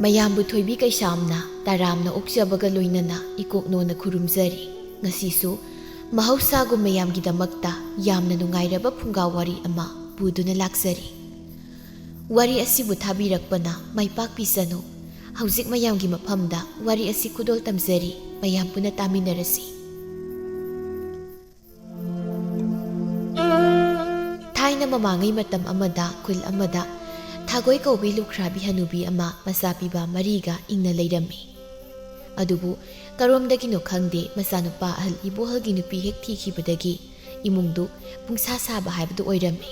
ꯃꯌꯥꯝꯕꯨ ꯊꯣꯏꯕꯤ ꯀꯩꯁꯥꯝꯅ ꯇꯔꯥꯝꯅ ꯑꯣꯛꯆꯕꯒ ꯂꯣꯏꯅꯅ ꯏꯀꯣꯛꯅꯣꯅ ꯈꯨꯔꯨꯝꯖꯔꯤ꯫ ꯉꯁꯤꯁꯨ ꯃꯍꯧꯁꯥꯒꯨꯝ ꯃꯌꯥꯝꯒꯤꯗꯃꯛꯇ ꯌꯥꯝꯅ ꯅꯨꯡꯉꯥꯏꯔꯕ ꯐꯨꯡꯒꯥ ꯋꯥꯔꯤ ꯑꯃ ꯄꯨꯗꯨꯅ ꯂꯥꯛꯆꯔꯤ꯫ ꯋꯥꯔꯤ ꯑꯁꯤꯕꯨ ꯊꯥꯕꯤꯔꯛꯄꯅ ꯃꯥꯏꯄꯥꯛꯄꯤꯁꯅꯨ꯫ ꯍꯧꯖꯤꯛ ꯃꯌꯥꯝꯒꯤ ꯃꯐꯝꯗ ꯋꯥꯔꯤ ꯑꯁꯤ ꯈꯨꯗꯣꯜ ꯇꯝꯖꯔꯤ, ꯃꯌꯥꯝ ꯄꯨꯟꯅ ꯇꯥꯃꯤꯟꯅꯔꯁꯤ꯫ ꯊꯥꯏꯅ ꯃꯃꯥꯡꯉꯩ ꯃꯇꯝ ꯑꯃꯗ ꯈꯨꯜ ꯑꯃꯗ ꯊꯥꯒꯣꯏ ꯀꯧꯕꯤ ꯂꯨꯈ꯭ꯔꯥꯕꯤ ꯍꯅꯨꯕꯤ ꯑꯃ ꯃꯆꯥ ꯄꯤꯕ ꯃꯔꯤꯒ ꯏꯪꯅ ꯂꯩꯔꯝꯃꯤ꯫ ꯑꯗꯨꯕꯨ ꯀꯔꯣꯝꯗꯒꯤꯅꯣ ꯈꯪꯗꯦ ꯃꯆꯥꯅꯨꯄꯥ ꯑꯍꯜ ꯏꯕꯣꯍꯜꯒꯤ ꯅꯨꯄꯤ ꯍꯦꯛ ꯊꯤꯈꯤꯕꯗꯒꯤ ꯏꯃꯨꯡꯗꯨ ꯄꯨꯡꯁꯥ ꯁꯥꯕ ꯍꯥꯏꯕꯗꯨ ꯑꯣꯏꯔꯝꯃꯤ꯫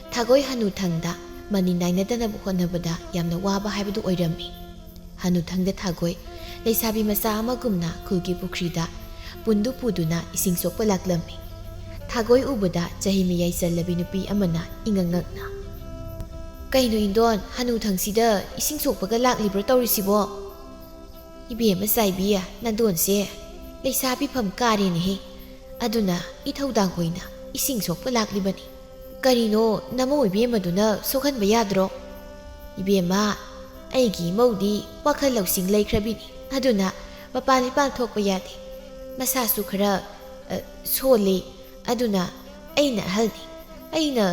ꯊꯥꯒꯣꯏ ꯍꯅꯨꯊꯪꯗ ꯃꯅꯤ ꯅꯥꯏꯅꯗꯅꯕ ꯍꯣꯠꯅꯕꯗ ꯌꯥꯝꯅ ꯋꯥꯕ ꯍꯥꯏꯕꯗꯨ ꯑꯣꯏꯔꯝꯃꯤ꯫ ꯍꯅꯨꯊꯪꯗ ꯊꯥꯒꯣꯏ ꯂꯩꯁꯥꯕꯤ ꯃꯆꯥ ꯑꯃꯒꯨꯝꯅ ꯈꯨꯜꯒꯤ ꯄꯨꯈ꯭ꯔꯤꯗ ꯄꯨꯟꯗꯨ ꯄꯨꯗꯨꯅ ꯏꯁꯤꯡ ꯁꯣꯛꯄ ꯂꯥꯛꯂꯝꯃꯤ꯫ ꯊꯥꯒꯣꯏ ꯎꯕꯗ ꯆꯍꯤ ꯃꯌꯥꯏ ꯆꯜꯂꯕꯤ ꯅꯨꯄꯤ ꯑꯃꯅ ꯏꯉꯛ ꯉꯛꯅ "ꯀꯩꯅꯣ ꯏꯟꯗꯣꯟ, ꯍꯅꯨꯊꯪꯁꯤꯗ ꯏꯁꯤꯡ ꯁꯣꯛꯄꯒ ꯂꯥꯛꯂꯤꯕ꯭ꯔꯣ ꯇꯧꯔꯤꯁꯤꯕꯣ? ꯏꯕꯦꯝꯃ ꯆꯥꯏꯕꯤ, ꯅꯟꯗꯣꯟꯁꯦ ꯂꯩꯁꯥꯕꯤ ꯐꯝ ꯀꯥꯔꯦꯅꯦꯍꯦ, ꯑꯗꯨꯅ ꯏꯊꯧꯗꯥꯡ ꯑꯣꯏꯅ ꯏꯁꯤꯡ ꯁꯣꯛꯄ ꯂꯥꯛꯂꯤꯕꯅꯤ꯫ ꯀꯔꯤꯅꯣ ꯅꯃꯧ ꯏꯕꯦꯝꯃꯗꯨꯅ ꯁꯣꯛꯍꯟꯕ ꯌꯥꯗ꯭ꯔꯣ? ꯏꯕꯦꯝꯃ, ꯑꯩꯒꯤ ꯏꯃꯧꯗꯤ ꯋꯥꯈꯜ ꯂꯧꯁꯤꯡ ꯂꯩꯈ꯭ꯔꯕꯤꯅꯤ, ꯑꯗꯨꯅ ꯃꯄꯥꯟ ꯏꯄꯥꯟ ꯊꯣꯛꯄ ꯌꯥꯗꯦ꯫ ꯃꯁꯥꯁꯨ ꯈꯔ ꯁꯣꯜꯂꯤ, ꯑꯗꯨꯅ ꯑꯩꯅ ꯑꯍꯜꯅꯤ, ꯑꯩꯅ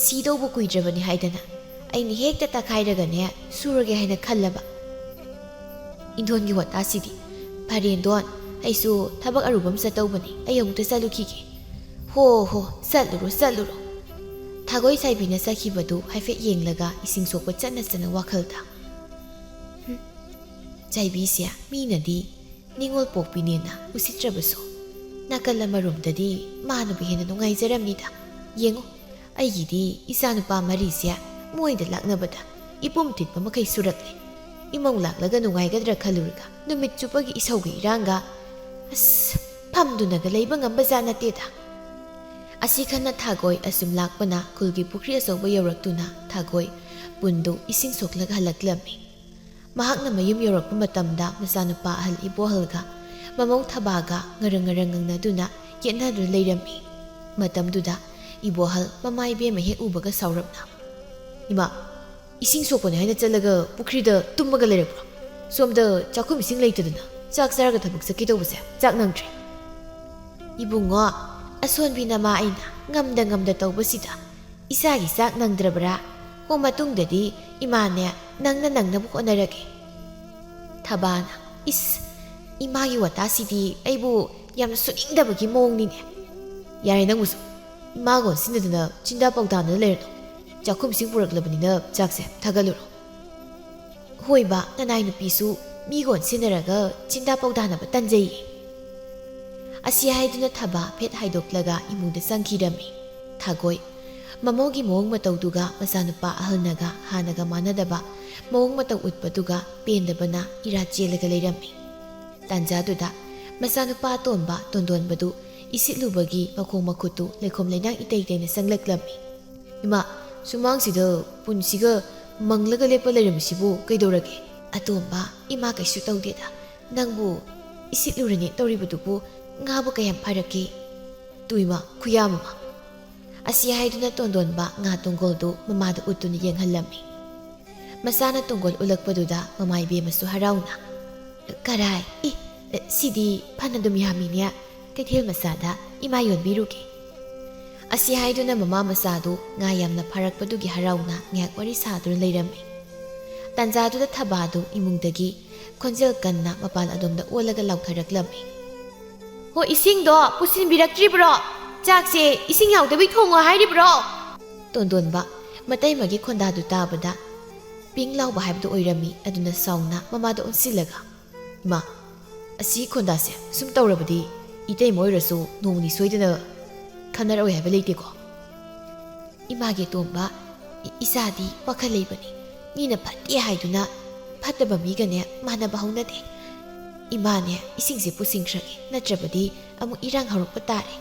ꯁꯤꯗꯧꯕ ꯀꯨꯏꯗ꯭ꯔꯕꯅꯤ ꯍꯥꯏꯗꯅ ꯑꯩꯅ ꯍꯦꯛꯇ ꯇꯛꯈꯥꯏꯔꯒꯅꯦ ꯁꯨꯔꯒꯦ ꯍꯥꯏꯅ ꯈꯜꯂꯕ꯫ ꯏꯟꯗꯣꯟꯒꯤ ꯋꯥꯇꯥꯁꯤꯗꯤ ꯐꯔꯦ ꯏꯟꯗꯣꯟ, ꯑꯩꯁꯨ ꯊꯕꯛ ꯑꯔꯨꯕ ꯑꯃ ꯆꯠꯇꯧꯕꯅꯤ, ꯑꯩ ꯑꯃꯨꯛꯇ ꯆꯠꯂꯨꯈꯤꯒꯦ꯫ ꯍꯣ ꯆꯠꯂꯨꯔꯣ ꯆꯠꯂꯨꯔꯣ꯫ ꯊꯥꯒꯣꯏ ꯆꯥꯏꯕꯤꯅ ꯆꯠꯈꯤꯕꯗꯨ ꯍꯥꯏꯐꯦꯠ ꯌꯦꯡꯂꯒ ꯏꯁꯤꯡ ꯁꯣꯛꯄ ꯆꯠꯅ ꯋꯥꯈꯜꯗ ꯆꯥꯏꯕꯤꯁꯦ ꯃꯤꯅꯗꯤ ꯅꯤꯡꯉꯣꯜ ꯄꯣꯛꯄꯤꯅꯦꯅ ꯎꯁꯤꯠꯇ꯭ꯔꯕꯁꯨ ꯅꯥꯀꯜ ꯑꯃꯔꯣꯝꯗꯗꯤ ꯃꯥꯅꯕꯨ ꯍꯦꯟꯅ ꯅꯨꯡꯉꯥꯏꯖꯔꯝꯅꯤꯗ꯫ ꯌꯦꯡꯉꯣ, ꯑꯩꯒꯤꯗꯤ ꯏꯆꯥꯅꯨꯄꯥ ꯃꯔꯤꯁꯦ ꯃꯣꯏꯗ ꯂꯥꯛꯅꯕꯗ ꯏꯄꯨꯝ ꯊꯤꯠꯄ ꯃꯈꯩ ꯁꯨꯔꯛꯂꯦ꯫ ꯏꯃꯧ ꯂꯥꯛꯂꯒ ꯅꯨꯡꯉꯥꯏꯒꯗ꯭ꯔꯥ ꯈꯜꯂꯨꯔꯒ ꯅꯨꯃꯤꯠ ꯆꯨꯞꯄꯒꯤ ꯏꯁꯧꯒ ꯏꯔꯥꯡꯒ ꯐꯝꯗꯨꯅꯒ ꯂꯩꯕ ꯉꯝꯕꯖꯥꯠ ꯅꯠꯇꯦꯗ꯫ ꯑꯁꯤ ꯈꯟꯅ ꯊꯥꯒꯣꯏ ꯑꯁꯨꯝ ꯂꯥꯛꯄꯅ ꯈꯨꯜꯒꯤ ꯄꯨꯈ꯭ꯔꯤ ꯑꯆꯧꯕ ꯌꯧꯔꯛꯇꯨꯅ ꯊꯥꯒꯣꯏ ꯄꯨꯟꯗꯨ ꯏꯁꯤꯡ ꯁꯣꯛꯂꯒ ꯍꯜꯂꯛꯂꯝꯃꯤ꯫ ꯃꯍꯥꯛꯅ ꯃꯌꯨꯝ ꯌꯧꯔꯛꯄ ꯃꯇꯝꯗ ꯃꯆꯥꯅꯨꯄꯥ ꯑꯍꯜ ꯏꯕꯣꯍꯜꯒ ꯃꯃꯧ ꯊꯕꯥꯒ ꯉꯔꯪ ꯉꯪꯅꯗꯨꯅ ꯌꯦꯠꯅꯗꯨꯅ ꯂꯩꯔꯝꯃꯤ꯫ ꯃꯇꯝꯗꯨꯗ ꯏꯕꯣꯍꯜ ꯃꯃꯥ ꯏꯕꯦꯝꯃ ꯍꯦꯛ ꯎꯕꯒ ꯁꯥꯎꯔꯞꯅ "ꯏꯃꯥ, ꯏꯁꯤꯡ ꯁꯣꯛꯄꯅꯦ ꯍꯥꯏꯅ ꯆꯠꯂꯒ ꯄꯨꯈ꯭ꯔꯤꯗ ꯇꯨꯝꯃꯒ ꯂꯩꯔꯛꯄ꯭ꯔꯣ? ꯁꯣꯝꯗ ꯆꯥꯛꯈꯨꯝ ꯏꯁꯤꯡ ꯂꯩꯇꯗꯅ ꯆꯥꯛ ꯆꯥꯔꯒ ꯊꯕꯛ ꯆꯠꯀꯦ ꯇꯧꯕꯁꯦ ꯆꯥꯛ ꯅꯪꯗ꯭ꯔꯦ꯫ ꯏꯕꯨꯡꯉꯣ, ꯑꯁꯣꯟꯕꯤ ꯅꯃꯥ ꯑꯩꯅ ꯉꯝꯗ ꯇꯧꯕꯁꯤꯗ ꯏꯆꯥꯒꯤ ꯆꯥꯛ ꯅꯪꯗ꯭ꯔꯕ꯭ꯔꯥ? ꯍꯣ ꯃꯇꯨꯡꯗꯗꯤ ꯏꯃꯥꯅꯦ ꯅꯪꯅꯕ ꯍꯣꯠꯅꯔꯒꯦ." ꯊꯕꯥꯅ "ꯏꯃꯥꯒꯤ ꯋꯥꯇꯥꯁꯤꯗꯤ ꯑꯩꯕꯨ ꯌꯥꯝꯅ ꯁꯨꯅꯤꯡꯗꯕꯒꯤ ꯃꯑꯣꯡꯅꯤꯅꯦ꯫ ꯌꯥꯔꯦ ꯅꯪꯕꯨꯁꯨ ꯏꯃꯥꯒ ꯑꯣꯟꯁꯤꯟꯅꯗꯅ ꯆꯤꯟꯗꯥ ꯄꯥꯎꯗꯥꯅ ꯂꯩꯔꯅꯨ꯫ ꯆꯥꯛꯈꯨꯝꯁꯤꯡ ꯄꯨꯔꯛꯂꯕꯅꯤꯅ ꯆꯥꯛꯁꯦ ꯊꯥꯒꯠꯂꯨꯔꯣ." "ꯍꯣꯏꯕ, ꯅꯅꯥꯏ ꯅꯨꯄꯤꯁꯨ ꯃꯤꯒ ꯑꯣꯟꯁꯤꯟꯅꯔꯒ ꯆꯤꯟꯗꯥ ꯄꯥꯎꯗꯥꯅꯕ ꯇꯟꯖꯩꯌꯦ." ꯑꯁꯤ ꯍꯥꯏꯗꯨꯅ ꯊꯕꯥ ꯐꯦꯠ ꯍꯥꯏꯗꯣꯛꯂꯒ ꯏꯃꯨꯡꯗ ꯆꯪꯈꯤꯔꯝꯃꯤ꯫ ꯊꯥꯒꯣꯏ ꯃꯃꯧꯒꯤ ꯃꯑꯣꯡ ꯃꯇꯧꯗꯨꯒ ꯃꯆꯥꯅꯨꯄꯥ ꯑꯍꯜꯅꯒ ꯍꯥꯟꯅꯒ ꯃꯥꯟꯅꯗꯕ ꯃꯑꯣꯡ ꯃꯇꯧ ꯎꯠꯄꯗꯨꯒ ꯄꯦꯟꯗꯕꯅ ꯏꯔꯥ ꯆꯦꯜꯂꯒ ꯂꯩꯔꯝꯃꯤ꯫ ꯇꯥꯟꯖꯥꯗꯨꯗ ꯃꯆꯥꯅꯨꯄꯥ ꯑꯇꯣꯟꯕ ꯇꯣꯟꯗꯣꯟꯕꯗꯨ ꯏꯁꯤꯠꯂꯨꯕꯒꯤ ꯃꯈꯣꯡ ꯃꯈꯨꯠꯇꯨ ꯂꯩꯈꯣꯝ ꯂꯩꯅꯥꯡ ꯏꯇꯩ ꯇꯩꯅ ꯆꯪꯂꯛꯂꯝꯃꯤ꯫ "ꯏꯃꯥ, ꯁꯨꯃꯥꯡꯁꯤꯗ ꯄꯨꯟꯁꯤꯒ ꯃꯪꯂꯒ ꯂꯦꯞꯄ ꯂꯩꯔꯝꯃꯤꯁꯤꯕꯨ ꯀꯩꯗꯧꯔꯒꯦ?" "ꯑꯇꯣꯝꯕ, ꯏꯃꯥ ꯀꯩꯁꯨ ꯇꯧꯗꯦꯗ, ꯅꯪꯕꯨ ꯏꯁꯤꯠꯂꯨꯔꯅꯦ ꯇꯧꯔꯤꯕꯗꯨꯕꯨ ꯉꯥꯕꯨ ꯀꯌꯥꯝ ꯐꯔꯛꯀꯦ?" "ꯇꯨ ꯏꯃꯥ, ꯈꯨꯌꯥꯝ ꯑꯃ." ꯑꯁꯤ ꯍꯥꯏꯗꯨꯅ ꯇꯣꯟꯗꯣꯟꯕ ꯉꯥ ꯇꯣꯡꯒꯣꯜꯗꯨ ꯃꯃꯥꯗ ꯎꯠꯇꯨꯅ ꯌꯦꯡꯍꯜꯂꯝꯃꯤ꯫ ꯃꯆꯥꯅ ꯇꯣꯡꯒꯣꯜ ꯎꯠꯂꯛꯄꯗꯨꯗ ꯃꯃꯥ ꯏꯕꯦꯝꯃꯁꯨ ꯍꯔꯥꯎꯅ "ꯀꯔꯥꯏ, ꯁꯤꯗꯤ ꯐꯅꯗꯨꯝ ꯌꯥꯝꯃꯤꯅꯦ, ꯀꯩꯊꯦꯜ ꯃꯆꯥꯗ ꯏꯃꯥ ꯌꯣꯟꯕꯤꯔꯨꯒꯦ." ꯑꯁꯤ ꯍꯥꯏꯗꯨꯅ ꯃꯃꯥ ꯃꯆꯥꯗꯨ ꯉꯥ ꯌꯥꯝꯅ ꯐꯥꯔꯛꯄꯗꯨꯒꯤ ꯍꯔꯥꯎꯅ ꯉꯥꯏꯍꯥꯛ ꯋꯥꯔꯤ ꯁꯥꯗꯨꯅ ꯂꯩꯔꯝꯃꯤ꯫ ꯇꯥꯟꯖꯥꯗꯨꯗ ꯊꯕꯥꯗꯨ ꯏꯃꯨꯡꯗꯒꯤ ꯈꯣꯟꯖꯦꯜ ꯀꯟꯅ ꯃꯄꯥꯟ ꯑꯗꯣꯝꯗ ꯑꯣꯜꯂꯒ ꯂꯥꯎꯊꯔꯛꯂꯝꯃꯤ꯫ "ꯍꯣ, ꯏꯁꯤꯡꯗꯣ ꯄꯨꯁꯤꯟꯕꯤꯔꯛꯇ꯭ꯔꯤꯕ꯭ꯔꯣ? ꯆꯥꯛꯁꯦ ꯏꯁꯤꯡ ꯌꯥꯎꯗꯕꯤ ꯊꯣꯡꯉꯣ ꯍꯥꯏꯔꯤꯕ꯭ꯔꯣ?" ꯇꯣꯟꯗꯣꯟꯕ ꯃꯇꯩꯃꯒꯤ ꯈꯣꯟꯗꯥꯗꯨ ꯇꯥꯕꯗ ꯄꯤꯡ ꯂꯥꯎꯕ ꯍꯥꯏꯕꯗꯨ ꯑꯣꯏꯔꯝꯃꯤ꯫ ꯑꯗꯨꯅ ꯁꯥꯎꯅ ꯃꯃꯥꯗ ꯑꯣꯟꯁꯤꯜꯂꯒ "ꯏꯃꯥ, ꯑꯁꯤ ꯈꯣꯟꯗꯥꯁꯦ ꯁꯨꯝ ꯇꯧꯔꯕꯗꯤ ꯏꯇꯩꯃ ꯑꯣꯏꯔꯁꯨ ꯅꯣꯡꯃꯅꯤ ꯁꯣꯏꯗꯅ ꯈꯟꯅꯔꯛꯑꯣꯏ ꯍꯥꯏꯕ ꯂꯩꯇꯦꯀꯣ." "ꯏꯃꯥꯒꯤ ꯑꯇꯣꯝꯕ, ꯏꯆꯥꯗꯤ ꯋꯥꯈꯜ ꯂꯩꯕꯅꯤ, ꯃꯤꯅ ꯐꯠꯇꯦ ꯍꯥꯏꯗꯨꯅ ꯐꯠꯇꯕ ꯃꯤꯒꯅꯦ ꯃꯥꯟꯅꯕ ꯍꯧꯅꯗꯦ꯫ ꯏꯃꯥꯅꯦ ꯏꯁꯤꯡꯁꯦ ꯄꯨꯁꯤꯟꯈ꯭ꯔꯒꯦ, ꯅꯠꯇ꯭ꯔꯕꯗꯤ ꯑꯃꯨꯛ ꯏꯔꯥꯡ ꯍꯧꯔꯛꯄ ꯇꯥꯔꯦ."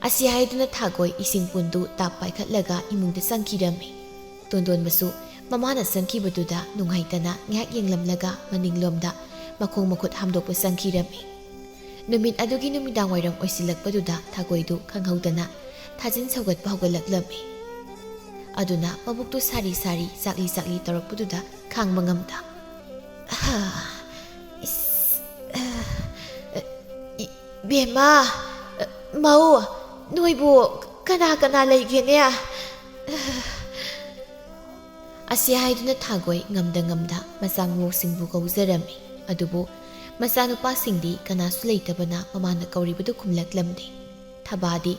ꯑꯁꯤ ꯍꯥꯏꯗꯨꯅ ꯊꯥꯒꯣꯏ ꯏꯁꯤꯡ ꯄꯨꯟꯗꯨ ꯇꯥꯞ ꯄꯥꯏꯈꯠꯂꯒ ꯏꯃꯨꯡꯗ ꯆꯪꯈꯤꯔꯝꯃꯤ꯫ ꯇꯣꯟꯗꯣꯟꯕꯁꯨ ꯃꯃꯥꯅ ꯆꯪꯈꯤꯕꯗꯨꯗ ꯅꯨꯡꯉꯥꯏꯇꯅ ꯉꯥꯏꯍꯥꯛ ꯌꯦꯡꯂꯝꯂꯒ ꯃꯅꯤꯡꯂꯣꯝꯗ ꯃꯈꯣꯡ ꯃꯈꯨꯠ ꯍꯥꯝꯗꯣꯛꯄ ꯆꯪꯈꯤꯔꯝꯃꯤ꯫ ꯅꯨꯃꯤꯠ ꯑꯗꯨꯒꯤ ꯅꯨꯃꯤꯗꯥꯡ ꯋꯥꯏꯔꯝ ꯑꯣꯏꯁꯤꯜꯂꯛꯄꯗꯨꯗ ꯊꯥꯒꯣꯏꯗꯨ ꯈꯪꯍꯧꯗꯅ ꯊꯥꯖꯤꯟ ꯁꯧꯒꯠꯄ ꯍꯧꯒꯠꯂꯛꯂꯝꯃꯤ꯫ ꯑꯗꯨꯅ ꯃꯕꯨꯛꯇꯨ ꯁꯥꯔꯤ ꯆꯥꯛꯂꯤ ꯇꯧꯔꯛꯄꯗꯨꯗ ꯈꯥꯡꯕ ꯉꯝꯗ ꯕꯦꯝꯃ ꯃꯧ ꯅꯣꯏꯕꯨ ꯀꯅꯥ ꯀꯅꯥ ꯂꯩꯒꯦꯅꯦ ꯑꯁꯤ ꯍꯥꯏꯗꯨꯅ ꯊꯥꯒꯣꯏ ꯉꯝꯗ ꯉꯝꯗ ꯃꯆꯥ ꯃꯃꯧꯁꯤꯡꯕꯨ ꯀꯧꯖꯔꯝꯃꯤ ꯑꯗꯨꯕꯨ ꯃꯆꯥꯅꯨꯄꯥꯁꯤꯡꯗꯤ ꯀꯅꯥꯁꯨ ꯂꯩꯇꯕꯅ ꯃꯃꯥꯅ ꯀꯧꯔꯤꯕꯗꯨ ꯈꯨꯝꯂꯛꯂꯝꯗꯦ ꯊꯕꯥꯗꯤ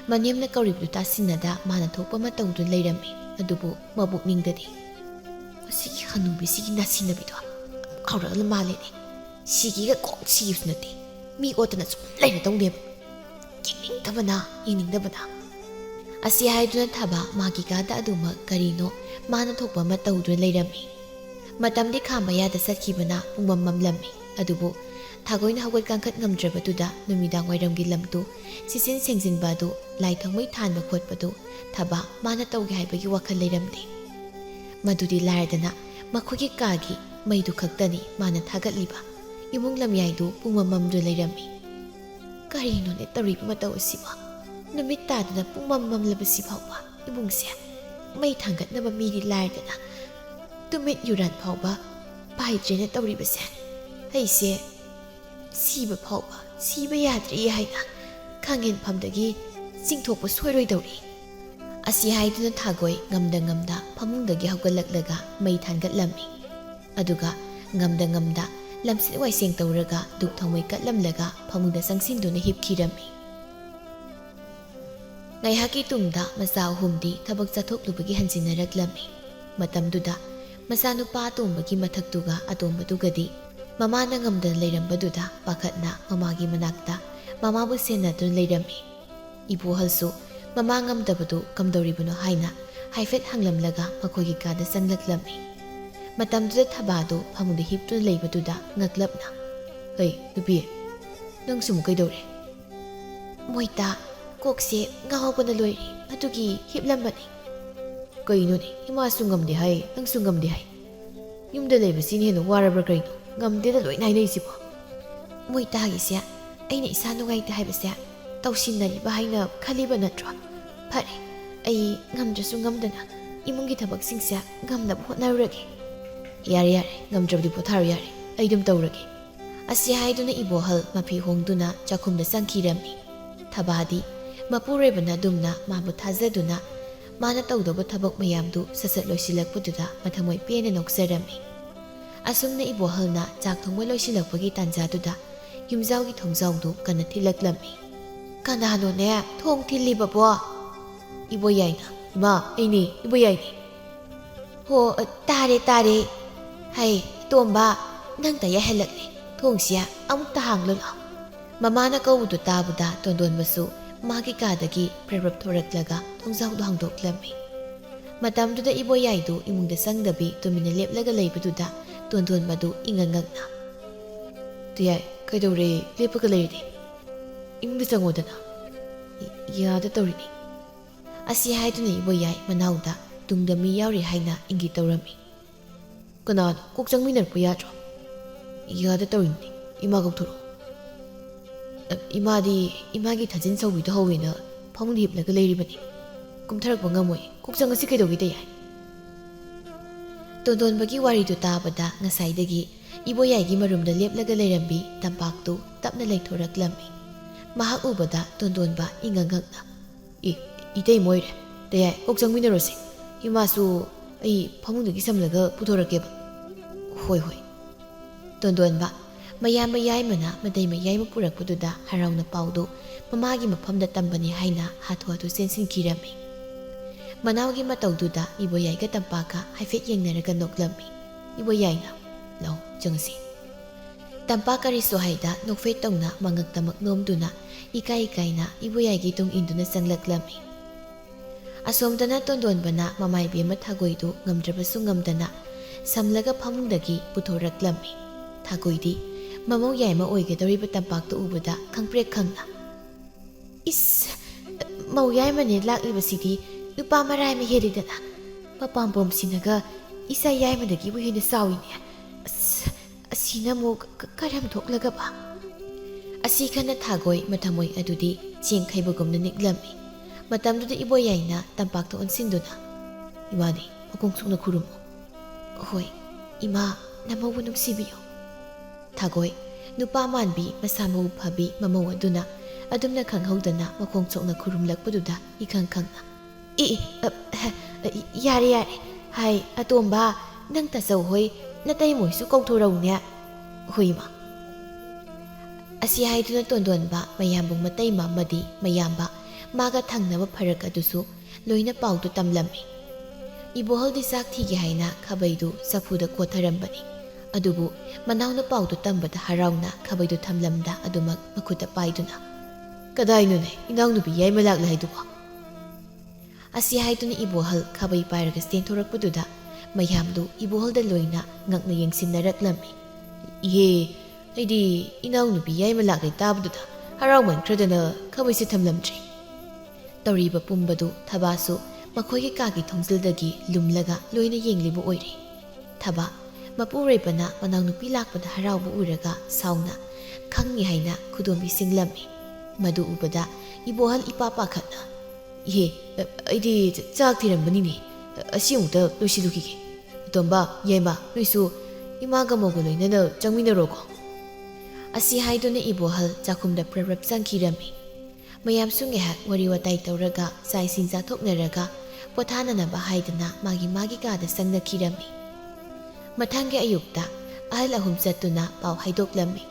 ꯃꯅꯦꯝꯅ ꯀꯧꯔꯤꯕꯗꯨ ꯇꯥꯁꯤꯟꯅꯗ ꯃꯥꯅ ꯊꯣꯛꯄ ꯑꯃ ꯇꯧꯗꯨꯅ ꯂꯩꯔꯝꯃꯤ ꯑꯗꯨꯕꯨ ꯃꯕꯨꯛꯅꯤꯡꯗꯗꯤ ꯑꯁꯤꯒꯤ ꯍꯅꯨꯕꯤꯁꯤꯒꯤ ꯅꯥꯁꯤꯟꯅꯕꯤꯗꯣ ꯍꯧꯔꯛꯂ ꯃꯥꯜꯂꯦꯅꯦ ꯁꯤꯒꯤꯒ ꯀꯣꯛ ꯁꯤꯒꯤꯕꯁꯨ ꯅꯠꯇꯦ ꯃꯤ ꯑꯣꯠꯇꯅ ꯁꯨꯝ ꯂꯩꯔꯗꯧꯅꯦꯕ ꯌꯦꯡꯅꯤꯡꯗꯕꯅ ꯑꯁꯤ ꯍꯥꯏꯗꯨꯅ ꯊꯕ ꯃꯥꯒꯤ ꯀꯥꯗ ꯑꯗꯨꯃꯛ ꯀꯔꯤꯅꯣ ꯃꯥꯅ ꯊꯣꯛꯄ ꯑꯃ ꯇꯧꯗꯨꯅ ꯂꯩꯔꯝꯃꯤ ꯃꯇꯝꯗꯤ ꯈꯥꯝꯕ ꯌꯥꯗ ꯆꯠꯈꯤꯕꯅ ꯄꯨꯡꯃꯝ ꯃꯝꯂꯝꯃꯤ ꯑꯗꯨꯕꯨ ꯊꯥꯒꯣꯏꯅ ꯍꯧꯒꯠ ꯀꯥꯡꯈꯠ ꯉꯝꯗ꯭ꯔꯕꯗꯨꯗ ꯅꯨꯃꯤꯗꯥꯡ ꯋꯥꯏꯔꯝꯒꯤ ꯂꯝꯇꯨ ꯁꯤꯆꯤꯟ ꯁꯦꯡꯖꯤꯟꯕ ꯑꯗꯨ ꯂꯥꯏ ꯊꯥꯎꯃꯩ ꯊꯥꯟꯕ ꯈꯣꯠꯄꯗꯨ ꯊꯕ ꯃꯥꯅ ꯇꯧꯒꯦ ꯍꯥꯏꯕꯒꯤ ꯋꯥꯈꯜ ꯂꯩꯔꯝꯗꯦ ꯃꯗꯨꯗꯤ ꯂꯥꯏꯔꯗꯅ ꯃꯈꯣꯏꯒꯤ ꯀꯥꯒꯤ ꯃꯩꯗꯨ ꯈꯛꯇꯅꯤ ꯃꯥꯅ ꯊꯥꯒꯠꯂꯤꯕ ꯏꯃꯨꯡ ꯂꯝꯌꯥꯏꯗꯨ ꯄꯨꯡꯃꯝ ꯃꯝꯗꯨꯅ ꯂꯩꯔꯝꯃꯤ ꯀꯔꯤꯅꯣꯅꯦ ꯇꯧꯔꯤꯕ ꯃꯇꯧ ꯑꯁꯤꯕ ꯅꯨꯃꯤꯠ ꯇꯥꯗꯅ ꯄꯨꯡꯃꯝ ꯃꯝꯂꯕꯁꯤ ꯐꯥꯎꯕ ꯏꯃꯨꯡꯁꯦ ꯃꯩ ꯊꯥꯡꯒꯠꯅꯕ ꯃꯤꯗꯤ ꯂꯥꯏꯔꯗꯅ ꯇꯨꯃꯤꯠ ꯌꯨꯔꯥꯟ ꯐꯥꯎꯕ ꯄꯥꯏꯗ꯭ꯔꯦꯅ ꯇꯧꯔꯤꯕꯁꯦ ꯑꯩꯁꯦ ꯁꯤꯕ ꯌꯥꯗ꯭ꯔꯤ ꯍꯥꯏꯅ ꯈꯥꯡꯉꯦꯟꯐꯝꯗꯒꯤ ꯆꯤꯡꯊꯣꯛꯄ ꯁꯣꯏꯔꯣꯏꯗꯧꯔꯤ ꯑꯁꯤ ꯍꯥꯏꯗꯨꯅ ꯊꯥꯒꯣꯏ ꯉꯝꯗ ꯉꯝꯗ ꯐꯃꯨꯡꯗꯒꯤ ꯍꯧꯒꯠꯂꯛꯂꯒ ꯃꯩ ꯊꯥꯡꯒꯠꯂꯝꯃꯤ ꯑꯗꯨꯒ ꯉꯝꯗ ꯉꯝꯗ ꯂꯝꯁꯤꯠ ꯋꯥꯏꯁꯦꯡ ꯇꯧꯔꯒ ꯙꯨꯞ ꯊꯥꯎꯃꯩ ꯀꯠꯂꯝꯂꯒ ꯐꯃꯨꯡꯗ ꯆꯪꯁꯤꯟꯗꯨꯅ ꯍꯤꯞꯈꯤꯔꯝꯃꯤ ꯉꯥꯏꯍꯥꯛꯀꯤ ꯇꯨꯡꯗ ꯃꯆꯥ ꯑꯍꯨꯝꯗꯤ ꯊꯕꯛ ꯆꯠꯊꯣꯛꯂꯨꯕꯒꯤ ꯍꯟꯖꯤꯟꯅꯔꯛꯂꯝꯃꯤ ꯃꯇꯝꯗꯨꯗ ꯃꯆꯥꯅꯨꯄꯥ ꯑꯇꯣꯝꯕꯒꯤ ꯃꯊꯛꯇꯨꯒ ꯑꯇꯣꯝꯕꯗꯨꯒꯗꯤ ꯃꯃꯥꯅ ꯉꯝꯗꯅ ꯂꯩꯔꯝꯕꯗꯨꯗ ꯄꯥꯈꯠꯅ ꯃꯃꯥꯒꯤ ꯃꯅꯥꯛꯇ ꯃꯃꯥꯕꯨ ꯁꯦꯟꯅꯗꯨꯅ ꯂꯩꯔꯝꯃꯤ ꯏꯕꯣꯍꯜꯁꯨ ꯃꯃꯥ ꯉꯝꯗꯕꯗꯨ ꯀꯝꯗꯧꯔꯤꯕꯅꯣ ꯍꯥꯏꯅ ꯍꯥꯏꯐꯦꯠ ꯍꯪꯂꯝꯂꯒ ꯃꯈꯣꯏꯒꯤ ꯀꯥꯗ ꯆꯪꯂꯛꯂꯝꯃꯤ ꯃꯇꯝꯗꯨꯗ ꯊꯕꯥꯗꯨ ꯐꯃꯨꯡꯗ ꯍꯤꯞꯇꯨꯅ ꯂꯩꯕꯗꯨꯗ ꯉꯛꯂꯞꯅ ꯍꯩ ꯅꯨꯄꯤ ꯅꯪꯁꯨ ꯑꯃꯨꯛ ꯀꯩꯗꯧꯔꯦ ꯃꯣꯏꯇꯥ ꯀꯣꯛꯁꯦ ꯉꯥꯎꯕꯅ ꯂꯣꯏꯔꯦ ꯑꯗꯨꯒꯤ ꯍꯤꯞꯂꯝꯕꯅꯤ ꯀꯩꯅꯣꯅꯦ ꯏꯃꯥꯁꯨ ꯉꯝꯗꯦ ꯍꯥꯏ ꯅꯪꯁꯨ ꯉꯝꯗꯦ ꯍꯥꯏ ꯌꯨꯝꯗ ꯂꯩꯕꯁꯤꯅ ꯍꯦꯟꯅ ꯋꯥꯔꯕ꯭ꯔꯥ ꯀꯩꯅꯣ ꯉꯝꯗꯦꯗ ꯂꯣꯏꯅ ꯍꯥꯏꯅꯩꯁꯤꯕꯣ ꯃꯣꯏꯇꯥꯒꯤꯁꯦ ꯑꯩꯅ ꯏꯁꯥ ꯅꯨꯡꯉꯥꯏꯇꯦ ꯍꯥꯏꯕꯁꯦ ꯇꯧꯁꯤꯟꯅꯔꯤꯕ ꯍꯥꯏꯅ ꯈꯜꯂꯤꯕ ꯅꯠꯇ꯭ꯔꯣ ꯐꯔꯦ ꯑꯩ ꯉꯝꯗ꯭ꯔꯁꯨ ꯉꯝꯗꯅ ꯏꯃꯨꯡꯒꯤ ꯊꯕꯛꯁꯤꯡꯁꯦ ꯉꯝꯅꯕ ꯍꯣꯠꯅꯔꯨꯔꯒꯦ ꯌꯥꯔꯦ ꯄꯣꯊꯥꯔꯨ ꯌꯥꯔꯦ ꯑꯩ ꯑꯗꯨꯝ ꯇꯧꯔꯒꯦ ꯑꯁꯤ ꯍꯥꯏꯗꯨꯅ ꯏꯕꯣꯍꯜ ꯃꯐꯤ ꯍꯣꯡꯗꯨꯅ ꯆꯥꯛꯈꯨꯝꯗ ꯆꯪꯈꯤꯔꯝꯃꯤ ꯊꯕꯥꯗꯤ ꯃꯄꯨꯔꯣꯏꯕꯅ ꯑꯗꯨꯝꯅ ꯃꯥꯕꯨ ꯊꯥꯖꯗꯨꯅ ꯃꯥꯅ ꯇꯧꯗꯧꯕ ꯊꯕꯛ ꯃꯌꯥꯝꯗꯨ ꯁꯠ ꯂꯣꯏꯁꯤꯜꯂꯛꯄꯗꯨꯗ ꯃꯊꯃꯣꯏ ꯄꯦꯟꯅ ꯅꯣꯛꯆꯔꯝꯃꯤ ꯑꯁꯨꯝꯅ ꯏꯕꯣꯍꯜꯅ ꯆꯥꯛ ꯊꯣꯡꯕ ꯂꯣꯏꯁꯤꯜꯂꯛꯄꯒꯤ ꯇꯥꯟꯖꯥꯗꯨꯗ ꯌꯨꯝꯖꯥꯎꯒꯤ ꯊꯣꯡꯖꯥꯎꯗꯨ ꯀꯟꯅ ꯊꯤꯜꯂꯛꯂꯝꯃꯤ ꯀꯅꯥꯅꯣꯅꯦ ꯊꯣꯡ ꯊꯤꯜꯂꯤꯕꯕꯣ ꯏꯕꯣꯌꯥꯏꯅ ꯏꯃꯥ ꯑꯩꯅꯦ ꯏꯕꯣꯌꯥꯏꯅꯦ ꯍꯣ ꯇꯥꯔꯦ ꯍꯩ ꯇꯣꯝꯕ ꯅꯪꯇ ꯌꯥꯏꯍꯜꯂꯛꯂꯦ ꯊꯣꯡꯁꯦ ꯑꯃꯨꯛꯇ ꯍꯥꯡꯂꯣ ꯂꯥꯎ ꯃꯃꯥꯅ ꯀꯧꯕꯗꯨ ꯇꯥꯕꯗ ꯇꯣꯟꯗꯣꯟꯕꯁꯨ ꯃꯥꯒꯤ ꯀꯥꯗꯒꯤ ꯄ꯭ꯔꯞ ꯊꯣꯔꯛꯂꯒ ꯊꯣꯡꯖꯥꯎꯗꯨ ꯍꯥꯡꯗꯣꯛꯂꯝꯃꯤ ꯃꯇꯝꯗꯨꯗ ꯏꯕꯣꯌꯥꯏꯗꯨ ꯏꯃꯨꯡꯗ ꯆꯪꯗꯕꯤ ꯇꯨꯃꯤꯟꯅ ꯂꯦꯞꯂꯒ ꯂꯩꯕꯗꯨꯗ ꯇꯣꯟꯗꯣꯟꯕꯗꯨ ꯏꯉꯛꯉꯛꯅ ꯇꯨꯌꯥꯏ ꯀꯩꯗꯧꯔꯦ ꯂꯦꯞꯄꯒ ꯂꯩꯔꯤꯗꯤ ꯏꯃꯨꯡꯗ ꯆꯪꯉꯣꯗꯅ ꯌꯥꯗ ꯇꯧꯔꯤꯅꯤ ꯑꯁꯤ ꯍꯥꯏꯗꯨꯅ ꯏꯕꯣꯌꯥꯏ ꯃꯅꯥꯎꯗ ꯇꯨꯡꯗ ꯃꯤ ꯌꯥꯎꯔꯤ ꯍꯥꯏꯅ ꯏꯪꯒꯤꯠ ꯇꯧꯔꯝꯃꯤ ꯀꯅꯥꯅꯣ ꯀꯣꯛ ꯆꯪꯃꯤꯟꯅꯔꯛꯄ ꯌꯥꯗ꯭ꯔꯣ ꯌꯥꯗ ꯇꯧꯔꯤꯅꯤ ꯏꯃꯥ ꯀꯧꯊꯣꯔꯛꯑꯣ ꯏꯃꯥꯒꯤ ꯊꯥꯖꯤꯟ ꯁꯧꯕꯤꯗꯣ ꯍꯧꯋꯦꯅ ꯐꯃꯨꯡꯗ ꯍꯤꯞꯂꯒ ꯂꯩꯔꯤꯕꯅꯤ ꯀꯨꯝꯊꯔꯛꯄ ꯉꯝꯃꯣꯏ ꯀꯣꯛ ꯆꯪꯉꯁꯤ ꯀꯩꯗꯧꯒꯦ ꯌꯥꯏ ꯇꯣꯟꯗꯣꯟꯕꯒꯤ ꯋꯥꯔꯤꯗꯨ ꯇꯥꯕꯗ ꯉꯁꯥꯏꯗꯒꯤ ꯏꯕꯣꯌꯥꯏꯒꯤ ꯃꯔꯨꯝꯗ ꯂꯦꯞꯂꯒ ꯂꯩꯔꯝꯕꯤ ꯇꯝꯄꯥꯛꯇꯨ ꯇꯞꯅ ꯂꯩꯊꯣꯔꯛꯂꯝꯃꯤ ꯃꯍꯥꯛ ꯎꯕꯗ ꯇꯣꯟꯗꯣꯟꯕ ꯏꯉꯛꯉꯛꯅ ꯏꯇꯩ ꯃꯣꯏꯔꯦ ꯇꯌꯥꯏ ꯀꯣꯛ ꯆꯪꯃꯤꯟꯅꯔꯣꯁꯤ ꯏꯃꯥꯁꯨ ꯑꯩ ꯐꯃꯨꯡꯗꯒꯤ ꯁꯝꯂꯒ ꯄꯨꯊꯣꯔꯛꯀꯦꯕ ꯍꯣꯏ ꯇꯣꯟꯗꯣꯟꯕ ꯃꯌꯥꯝꯕ ꯌꯥꯏꯃꯅ ꯃꯇꯩ ꯃꯌꯥꯏꯃ ꯄꯨꯔꯛꯄꯗꯨꯗ ꯍꯔꯥꯎꯅ ꯄꯥꯎꯗꯨ ꯃꯃꯥꯒꯤ ꯃꯐꯝꯗ ꯇꯝꯕꯅꯤ ꯍꯥꯏꯅ ꯍꯥꯊꯨ ꯆꯦꯟꯁꯤꯟꯈꯤꯔꯝꯃꯤ ꯃꯅꯥꯎꯒꯤ ꯃꯇꯧꯗꯨꯗ ꯏꯕꯣꯌꯥꯏꯒ ꯇꯝꯄꯥꯛꯀ ꯍꯥꯏꯐꯦꯠ ꯌꯦꯡꯅꯔꯒ ꯅꯣꯛꯂꯝꯃꯤ ꯏꯕꯣꯌꯥꯏꯅ ꯂꯥꯎ ꯆꯪꯉꯁꯤ ꯇꯝꯄꯥꯛ ꯀꯔꯤꯁꯨ ꯍꯥꯏꯗ ꯅꯣꯛꯐꯦꯠ ꯇꯧꯅ ꯃꯉꯛꯇꯃꯛ ꯅꯣꯝꯗꯨꯅ ꯏꯀꯥꯏꯅ ꯏꯕꯣꯌꯥꯏꯒꯤ ꯇꯨꯡ ꯏꯟꯗꯨꯅ ꯆꯪꯂꯛꯂꯝꯃꯤ ꯑꯁꯣꯝꯗꯅ ꯇꯣꯟꯗꯣꯟꯕꯅ ꯃꯃꯥꯏꯕꯤ ꯑꯃ ꯊꯥꯒꯣꯏꯗꯨ ꯉꯝꯗ꯭ꯔꯕꯁꯨ ꯉꯝꯗꯅ ꯁꯝꯂꯒ ꯐꯃꯨꯡꯗꯒꯤ ꯄꯨꯊꯣꯔꯛꯂꯝꯃꯤ ꯊꯥꯒꯣꯏꯗꯤ ꯃꯃꯧ ꯌꯥꯏꯃ ꯑꯣꯏꯒꯗꯧꯔꯤꯕ ꯇꯝꯄꯥꯛꯇꯨ ꯎꯕꯗ ꯈꯪꯄ꯭ꯔꯦꯛ ꯈꯪꯅ ꯏꯁ ꯃꯧ ꯌꯥꯏꯃꯅꯦ ꯂꯥꯛꯂꯤꯕꯁꯤꯗꯤ ꯅꯨꯄꯥ ꯃꯔꯥꯏꯃ ꯍꯦꯜꯂꯤꯗꯅ ꯃꯄꯥꯝꯕꯣꯝꯁꯤꯅꯒ ꯏꯆꯥ ꯌꯥꯏꯃꯗꯒꯤꯕꯨ ꯍꯦꯟꯅ ꯆꯥꯎꯏꯅꯦ ꯑꯁꯤꯅ ꯑꯃꯨꯛ ꯀꯔꯝ ꯊꯣꯛꯂꯒꯕ ꯑꯁꯤ ꯈꯟꯅ ꯊꯥꯒꯣꯏ ꯃꯊꯃꯣꯏ ꯑꯗꯨꯗꯤ ꯆꯦꯡ ꯈꯩꯕꯒꯨꯝꯅ ꯅꯤꯛꯂꯝꯃꯤ ꯃꯇꯝꯗꯨꯗ ꯏꯕꯣꯌꯥꯏꯅ ꯇꯝꯄꯥꯛꯇ ꯑꯣꯟꯁꯤꯟꯗꯨꯅ ꯏꯃꯥꯅꯤ ꯃꯈꯣꯡ ꯁꯣꯛꯅ ꯈꯨꯔꯨꯝꯃꯨ ꯍꯣꯏ ꯏꯃꯥ ꯅꯃꯧꯕꯨ ꯅꯨꯡꯁꯤꯕꯤꯌꯨ꯫ ꯊꯥꯒꯣꯏ ꯅꯨꯄꯥ ꯃꯥꯟꯕꯤ ꯃꯁꯥ ꯃꯎ ꯐꯕꯤ ꯃꯃꯧ ꯑꯗꯨꯅ ꯑꯗꯨꯝꯅ ꯈꯪꯍꯧꯗꯅ ꯃꯈꯣꯡ ꯁꯣꯛꯅ ꯈꯨꯔꯨꯝꯂꯛꯄꯗꯨꯗ ꯏꯈꯪ ꯈꯪꯅ ꯌꯥꯔꯦ ꯌꯥꯔꯦ ꯍꯥꯏ ꯑꯇꯣꯝꯕ ꯅꯪ ꯇꯥꯆꯧ ꯍꯣꯏ ꯅꯇꯩꯃꯣꯏꯁꯨ ꯀꯧꯊꯣꯔꯛꯎꯅꯦ ꯍꯨꯏꯃ ꯑꯁꯤ ꯍꯥꯏꯗꯨꯅ ꯇꯣꯟꯗꯣꯟꯕ ꯃꯌꯥꯝꯕꯨ ꯃꯇꯩꯃ ꯑꯃꯗꯤ ꯃꯌꯥꯝꯕ ꯃꯥꯒ ꯊꯪꯅꯕ ꯐꯔꯛ ꯑꯗꯨꯁꯨ ꯂꯣꯏꯅ ꯄꯥꯎꯗꯨ ꯇꯝꯂꯝꯃꯤ꯫ ꯏꯕꯣꯍꯜꯗꯤ ꯆꯥꯛ ꯊꯤꯒꯦ ꯍꯥꯏꯅ ꯈꯥꯕꯩꯗꯨ ꯆꯐꯨꯗ ꯀꯣꯊꯔꯝꯕꯅꯤ꯫ ꯑꯗꯨꯕꯨ ꯃꯅꯥꯎꯅ ꯄꯥꯎꯗꯨ ꯇꯝꯕꯗ ꯍꯔꯥꯎꯅ ꯈꯥꯕꯩꯗꯨ ꯊꯝꯂꯝꯗ ꯑꯗꯨꯃꯛ ꯃꯈꯨꯠꯇ ꯄꯥꯏꯗꯨꯅ ꯀꯗꯥꯏꯅꯣꯅꯦ ꯏꯅꯥꯎꯅꯨꯄꯤ ꯌꯥꯏꯃ ꯂꯥꯛꯂꯦ ꯍꯥꯏꯗꯨꯕꯣ? ꯑꯁꯤ ꯍꯥꯏꯗꯨꯅ ꯏꯕꯣꯍꯜ ꯈꯥꯕꯩ ꯄꯥꯏꯔꯒ ꯆꯦꯟꯊꯣꯔꯛꯄꯗꯨꯗ ꯃꯌꯥꯝꯗꯨ ꯏꯕꯣꯍꯜꯗ ꯂꯣꯏꯅ ꯉꯛꯅ ꯌꯦꯡꯁꯤꯟꯅꯔꯛꯂꯝꯃꯤ꯫ ꯏꯍꯦ ꯑꯩꯗꯤ ꯏꯅꯥꯎꯅꯨꯄꯤ ꯌꯥꯏꯃ ꯂꯥꯛꯂꯦ ꯇꯥꯕꯗꯨꯗ ꯍꯔꯥꯎꯃꯟꯈ꯭ꯔꯗꯅ ꯈꯥꯕꯩꯁꯦ ꯊꯝꯂꯝꯗ꯭ꯔꯤ꯫ ꯇꯧꯔꯤꯕ ꯄꯨꯝꯕꯗꯨ ꯊꯕꯥꯁꯨ ꯃꯈꯣꯏꯒꯤ ꯀꯥꯒꯤ ꯊꯣꯡꯖꯤꯜꯗꯒꯤ ꯂꯨꯝꯂꯒ ꯂꯣꯏꯅ ꯌꯦꯡꯂꯤꯕ ꯑꯣꯏꯔꯤ꯫ ꯊꯕꯥ ꯃꯄꯨꯔꯣꯏꯕꯅ ꯃꯅꯥꯎꯅꯨꯄꯤ ꯂꯥꯛꯄꯗ ꯍꯔꯥꯎꯕ ꯎꯔꯒ ꯁꯥꯎꯅ ꯈꯪꯉꯤ ꯍꯥꯏꯅ ꯈꯨꯗꯣꯝꯕꯤ ꯁꯤꯡꯂꯝꯃꯤ꯫ ꯃꯗꯨ ꯎꯕꯗ ꯏꯕꯣꯍꯜ ꯏꯄꯥ ꯄꯥꯈꯠꯅ ꯏꯍꯦ ꯑꯩꯗꯤ ꯆꯥꯛ ꯊꯤꯔꯝꯕꯅꯤꯅꯦ ꯑꯁꯤ ꯑꯃꯨꯛꯇ ꯂꯣꯏꯁꯤꯜꯂꯨꯈꯤꯒꯦ꯫ ꯑꯇꯣꯝꯕ ꯌꯥꯏꯃ ꯅꯣꯏꯁꯨ ꯏꯃꯥꯒ ꯃꯧꯒ ꯂꯣꯏꯅꯅ ꯆꯪꯃꯤꯟꯅꯔꯣꯀꯣ꯫ ꯑꯁꯤ ꯍꯥꯏꯗꯨꯅ ꯏꯕꯣꯍꯜ ꯆꯥꯛꯈꯨꯝꯗ ꯄ꯭ꯔꯞ ꯄ꯭ꯔꯞ ꯆꯪꯈꯤꯔꯝꯃꯤ꯫ ꯃꯌꯥꯝꯁꯨ ꯉꯥꯏꯍꯥꯛ ꯋꯥꯔꯤ ꯋꯥꯇꯥꯏ ꯇꯧꯔꯒ ꯆꯥꯛ ꯏꯁꯤꯡ ꯆꯥꯊꯣꯛꯅꯔꯒ ꯄꯣꯊꯥꯅꯅꯕ ꯍꯥꯏꯗꯅ ꯃꯥꯒꯤ ꯃꯥꯒꯤ ꯀꯥꯗ ꯆꯪꯅꯈꯤꯔꯝꯃꯤ꯫ ꯃꯊꯪꯒꯤ ꯑꯌꯨꯛꯇ ꯑꯍꯜ ꯑꯍꯨꯝ ꯆꯠꯇꯨꯅ ꯄꯥꯎ ꯍꯥꯏꯗꯣꯛꯂꯝꯃꯤ꯫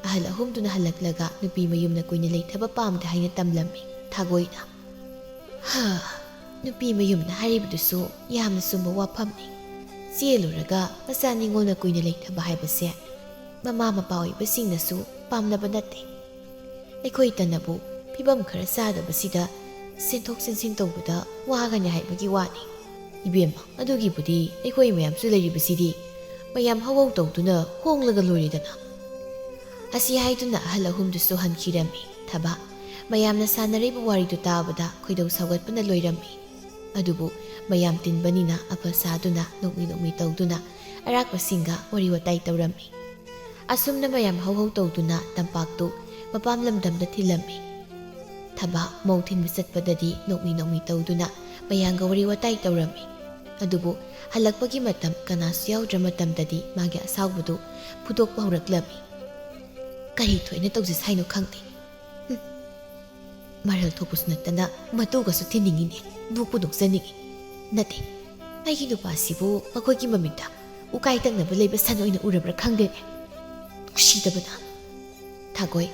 ꯑꯍꯜ ꯑꯍꯨꯝꯗꯨꯅ ꯍꯜꯂꯛꯂꯒ ꯅꯨꯄꯤ ꯃꯌꯨꯝꯅ ꯀꯨꯏꯅ ꯂꯩꯊꯕ ꯄꯥꯝꯗꯦ ꯍꯥꯏꯅ ꯇꯝꯂꯝꯃꯤ꯫ ꯊꯥꯒꯣꯏꯅ ꯅꯨꯄꯤ ꯃꯌꯨꯝꯅ ꯍꯥꯏꯔꯤꯕꯗꯨꯁꯨ ꯌꯥꯝꯅ ꯆꯨꯝꯕ ꯋꯥꯐꯝꯅꯤ꯫ ꯆꯦꯜꯂꯨꯔꯒ ꯃꯆꯥ ꯅꯤꯉꯣꯜꯅ ꯀꯨꯏꯅ ꯂꯩꯊꯕ ꯍꯥꯏꯕꯁꯦ ꯃꯃꯥ ꯃꯄꯥ ꯑꯣꯏꯕꯁꯤꯡꯅꯁꯨ ꯄꯥꯝꯅꯕ ꯅꯠꯇꯦ꯫ ꯑꯩꯈꯣꯏꯇꯅꯕꯨ ꯐꯤꯕꯝ ꯈꯔ ꯆꯥꯗꯕꯁꯤꯗ ꯆꯦꯟꯊꯣꯛ ꯆꯦꯟꯁꯤꯟ ꯇꯧꯕꯗ ꯋꯥꯒꯅꯤ ꯍꯥꯏꯕꯒꯤ ꯋꯥꯅꯤ꯫ ꯏꯕꯦꯝꯃ ꯑꯗꯨꯒꯤꯕꯨꯗꯤ ꯑꯩꯈꯣꯏ ꯃꯌꯥꯝꯁꯨ ꯂꯩꯔꯤꯕꯁꯤꯗꯤ ꯃꯌꯥꯝ ꯍꯧꯍꯧ ꯇꯧꯗꯨꯅ ꯍꯣꯡꯂꯒ ꯂꯣꯏꯔꯦꯗꯅ꯫ ꯑꯁꯤ ꯍꯥꯏꯗꯨꯅ ꯑꯍꯜ ꯑꯍꯨꯝꯗꯨꯁꯨ ꯍꯟꯈꯤꯔꯝꯃꯤ꯫ ꯊꯕꯥ ꯃꯌꯥꯝꯅ ꯁꯥꯟꯅꯔꯤꯕ ꯋꯥꯔꯤꯗꯨ ꯇꯥꯕꯗ ꯈꯣꯏꯗꯧ ꯁꯥꯎꯒꯠꯄꯅ ꯂꯣꯏꯔꯝꯃꯤ꯫ ꯑꯗꯨꯕꯨ ꯃꯌꯥꯝ ꯇꯤꯟꯕꯅꯤꯅ ꯑꯐ ꯁꯥꯗꯨꯅ ꯅꯣꯛꯃꯤ ꯅꯣꯛꯃꯤ ꯇꯧꯗꯨꯅ ꯑꯔꯥꯛꯄꯁꯤꯡꯒ ꯋꯥꯔꯤ ꯋꯥꯇꯥꯏ ꯇꯧꯔꯝꯃꯤ꯫ ꯑꯁꯨꯝꯅ ꯃꯌꯥꯝ ꯍꯧꯍꯧ ꯇꯧꯗꯨꯅ ꯇꯝꯄꯥꯛꯇꯨ ꯃꯄꯥꯝ ꯂꯝꯗꯝꯗ ꯊꯤꯜꯂꯝꯃꯤ꯫ ꯊꯕꯥ ꯃꯧ ꯊꯤꯟꯕ ꯆꯠꯄꯗꯗꯤ ꯅꯣꯛꯃꯤ ꯅꯣꯛꯃꯤ ꯇꯧꯗꯨꯅ ꯃꯌꯥꯝꯒ ꯋꯥꯔꯤ ꯋꯥꯇꯥꯏ ꯇꯧꯔꯝꯃꯤ꯫ ꯑꯗꯨꯕꯨ ꯍꯜꯂꯛꯄꯒꯤ ꯃꯇꯝ ꯀꯅꯥꯁꯨ ꯌꯥꯎꯗ꯭ꯔ ꯃꯇꯝꯗꯗꯤ ꯃꯥꯒꯤ ꯑꯁꯥꯎꯕꯗꯨ ꯐꯨꯗꯣꯛꯄ ꯍꯧꯔꯛꯂꯝꯃꯤ꯫ ꯀꯔꯤ ꯊꯣꯏꯅ ꯇꯧꯖꯁ ꯍꯥꯏꯅꯣ ꯈꯪꯗꯦ꯫ ꯃꯔꯜ ꯊꯣꯛꯄꯁꯨ ꯅꯠꯇꯅ ꯃꯇꯨꯒꯁꯨ ꯊꯤꯟꯅꯤꯡꯉꯤꯅꯦ ꯅꯣꯛꯄꯨ ꯅꯣꯛꯆꯅꯤꯡꯉꯤ꯫ ꯅꯠꯇꯦ ꯑꯩꯒꯤ ꯅꯨꯄꯥꯁꯤꯕꯨ ꯃꯈꯣꯏꯒꯤ ꯃꯃꯤꯠꯇ ꯎꯀꯥꯏ ꯇꯛꯅꯕ ꯂꯩꯕ ꯁꯟ ꯑꯣꯏꯅ ꯎꯔꯕ꯭ꯔꯥ ꯈꯪꯗꯦꯅꯦ꯫ ꯅꯨꯡꯁꯤꯗꯕꯅ꯫ ꯊꯥꯒꯣꯏ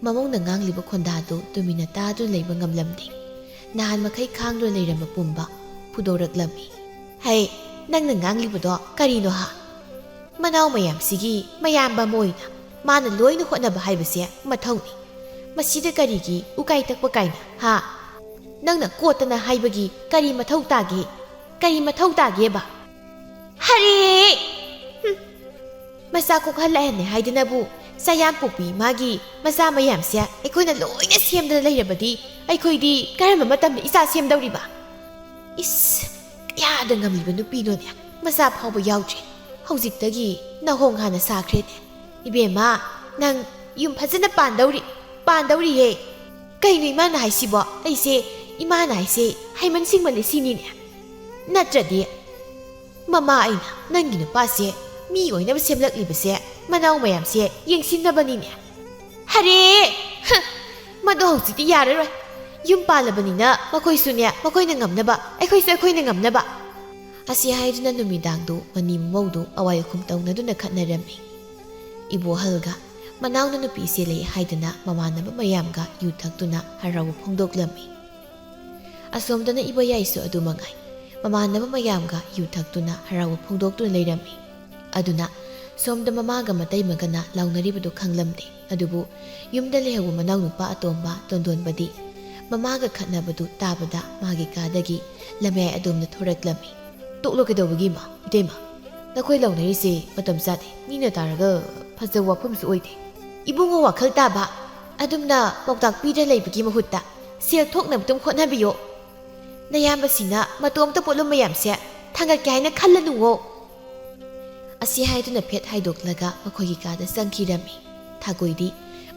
ꯃꯃꯧꯅ ꯉꯥꯡꯂꯤꯕ ꯈꯣꯟꯗꯥꯗꯨ ꯇꯨꯃꯤꯟꯅ ꯇꯥꯗꯨꯅ ꯂꯩꯕ ꯉꯝꯂꯝꯗꯦ꯫ ꯅꯍꯥꯟ ꯃꯈꯩ ꯈꯥꯡꯗꯨꯅ ꯂꯩꯔꯝꯕ ꯄꯨꯝꯕ ꯐꯨꯗꯣꯔꯛꯂꯝꯃꯤ꯫ ꯍꯩ ꯅꯪꯅ ꯉꯥꯡꯂꯤꯕꯗꯣ ꯀꯔꯤꯅꯣ ꯍꯥ? ꯃꯅꯥꯎ ꯃꯌꯥꯝꯁꯤꯒꯤ ꯃꯌꯥꯝꯕ ꯑꯃ ꯑꯣꯏꯅ ꯃꯥꯅ ꯂꯣꯏꯅ ꯍꯣꯠꯅꯕ ꯍꯥꯏꯕꯁꯦ ꯃꯊꯧꯅꯤ꯫ ꯃꯁꯤꯗ ꯀꯔꯤꯒꯤ ꯎꯀꯥꯏ ꯇꯛꯄ ꯀꯥꯏꯅ ꯍꯥ? ꯅꯪꯅ ꯀꯣꯠꯇꯅ ꯍꯥꯏꯕꯒꯤ ꯀꯔꯤ ꯃꯊꯧ ꯇꯥꯒꯦ? ꯀꯔꯤ ꯃꯊꯧ ꯇꯥꯒꯦꯕ? ꯍꯔꯦ! ꯃꯆꯥ ꯀꯣꯛꯍꯜꯂꯛꯑꯅꯤ ꯍꯥꯏꯗꯅꯕꯨ ꯆꯌꯥꯝ ꯄꯣꯛꯄꯤ ꯃꯥꯒꯤ ꯃꯆꯥ ꯃꯌꯥꯝꯁꯦ ꯑꯩꯈꯣꯏꯅ ꯂꯣꯏꯅ ꯁꯦꯝꯗꯅ ꯂꯩꯔꯕꯗꯤ ꯑꯩꯈꯣꯏꯗꯤ ꯀꯔꯝꯕ ꯃꯇꯝꯗ ꯏꯆꯥ ꯁꯦꯝꯗꯧꯔꯤꯕ? ꯏꯁ ꯀꯌꯥꯗ ꯉꯝꯂꯤꯕ ꯅꯨꯄꯤꯅꯣꯅꯦ ꯃꯆꯥ ꯐꯥꯎꯕ ꯌꯥꯎꯗ꯭ꯔꯤ ꯍꯧꯖꯤꯛꯇꯒꯤ ꯅꯍꯣꯡ ꯍꯥꯟꯅ ꯁꯥꯈ꯭ꯔꯦꯅꯦ꯫ ꯏꯕꯦꯝꯃ ꯅꯪ ꯌꯨꯝ ꯐꯖꯅ ꯄꯥꯟꯗꯧꯔꯤꯌꯦ꯫ ꯀꯩꯅꯣ ꯏꯃꯥꯅ ꯍꯥꯏꯁꯤꯕꯣ? ꯑꯩꯁꯦ ꯏꯃꯥꯅ ꯍꯥꯏꯁꯦ ꯍꯩꯃꯟ ꯁꯤꯡꯃꯜꯂꯦ ꯁꯤꯅꯤꯅꯦ꯫ ꯅꯠꯇ꯭ꯔꯗꯤ ꯃꯃꯥ ꯑꯩꯅ ꯅꯪꯒꯤ ꯅꯨꯄꯥꯁꯦ ꯃꯤ ꯑꯣꯏꯅꯕ ꯁꯦꯝꯂꯛꯂꯤꯕꯁꯦ ꯃꯅꯥꯎ ꯃꯌꯥꯝꯁꯦ ꯌꯦꯡꯁꯤꯟꯅꯕꯅꯤꯅꯦ꯫ ꯍꯔꯦ! ꯃꯗꯣ ꯍꯧꯖꯤꯛꯇꯤ ꯌꯥꯔꯔꯣꯏ꯫ ꯌꯨꯝ ꯄꯥꯜꯂꯕꯅꯤꯅ ꯃꯈꯣꯏꯁꯨꯅꯦ ꯃꯈꯣꯏꯅ ꯉꯝꯅꯕ ꯑꯩꯈꯣꯏꯁꯨ ꯑꯩꯈꯣꯏꯅ ꯉꯝꯅꯕ꯫ ꯑꯁꯤ ꯍꯥꯏꯗꯨꯅ ꯅꯨꯃꯤꯗꯥꯡꯗꯨ ꯃꯅꯤ ꯃꯃꯧꯗꯨ ꯑꯋꯥꯏ ꯑꯈꯨꯝ ꯇꯧꯅꯗꯨꯅ ꯈꯠꯅꯔꯝꯃꯤ꯫ ꯏꯕꯣꯍꯜꯒ ꯃꯅꯥꯎꯅ ꯅꯨꯄꯤ ꯆꯦꯜꯂꯛꯏ ꯍꯥꯏꯗꯨꯅ ꯃꯃꯥꯟꯅꯕ ꯃꯌꯥꯝꯒ ꯌꯨ ꯊꯛꯇꯨꯅ ꯍꯔꯥꯎꯕ ꯐꯣꯡꯗꯣꯛꯂꯝꯃꯤ꯫ ꯑꯁꯣꯝꯗꯅ ꯏꯕꯣꯌꯥꯏꯁꯨ ꯑꯗꯨ ꯃꯉꯥꯏ ꯃꯃꯥꯟꯅꯕ ꯃꯌꯥꯝꯒ ꯌꯨ ꯊꯛꯇꯨꯅ ꯍꯔꯥꯎꯕ ꯐꯣꯡꯗꯣꯛꯇꯨꯅ ꯂꯩꯔꯝꯃꯤ꯫ ꯑꯗꯨꯅ ꯁꯣꯝꯗ ꯃꯃꯥꯒ ꯃꯇꯩꯃꯒꯅ ꯂꯥꯎꯅꯔꯤꯕꯗꯨ ꯈꯪꯂꯝꯗꯦ꯫ ꯑꯗꯨꯕꯨ ꯌꯨꯝꯗ ꯂꯩꯍꯧꯕ ꯃꯅꯥꯎ ꯅꯨꯄꯥ ꯑꯇꯣꯝꯕ ꯇꯣꯟꯗꯣꯟꯕꯗꯤ ꯃꯃꯥꯒ ꯈꯠꯅꯕꯗꯨ ꯇꯥꯕꯗ ꯃꯥꯒꯤ ꯀꯥꯗꯒꯤ ꯂꯝꯌꯥꯏ ꯑꯗꯣꯝꯗ ꯊꯣꯔꯛꯂꯝꯃꯤ꯫ ꯇꯣꯛꯂꯣ ꯀꯩꯗꯧꯕꯒꯤ ꯏꯃꯥ ꯏꯇꯩꯃ? ꯅꯈꯣꯏ ꯂꯥꯎꯅꯔꯤꯁꯦ ꯃꯇꯝ ꯆꯥꯗꯦ ꯃꯤꯅ ꯇꯥꯔꯒ ꯐꯖꯕ ꯋꯥꯐꯝꯁꯨ ꯑꯣꯏꯗꯦ꯫ ꯏꯕꯨꯡꯉꯣ ꯋꯥꯈꯜ ꯇꯥꯕ ꯑꯗꯨꯝꯅ ꯄꯥꯎꯇꯥꯛ ꯄꯤꯗ ꯂꯩꯕꯒꯤ ꯃꯍꯨꯠꯇ ꯁꯦꯜ ꯊꯣꯛꯅꯕꯇꯪ ꯍꯣꯠꯅꯕꯤꯌꯣ꯫ ꯅꯌꯥꯝꯕꯁꯤꯅ ꯃꯇꯣꯝꯇ ꯄꯣꯠꯂꯨꯝ ꯃꯌꯥꯝꯁꯦ ꯊꯥꯡꯒꯠꯀꯦ ꯍꯥꯏꯅ ꯈꯜꯂꯅꯨꯋꯣ꯫ ꯑꯁꯤ ꯍꯥꯏꯗꯨꯅ ꯐꯦꯠ ꯍꯥꯏꯗꯣꯛꯂꯒ ꯃꯈꯣꯏꯒꯤ ꯀꯥꯗ ꯆꯪꯈꯤꯔꯝꯃꯤ꯫ ꯊꯥꯒꯣꯏꯗꯤ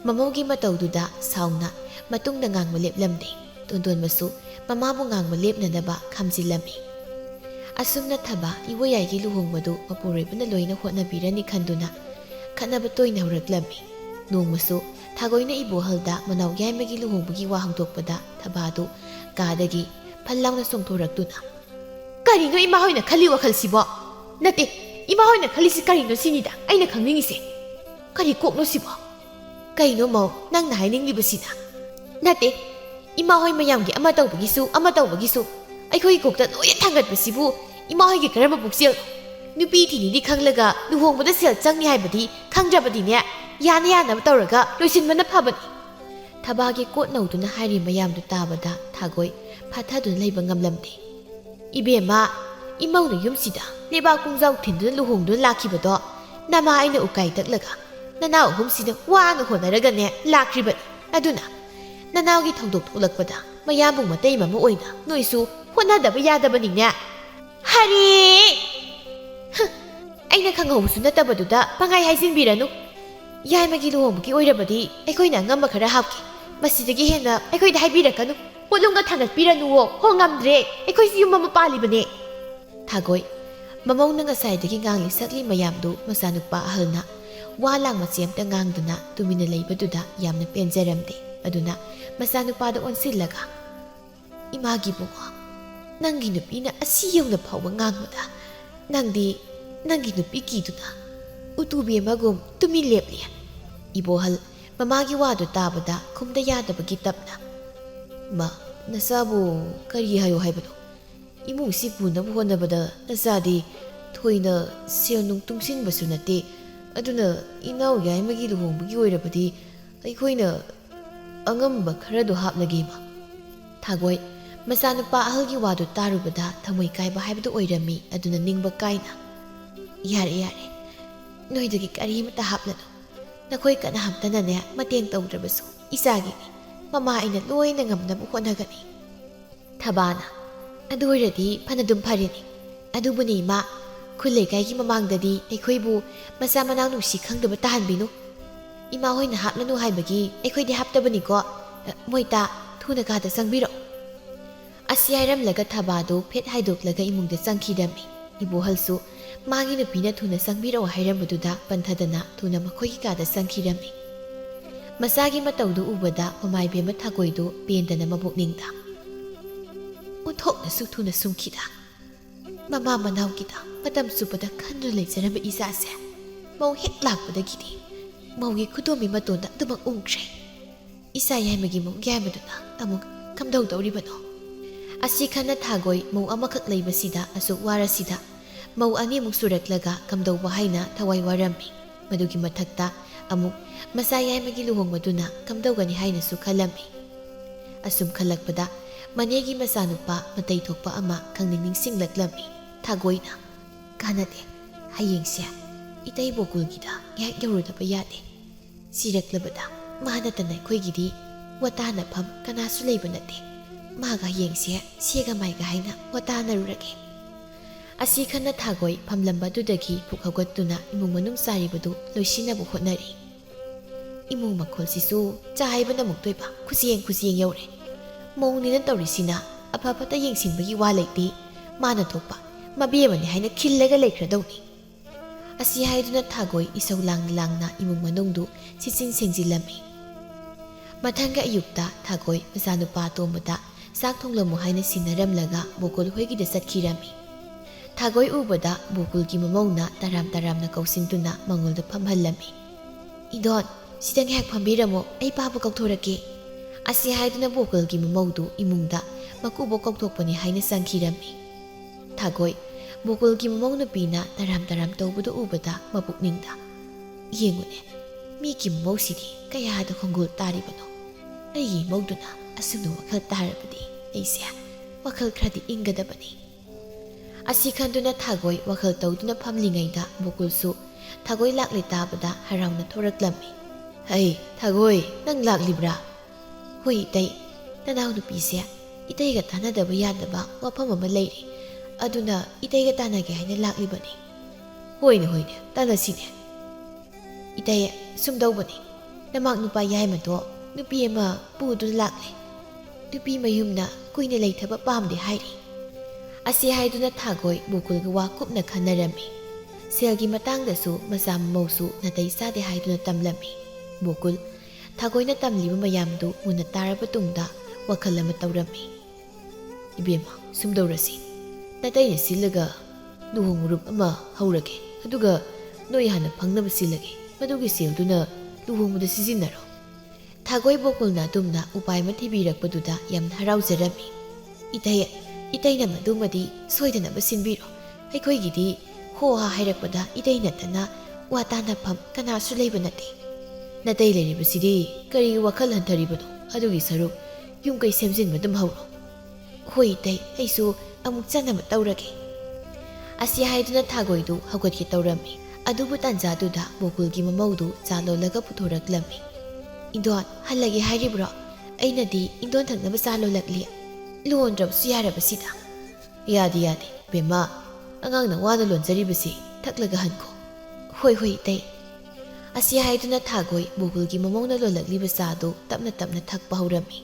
ꯃꯃꯧꯒꯤ ꯃꯇꯧꯗꯨꯗ ꯁꯥꯎꯅ ꯃꯇꯨꯡꯗ ꯉꯥꯡꯕ ꯂꯦꯞꯂꯝꯗꯦ꯫ ꯇꯣꯟꯗꯣꯟꯕꯁꯨ ꯃꯃꯥꯕꯨ ꯉꯥꯡꯕ ꯂꯦꯞꯅꯅꯕ ꯈꯥꯝꯖꯤꯜꯂꯝꯃꯤ꯫ ꯑꯁꯨꯝꯅ ꯊꯕ ꯏꯕꯣꯌꯥꯏꯒꯤ ꯂꯨꯍꯣꯡꯕꯗꯨ ꯃꯄꯨꯔꯣꯏꯕꯅ ꯂꯣꯏꯅ ꯍꯣꯠꯅꯕꯤꯔꯅꯤ ꯈꯟꯗꯨꯅ ꯈꯠꯅꯕ ꯇꯣꯏꯅ ꯍꯧꯔꯛꯂꯝꯃꯤ꯫ ꯅꯣꯡꯃꯁꯨ ꯊꯥꯒꯣꯏꯅ ꯏꯕꯣꯍꯜꯗ ꯃꯅꯥꯎ ꯌꯥꯏꯃꯒꯤ ꯂꯨꯍꯣꯡꯕꯒꯤ ꯋꯥ ꯍꯪꯗꯣꯛꯄꯗ ꯊꯕꯥꯗꯨ ꯀꯥꯗꯒꯤ ꯐꯜ ꯂꯥꯎꯅ ꯆꯣꯡꯊꯣꯔꯛꯇꯨꯅ "ꯀꯔꯤꯅꯣ ꯏꯃꯥ ꯍꯣꯏꯅ ꯈꯜꯂꯤ ꯋꯥꯈꯜꯁꯤꯕꯣ? ꯅꯠꯇꯦ, ꯏꯃꯥ ꯍꯣꯏꯅ ꯈꯜꯂꯤꯁꯤ ꯀꯔꯤꯅꯣ ꯁꯤꯅꯤꯗ ꯑꯩꯅ ꯈꯪꯅꯤꯡꯉꯤꯁꯦ꯫ ꯀꯔꯤ ꯀꯣꯛꯅꯣ ꯁꯤꯕꯣ? ꯀꯩꯅꯣ ꯃꯧ ꯅꯪꯅ ꯍꯥꯏꯅꯤꯡꯂꯤꯕꯁꯤꯅ? ꯅꯠꯇꯦ, ꯏꯃꯥ ꯍꯣꯏ ꯃꯌꯥꯝꯒꯤ ꯑꯃ ꯇꯧꯕꯒꯤꯁꯨ ꯑꯃ ꯇꯧꯕꯒꯤꯁꯨ ꯑꯩꯈꯣꯏꯒꯤ ꯀꯣꯛꯇ ꯂꯣꯏꯅ ꯊꯥꯡꯒꯠꯄꯁꯤꯕꯨ ꯏꯃꯥ ꯍꯣꯏꯒꯤ ꯀꯔꯝꯕ ꯄꯨꯛꯆꯦꯜꯅꯣ? ꯅꯨꯄꯤ ꯊꯤꯅꯤꯗꯤ ꯈꯪꯂꯒ ꯂꯨꯍꯣꯡꯕꯗ ꯁꯦꯜ ꯆꯪꯅꯤ ꯍꯥꯏꯕꯗꯤ ꯈꯪꯗ꯭ꯔꯕꯗꯤꯅꯦ ꯌꯥꯅ ꯌꯥꯅꯕ ꯇꯧꯔꯒ ꯂꯣꯏꯁꯤꯟꯕꯅ ꯐꯕꯅꯤ꯫ ꯊꯕꯥꯒꯤ ꯀꯣꯠ ꯅꯧꯗꯨꯅ ꯍꯥꯏꯔꯤ ꯃꯌꯥꯝꯗꯨ ꯇꯥꯕꯗ ꯊꯥꯒꯣꯏ ꯐꯥꯊꯗꯨꯅ ꯂꯩꯕ ꯉꯝꯂꯝꯗꯦ꯫ "ꯏꯕꯦꯝꯃ, ꯏꯃꯧꯅ ꯌꯨꯝꯁꯤꯗ ꯂꯩꯕꯥꯛ ꯄꯨꯡꯖꯥꯎ ꯊꯤꯟꯗꯨꯅ ꯂꯨꯍꯣꯡꯗꯨꯅ ꯂꯥꯛꯈꯤꯕꯗꯣ ꯅꯃꯥ ꯑꯩꯅ ꯎꯀꯥꯏ ꯇꯛꯂꯒ ꯅꯅꯥꯎ ꯑꯍꯨꯝꯁꯤꯅ ꯋꯥꯅ ꯍꯣꯠꯅꯔꯒꯅꯦ ꯂꯥꯛꯈ꯭ꯔꯤꯕꯅꯤ꯫ ꯑꯗꯨꯅ ꯅꯅꯥꯎꯒꯤ ꯊꯧꯗꯣꯛ ꯊꯣꯛꯂꯛꯄꯗ ꯃꯌꯥꯝꯕꯨ ꯃꯇꯩ ꯑꯃ ꯑꯣꯏꯅ ꯅꯣꯏꯁꯨ ꯍꯣꯠꯅꯗꯕ ꯌꯥꯗꯕꯅꯤꯅꯦ꯫ ꯍꯔꯤ! ꯑꯩꯅ ꯈꯪꯍꯧꯕꯁꯨ ꯅꯠꯇꯕꯗꯨꯗ ꯄꯪꯍꯥꯏ ꯍꯥꯏꯖꯤꯟꯕꯤꯔꯅꯨ꯫ ꯌꯥꯏꯃꯒꯤ ꯂꯨꯍꯣꯡꯕꯒꯤ ꯑꯣꯏꯔꯕꯗꯤ ꯑꯩꯈꯣꯏꯅ ꯑꯉꯝꯕ ꯈꯔ ꯍꯥꯞꯀꯦ꯫ ꯃꯁꯤꯗꯒꯤ ꯍꯦꯟꯅ ꯑꯩꯈꯣꯏꯗ ꯍꯥꯏꯕꯤꯔꯛꯀꯅꯨ꯫ ꯄꯣꯠꯂꯨꯝꯒ ꯊꯥꯡꯒꯠꯄꯤꯔꯅꯨꯋꯣ, ꯉꯝꯗ꯭ꯔꯦ, ꯑꯩꯈꯣꯏꯁꯨ ꯌꯨꯝ ꯑꯃ ꯄꯥꯜꯂꯤꯕꯅꯦ꯫ ꯊꯥꯒꯣꯏ ꯃꯃꯧꯅ ꯉꯁꯥꯏꯗꯒꯤ ꯉꯥꯡꯂꯤ ꯁꯛꯂꯤ ꯃꯌꯥꯝꯗꯨ ꯃꯆꯥꯅꯨꯄꯥ ꯑꯍꯜꯅ ꯋꯥ ꯂꯥꯡ ꯃꯆꯦ ꯑꯃꯇ ꯉꯥꯡꯗꯨꯅ ꯇꯨꯃꯤꯟꯅ ꯂꯩꯕꯗꯨꯗ ꯌꯥꯝꯅ ꯄꯦꯟꯖꯔꯝꯗꯦ꯫ ꯑꯗꯨꯅ ꯃꯆꯥꯅꯨꯄꯥꯗ ꯑꯣꯟꯁꯤꯜꯂꯒ "ꯏꯃꯥꯒꯤ ꯕꯨꯡꯉꯣ, ꯅꯪꯒꯤ ꯅꯨꯄꯤꯅ ꯑꯁꯤ ꯌꯧꯅ ꯐꯥꯎꯕ ꯉꯥꯡꯕꯗ ꯅꯪꯗꯤ ꯅꯪꯒꯤ ꯅꯨꯄꯤ ꯀꯤꯗꯨꯅ ꯎꯇꯨꯕꯤ ꯑꯃꯒꯨꯝ ꯇꯨꯃꯤꯟ ꯂꯦꯞꯂꯤ." ꯏꯕꯣꯍꯜ ꯃꯃꯥꯒꯤ ꯋꯥꯗꯨ ꯇꯥꯕꯗ ꯈꯨꯝꯗ ꯌꯥꯗꯕꯒꯤ ꯇꯞꯅ "ꯃꯥ, ꯅꯆꯥꯕꯨ ꯀꯔꯤ ꯍꯥꯏꯌꯣ ꯍꯥꯏꯕꯅꯣ? ꯏꯃꯨꯡꯁꯤ ꯄꯨꯅꯕ ꯍꯣꯠꯅꯕꯗ ꯅꯆꯥꯗꯤ ꯊꯣꯏꯅ ꯁꯦꯜ ꯅꯨꯡ ꯇꯨꯡꯁꯤꯟꯕꯁꯨ ꯅꯠꯇꯦ꯫ ꯑꯗꯨꯅ ꯏꯅꯥꯎ ꯌꯥꯏꯃꯒꯤ ꯂꯨꯍꯣꯡꯕꯒꯤ ꯑꯣꯏꯔꯕꯗꯤ ꯑꯩꯈꯣꯏꯅ ꯑꯉꯝꯕ ꯈꯔꯗꯣ ꯍꯥꯞꯂꯒꯦ ꯃꯥ." ꯊꯥꯒꯣꯏ ꯃꯆꯥꯅꯨꯄꯥ ꯑꯍꯜꯒꯤ ꯋꯥꯗꯨ ꯇꯥꯔꯨꯕꯗ ꯊꯃꯣꯏ ꯀꯥꯏꯕ ꯍꯥꯏꯕꯗꯨ ꯑꯣꯏꯔꯝꯃꯤ꯫ ꯑꯗꯨꯅ ꯅꯤꯡꯕ ꯀꯥꯏꯅ "ꯌꯥꯔꯦ ꯌꯥꯔꯦ, ꯅꯣꯏꯗꯒꯤ ꯀꯔꯤꯃꯇ ꯍꯥꯞꯂꯅꯨ꯫ ꯅꯈꯣꯏ ꯀꯅꯥꯝꯇꯅꯅꯦ ꯃꯇꯦꯡ ꯇꯧꯗ꯭ꯔꯕꯁꯨ ꯏꯆꯥꯒꯤꯅꯤ, ꯃꯃꯥ ꯑꯩꯅ ꯂꯣꯏꯅ ꯉꯝꯅꯕ ꯍꯣꯠꯅꯒꯅꯤ." ꯊꯕꯥꯅ "ꯑꯗꯨ ꯑꯣꯏꯔꯗꯤ ꯐꯅꯗꯨꯝ ꯐꯔꯦꯅꯤ꯫ ꯑꯗꯨꯕꯨꯅꯦ ꯏꯃꯥ, ꯈꯨꯜ ꯂꯩꯀꯥꯏꯒꯤ ꯃꯃꯥꯡꯗꯗꯤ ꯑꯩꯈꯣꯏꯕꯨ ꯃꯆꯥ ꯃꯅꯥꯎ ꯅꯨꯡꯁꯤ ꯈꯪꯗꯕ ꯇꯥꯍꯟꯕꯤꯅꯨ꯫ ꯏꯃꯥ ꯍꯣꯏꯅ ꯍꯥꯞꯂꯅꯨ ꯍꯥꯏꯕꯒꯤ ꯑꯩꯈꯣꯏꯗꯤ ꯍꯥꯞꯇꯕꯅꯤꯀꯣ꯫ ꯃꯣꯏꯇꯥ, ꯊꯨꯅ ꯀꯥꯗ ꯆꯪꯕꯤꯔꯛꯎ." ꯑꯁꯤ ꯍꯥꯏꯔꯝꯂꯒ ꯊꯕꯥꯗꯨ ꯐꯦꯠ ꯍꯥꯏꯗꯣꯛꯂꯒ ꯏꯃꯨꯡꯗ ꯆꯪꯈꯤꯔꯝꯃꯤ꯫ ꯏꯕꯣꯍꯜꯁꯨ ꯃꯥꯒꯤ ꯅꯨꯄꯤꯅ ꯊꯨꯅ ꯆꯪꯕꯤꯔꯛꯎ ꯍꯥꯏꯔꯝꯕꯗꯨꯗ ꯄꯟꯊꯗꯅ ꯊꯨꯅ ꯃꯈꯣꯏꯒꯤ ꯀꯥꯗ ꯆꯪꯈꯤꯔꯝꯃꯤ꯫ ꯃꯆꯥꯒꯤ ꯃꯇꯧꯗꯨ ꯎꯕꯗ ꯃꯃꯥꯏꯕꯦꯝꯃ ꯊꯥꯒꯣꯏꯗꯨ ꯄꯦꯟꯗꯅ ꯃꯕꯨꯛꯅꯤꯡꯗ "ꯑꯣꯟꯊꯣꯛꯅꯁꯨ ꯊꯨꯅ ꯁꯨꯝꯈꯤꯗ꯫ ꯃꯃꯥ ꯃꯅꯥꯎꯒꯤꯗ ꯃꯇꯝ ꯆꯨꯞꯄꯗ ꯈꯟꯗꯨꯅ ꯂꯩꯖꯔꯝꯕ ꯏꯆꯥꯁꯦ ꯃꯧ ꯍꯦꯛ ꯂꯥꯛꯄꯗꯒꯤꯗꯤ ꯃꯧꯒꯤ ꯈꯨꯗꯣꯝꯕꯤ ꯃꯇꯣꯟꯗ ꯑꯗꯨꯃꯛ ꯎꯡꯈ꯭ꯔꯦ꯫ ꯏꯆꯥ ꯌꯥꯏꯃꯒꯤ ꯃꯧ ꯌꯥꯏꯃꯗꯨꯅ ꯑꯃꯨꯛ ꯀꯝꯗꯧꯗꯧꯔꯤꯕꯅꯣ?" ꯑꯁꯤ ꯈꯟꯅ ꯊꯥꯒꯣꯏ ꯃꯧ ꯑꯃꯈꯛ ꯂꯩꯕꯁꯤꯗ ꯑꯁꯨꯛ ꯋꯥꯔꯁꯤꯗ ꯃꯧ ꯑꯅꯤꯃꯨꯛ ꯁꯨꯔꯛꯂꯒ ꯀꯝꯗꯧꯕ ꯍꯥꯏꯅ ꯊꯋꯥꯏ ꯋꯥꯔꯝꯃꯤ꯫ ꯃꯗꯨꯒꯤ ꯃꯊꯛꯇ ꯑꯃꯨꯛ ꯃꯆꯥ ꯌꯥꯏꯃꯒꯤ ꯂꯨꯍꯣꯡꯕꯗꯨꯅ ꯀꯝꯗꯧꯒꯅꯤ ꯍꯥꯏꯅꯁꯨ ꯈꯜꯂꯝꯃꯤ꯫ ꯑꯁꯨꯝ ꯈꯜꯂꯛꯄꯗ ꯃꯅꯦꯒꯤ ꯃꯆꯥꯅꯨꯄꯥ ꯃꯇꯩ ꯊꯣꯛꯄ ꯑꯃ ꯈꯪꯅꯤꯡ ꯅꯤꯡꯁꯤꯡꯂꯛꯂꯝꯃꯤ꯫ ꯊꯥꯒꯣꯏꯅ "ꯀꯥꯟꯅꯗꯦ, ꯍꯌꯦꯡꯁꯦ ꯏꯇꯩ ꯕꯣꯀꯨꯜꯒꯤꯗ ꯉꯥꯏꯍꯥꯛ ꯌꯧꯔꯨꯗꯕ ꯌꯥꯗꯦ꯫ ꯁꯤꯔꯛꯂꯕꯗ ꯃꯥ ꯅꯠꯇꯅ ꯑꯩꯈꯣꯏꯒꯤꯗꯤ ꯋꯥꯇꯥꯅꯐꯝ ꯀꯅꯥꯁꯨ ꯂꯩꯕ ꯅꯠꯇꯦ꯫ ꯃꯥꯒ ꯍꯌꯦꯡꯁꯦ ꯁꯦꯒ ꯃꯥꯏꯒ ꯍꯥꯏꯅ ꯋꯥꯇꯥꯅꯔꯨꯔꯒꯦ." ꯑꯁꯤ ꯈꯟꯅ ꯊꯥꯒꯣꯏ ꯐꯝꯂꯝꯕꯗꯨꯗꯒꯤ ꯄꯨꯛ ꯍꯧꯒꯠꯇꯨꯅ ꯏꯃꯨꯡ ꯃꯅꯨꯡ ꯆꯥꯔꯤꯕꯗꯨ ꯂꯣꯏꯁꯤꯟꯅꯕ ꯍꯣꯠꯅꯔꯤ꯫ ꯏꯃꯨꯡ ꯃꯈꯣꯜꯁꯤꯁꯨ ꯆꯥꯏꯕꯅ ꯃꯨꯛꯇꯣꯏꯕ ꯈꯨꯆꯦꯡ ꯌꯧꯔꯦ꯫ ꯃꯧꯅꯤꯅ ꯇꯧꯔꯤꯁꯤꯅ ꯑꯐ ꯐꯠꯇ ꯌꯦꯡꯁꯤꯟꯕꯒꯤ ꯋꯥ ꯂꯩꯇꯦ꯫ ꯃꯥꯅ ꯊꯣꯛꯄ ꯃꯕꯦꯝꯃꯅꯤ ꯍꯥꯏꯅ ꯈꯤꯜꯂꯒ ꯂꯩꯈ꯭ꯔꯗꯧꯅꯤ꯫ ꯑꯁꯤ ꯍꯥꯏꯗꯨꯅ ꯊꯥꯒꯣꯏ ꯏꯁꯧ ꯂꯥꯡꯅ ꯂꯥꯡꯅ ꯏꯃꯨꯡ ꯃꯅꯨꯡꯗꯨ ꯁꯤꯠꯆꯤꯟ ꯁꯦꯡꯖꯤꯜꯂꯝꯃꯤ꯫ ꯃꯊꯪꯒ ꯑꯌꯨꯛꯇ ꯊꯥꯒꯣꯏ ꯃꯆꯥꯅꯨꯄꯥ ꯑꯇꯣꯝꯕꯗ ꯆꯥꯛ ꯊꯣꯡꯂꯝꯃꯨ ꯍꯥꯏꯅ ꯁꯤꯟꯅꯔꯝꯂꯒ ꯕꯣꯀꯨꯜ ꯍꯣꯏꯒꯤꯗ ꯆꯠꯈꯤꯔꯝꯃꯤ꯫ ꯊꯥꯒꯣꯏ ꯎꯕꯗ ꯕꯣꯀꯨꯜꯒꯤ ꯃꯃꯧꯅ ꯇꯔꯥꯝ ꯇꯔꯥꯝꯅ ꯀꯧꯁꯤꯟꯗꯨꯅ ꯃꯉꯣꯜꯗ ꯐꯝꯍꯜꯂꯝꯃꯤ꯫ "ꯏꯗꯣꯟ, ꯁꯤꯗ ꯉꯥꯏꯍꯥꯛ ꯐꯝꯕꯤꯔꯝꯃꯣ, ꯑꯩ ꯄꯥꯕꯨ ꯀꯧꯊꯣꯔꯛꯀꯦ." ꯑꯁꯤ ꯍꯥꯏꯗꯨꯅ ꯕꯣꯀꯨꯜꯒꯤ ꯃꯃꯧꯗꯨ ꯏꯃꯨꯡꯗ ꯃꯀꯨꯕꯣꯛ ꯀꯧꯊꯣꯛꯄꯅꯤ ꯍꯥꯏꯅ ꯆꯪꯈꯤꯔꯝꯃꯤ꯫ ꯊꯥꯒꯣꯏ ꯕꯣꯀꯨꯜꯒꯤ ꯃꯃꯧ ꯅꯨꯄꯤꯅ ꯇꯔꯥꯝ ꯇꯔꯥꯝ ꯇꯧꯕꯗꯨ ꯎꯕꯗ ꯃꯄꯨꯛꯅꯤꯡꯗ "ꯌꯦꯡꯉꯨꯅꯦ, ꯃꯤꯒꯤ ꯃꯃꯧꯁꯤꯗꯤ ꯀꯌꯥꯗ ꯈꯣꯡꯒꯣꯜ ꯇꯥꯔꯤꯕꯅꯣ꯫ ꯑꯩꯒꯤ ꯏꯃꯧꯗꯨꯅ ꯑꯁꯨꯝꯅ ꯋꯥꯈꯜ ꯇꯥꯔꯕꯗꯤ ꯑꯩꯁꯦ ꯋꯥꯈꯜ ꯈꯔꯗꯤ ꯏꯪꯒꯗꯕꯅꯤ." ꯑꯁꯤ ꯈꯟꯗꯨꯅ ꯊꯥꯒꯣꯏ ꯋꯥꯈꯜ ꯇꯧꯗꯨꯅ ꯐꯝꯂꯤꯉꯩꯗ ꯕꯣꯀꯨꯜꯁꯨ ꯊꯥꯒꯣꯏ ꯂꯥꯛꯂꯤ ꯇꯥꯕꯗ ꯍꯔꯥꯎꯅ ꯊꯣꯔꯛꯂꯝꯃꯤ꯫ "ꯍꯩ ꯊꯥꯒꯣꯏ, ꯅꯪ ꯂꯥꯛꯂꯤꯕ꯭ꯔꯥ?" "ꯍꯣꯏ ꯏꯇꯩ, ꯅꯅꯥꯎ ꯅꯨꯄꯤꯁꯦ ꯏꯇꯩꯒ ꯇꯥꯟꯅꯗꯕ ꯌꯥꯗꯕ ꯋꯥꯐꯝ ꯑꯃ ꯂꯩꯔꯤ꯫ ꯑꯗꯨꯅ ꯏꯇꯩꯒ ꯇꯥꯟꯅꯒꯦ ꯍꯥꯏꯅ ꯂꯥꯛꯂꯤꯕꯅꯤ." "ꯍꯣꯏꯅꯦ ꯍꯣꯏꯅꯦ, ꯇꯥꯟꯅꯁꯤꯅꯦ." "ꯏꯇꯩ, ꯁꯨꯝꯗꯧꯕꯅꯤ, ꯅꯃꯥꯛ ꯅꯨꯄꯥ ꯌꯥꯏꯃꯗꯣ ꯅꯨꯄꯤ ꯑꯃ ꯄꯨꯗꯨꯅ ꯂꯥꯛꯂꯤ꯫ ꯅꯨꯄꯤ ꯃꯌꯨꯝꯅ ꯀꯨꯏꯅ ꯂꯩꯊꯕ ꯄꯥꯝꯗꯦ ꯍꯥꯏꯔꯤ꯫ ꯑꯁꯤ ꯍꯥꯏꯗꯨꯅ ꯊꯥꯒꯣꯏ ꯕꯣꯀꯨꯜꯒ ꯋꯥ ꯀꯨꯞꯅ ꯈꯟꯅꯔꯝꯃꯤ꯫ ꯁꯦꯜꯒꯤ ꯃꯇꯥꯡꯗꯁꯨ ꯃꯆꯥ ꯃꯃꯧꯁꯨ ꯅꯥꯇꯩ ꯆꯥꯗꯦ ꯍꯥꯏꯗꯨꯅ ꯇꯝꯂꯝꯃꯤ꯫ ꯕꯣꯀꯨꯜ ꯊꯥꯒꯣꯏꯅ ꯇꯝꯂꯤꯕ ꯃꯌꯥꯝꯗꯨ ꯃꯨꯟꯅ ꯇꯥꯔꯕ ꯇꯨꯡꯗ ꯋꯥꯈꯜ ꯑꯃ ꯇꯧꯔꯝꯃꯤ꯫ ꯏꯕꯦꯝꯃ, ꯁꯨꯝꯗꯧꯔꯁꯤ, ꯅꯥꯇꯩꯅ ꯁꯤꯜꯂꯒ ꯂꯨꯍꯣꯡ ꯃꯔꯨꯞ ꯑꯃ ꯍꯧꯔꯒꯦ, ꯑꯗꯨꯒ ꯅꯣꯏ ꯍꯥꯟꯅ ꯐꯪꯅꯕ ꯁꯤꯜꯂꯒꯦ, ꯃꯗꯨꯒꯤ ꯁꯦꯜꯗꯨꯅ ꯂꯨꯍꯣꯡꯕꯗ ꯁꯤꯖꯤꯟꯅꯔꯣ꯫ ꯊꯥꯒꯣꯏ ꯕꯣꯀꯨꯜꯅ ꯑꯗꯨꯝꯅ ꯎꯄꯥꯏ ꯑꯃ ꯊꯤꯕꯤꯔꯛꯄꯗꯨꯗ ꯌꯥꯝꯅ ꯍꯔꯥꯎꯖꯔꯝꯃꯤ꯫ ꯏꯇꯩꯅ ꯃꯗꯨꯃꯗꯤ ꯁꯣꯏꯗꯅꯕ ꯁꯤꯟꯕꯤꯔꯣ꯫ ꯑꯩꯈꯣꯏꯒꯤꯗꯤ ꯍꯣ ꯍꯥ ꯍꯥꯏꯔꯛꯄꯗ ꯏꯇꯩ ꯅꯠꯇꯅ ꯋꯥ ꯇꯥꯟꯅꯐꯝ ꯀꯅꯥꯁꯨ ꯂꯩꯕ ꯅꯠꯇꯦ꯫ ꯅꯥꯇꯩ ꯂꯩꯔꯤꯕꯁꯤꯗꯤ ꯀꯔꯤꯒꯤ ꯋꯥꯈꯜ ꯍꯟꯊꯔꯤꯕꯅꯣ? ꯑꯗꯨꯒꯤ ꯁꯔꯨꯛ ꯌꯨꯝ ꯀꯩ ꯁꯦꯝꯖꯤꯟꯕ ꯑꯗꯨꯝ ꯍꯧꯔꯣ꯫ ꯍꯣꯏ ꯏꯇꯩ, ꯑꯩꯁꯨ ꯑꯃꯨꯛ ꯆꯠꯅꯕ ꯇꯧꯔꯒꯦ꯫ ꯑꯁꯤ ꯍꯥꯏꯗꯨꯅ ꯊꯥꯒꯣꯏꯗꯨ ꯍꯧꯒꯠꯀꯦ ꯇꯧꯔꯝꯃꯤ꯫ ꯑꯗꯨꯕꯨ ꯇꯥꯟꯖꯥꯗꯨꯗ ꯕꯣꯀꯨꯜꯒꯤ ꯃꯃꯧꯗꯨ ꯆꯥ ꯂꯣꯜꯂꯒ ꯄꯨꯊꯣꯔꯛꯂꯝꯃꯤ꯫ ꯏꯟꯗꯣꯟ, ꯍꯜꯂꯒꯦ ꯍꯥꯏꯔꯤꯕ꯭ꯔꯣ? ꯑꯩꯅꯗꯤ ꯏꯟꯗꯣꯟ ꯊꯛꯅꯕ ꯆꯥ ꯂꯣꯜꯂꯛꯂꯤ꯫ ꯂꯨꯍꯣꯡꯗ꯭ꯔꯕꯁꯨ ꯌꯥꯔꯕꯁꯤꯗ꯫ ꯌꯥꯗꯦ ꯕꯦꯝꯃ, ꯑꯉꯥꯡꯅ ꯋꯥꯅ ꯂꯣꯟꯖꯔꯤꯕꯁꯤ ꯊꯛꯂꯒ ꯍꯟꯈꯣ꯫ ꯍꯣꯏ ꯏꯇꯩ꯫ ꯑꯁꯤ ꯍꯥꯏꯗꯨꯅ ꯊꯥꯒꯣꯏ ꯕꯣꯀꯨꯜꯒꯤ ꯃꯃꯧꯅ ꯂꯣꯜꯂꯛꯂꯤꯕ ꯆꯥꯗꯨ ꯇꯞꯅ ꯇꯞꯅ ꯊꯛꯄ ꯍꯧꯔꯝꯃꯤ꯫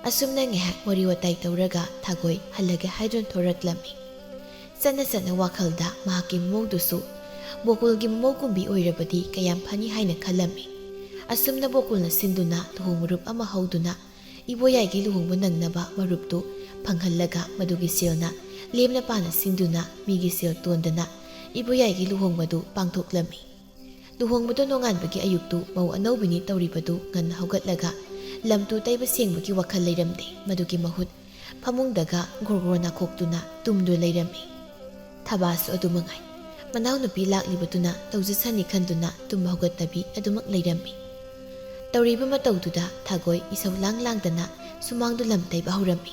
ꯑꯁꯨꯝꯅ ꯉꯥꯏꯍꯥꯛ ꯋꯥꯔꯤ ꯋꯥꯇꯥꯏ ꯇꯧꯔꯒ ꯊꯥꯒꯣꯏ ꯍꯜꯂꯒꯦ ꯍꯥꯏꯗꯨꯅ ꯊꯣꯔꯛꯂꯝꯃꯤ꯫ ꯆꯠꯅ ꯋꯥꯈꯜꯗ ꯃꯍꯥꯛꯀꯤ ꯃꯃꯧꯗꯨꯁꯨ ꯕꯣꯀꯨꯜꯒꯤ ꯃꯃꯧꯒꯨꯝꯕꯤ ꯑꯣꯏꯔꯕꯗꯤ ꯀꯌꯥꯝ ꯐꯅꯤ ꯍꯥꯏꯅ ꯈꯜꯂꯝꯃꯤ꯫ ꯑꯁꯨꯝꯅ ꯕꯣꯀꯨꯜꯅ ꯁꯤꯟꯗꯨꯅ ꯂꯨꯍꯣꯡ ꯃꯔꯨꯞ ꯑꯃ ꯍꯧꯗꯨꯅ ꯏꯕꯣꯌꯥꯏꯒꯤ ꯂꯨꯍꯣꯡꯕ ꯅꯪꯅꯕ ꯃꯔꯨꯞꯇꯨ ꯐꯪꯍꯜꯂꯒ ꯃꯗꯨꯒꯤ ꯁꯦꯜꯅ ꯂꯦꯝꯅ ꯄꯥꯅ ꯁꯤꯡꯗꯨꯅ ꯃꯤꯒꯤ ꯁꯦꯜ ꯇꯣꯟꯗꯅ ꯏꯕꯣꯌꯥꯏꯒꯤ ꯂꯨꯍꯣꯡꯕꯗꯨ ꯄꯥꯡꯊꯣꯛꯂꯝꯃꯤ꯫ ꯂꯨꯍꯣꯡꯕꯗꯨ ꯅꯣꯡꯉꯥꯟꯕꯒꯤ ꯑꯌꯨꯛꯇꯨ ꯃꯧ ꯑꯅꯧꯕꯤꯅꯤ ꯇꯧꯔꯤꯕꯗꯨ ꯉꯟꯅ ꯍꯧꯒꯠꯂꯒ ꯂꯝꯇꯨ ꯇꯩꯕ ꯁꯦꯡꯕꯒꯤ ꯋꯥꯈꯜ ꯂꯩꯔꯝꯗꯦ꯫ ꯃꯗꯨꯒꯤ ꯃꯍꯨꯠ ꯐꯃꯨꯡꯗꯒ ꯒꯣꯔꯒꯣꯔ ꯅꯥꯈꯣꯛꯇꯨꯅ ꯇꯨꯝꯗꯨꯅ ꯂꯩꯔꯝꯃꯤ꯫ ꯊꯕꯥꯁꯨ ꯑꯗꯨꯃꯉꯥꯏ꯫ ꯃꯅꯥꯎꯅꯨꯄꯤ ꯂꯥꯛꯂꯤꯕꯗꯨꯅ ꯇꯧꯖꯁꯅꯤ ꯈꯟꯗꯨꯅ ꯇꯨꯝꯕ ꯍꯧꯒꯠꯇꯕꯤ ꯑꯗꯨꯃꯛ ꯂꯩꯔꯝꯃꯤ꯫ ꯇꯧꯔꯤꯕ ꯃꯇꯧꯗꯨꯗ ꯊꯥꯒꯣꯏ ꯏꯁꯧ ꯂꯥꯡꯗꯅ ꯁꯨꯃꯥꯡꯗꯨ ꯂꯝ ꯇꯩꯕ ꯍꯧꯔꯝꯃꯤ꯫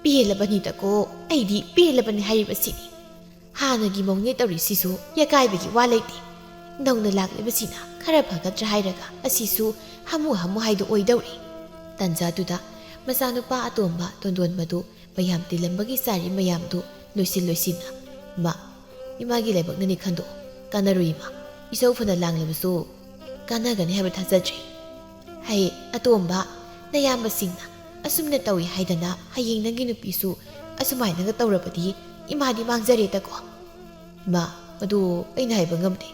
ꯄꯦꯜꯂꯕꯅꯤꯗꯀꯣ, ꯑꯩꯗꯤ ꯄꯦꯜꯂꯕꯅꯤ ꯍꯥꯏꯔꯤꯕꯁꯤꯅꯤ꯫ ꯍꯥꯟꯅꯒꯤ ꯃꯧꯅꯦ ꯇꯧꯔꯤꯁꯤꯁꯨ ꯌꯥꯀꯥꯏꯕꯒꯤ ꯋꯥ ꯂꯩꯇꯦ꯫ ꯅꯧꯅ ꯂꯥꯛꯂꯤꯕꯁꯤꯅ ꯈꯔ ꯐꯒꯗ꯭ꯔꯥ ꯍꯥꯏꯔꯒ ꯑꯁꯤꯁꯨ ꯍꯥꯃꯨ ꯍꯥꯏꯗꯨ ꯑꯣꯏꯗꯧꯔꯤ꯫ ꯇꯥꯟꯖꯥꯗꯨꯗ ꯃꯆꯥꯅꯨꯄꯥ ꯑꯇꯣꯝꯕ ꯇꯣꯟꯗꯣꯟꯕꯗꯨ ꯃꯌꯥꯝ ꯇꯤꯜꯂꯝꯕꯒꯤ ꯆꯥꯔꯤ ꯃꯌꯥꯝꯗꯨ ꯂꯣꯏꯁꯤꯟꯅ ꯏꯃꯥꯒꯤ ꯂꯥꯏꯕꯛꯅꯅꯤ ꯈꯟꯗꯣꯛꯑꯣ, ꯀꯥꯟꯅꯔꯣꯏ ꯏꯃꯥ, ꯏꯁꯧ ꯐꯅ ꯂꯥꯡꯂꯕꯁꯨ ꯀꯥꯟꯅꯒꯅꯤ ꯍꯥꯏꯕ ꯊꯥꯖꯗ꯭ꯔꯤ꯫ ꯍꯩ ꯑꯇꯣꯝꯕ, ꯅꯌꯥꯝꯕꯁꯤꯡꯅ ꯑꯁꯨꯝꯅ ꯇꯧꯏ ꯍꯥꯏꯗꯅ ꯍꯌꯦꯡ ꯅꯪꯒꯤ ꯅꯨꯄꯤꯁꯨ ꯑꯁꯨꯃꯥꯏꯅꯒ ꯇꯧꯔꯕꯗꯤ ꯏꯃꯥꯗꯤ ꯃꯥꯡꯖꯔꯦꯗꯀꯣ꯫ ꯏꯃꯥ, ꯃꯗꯨ ꯑꯩꯅ ꯍꯥꯏꯕ ꯉꯝꯗꯦ,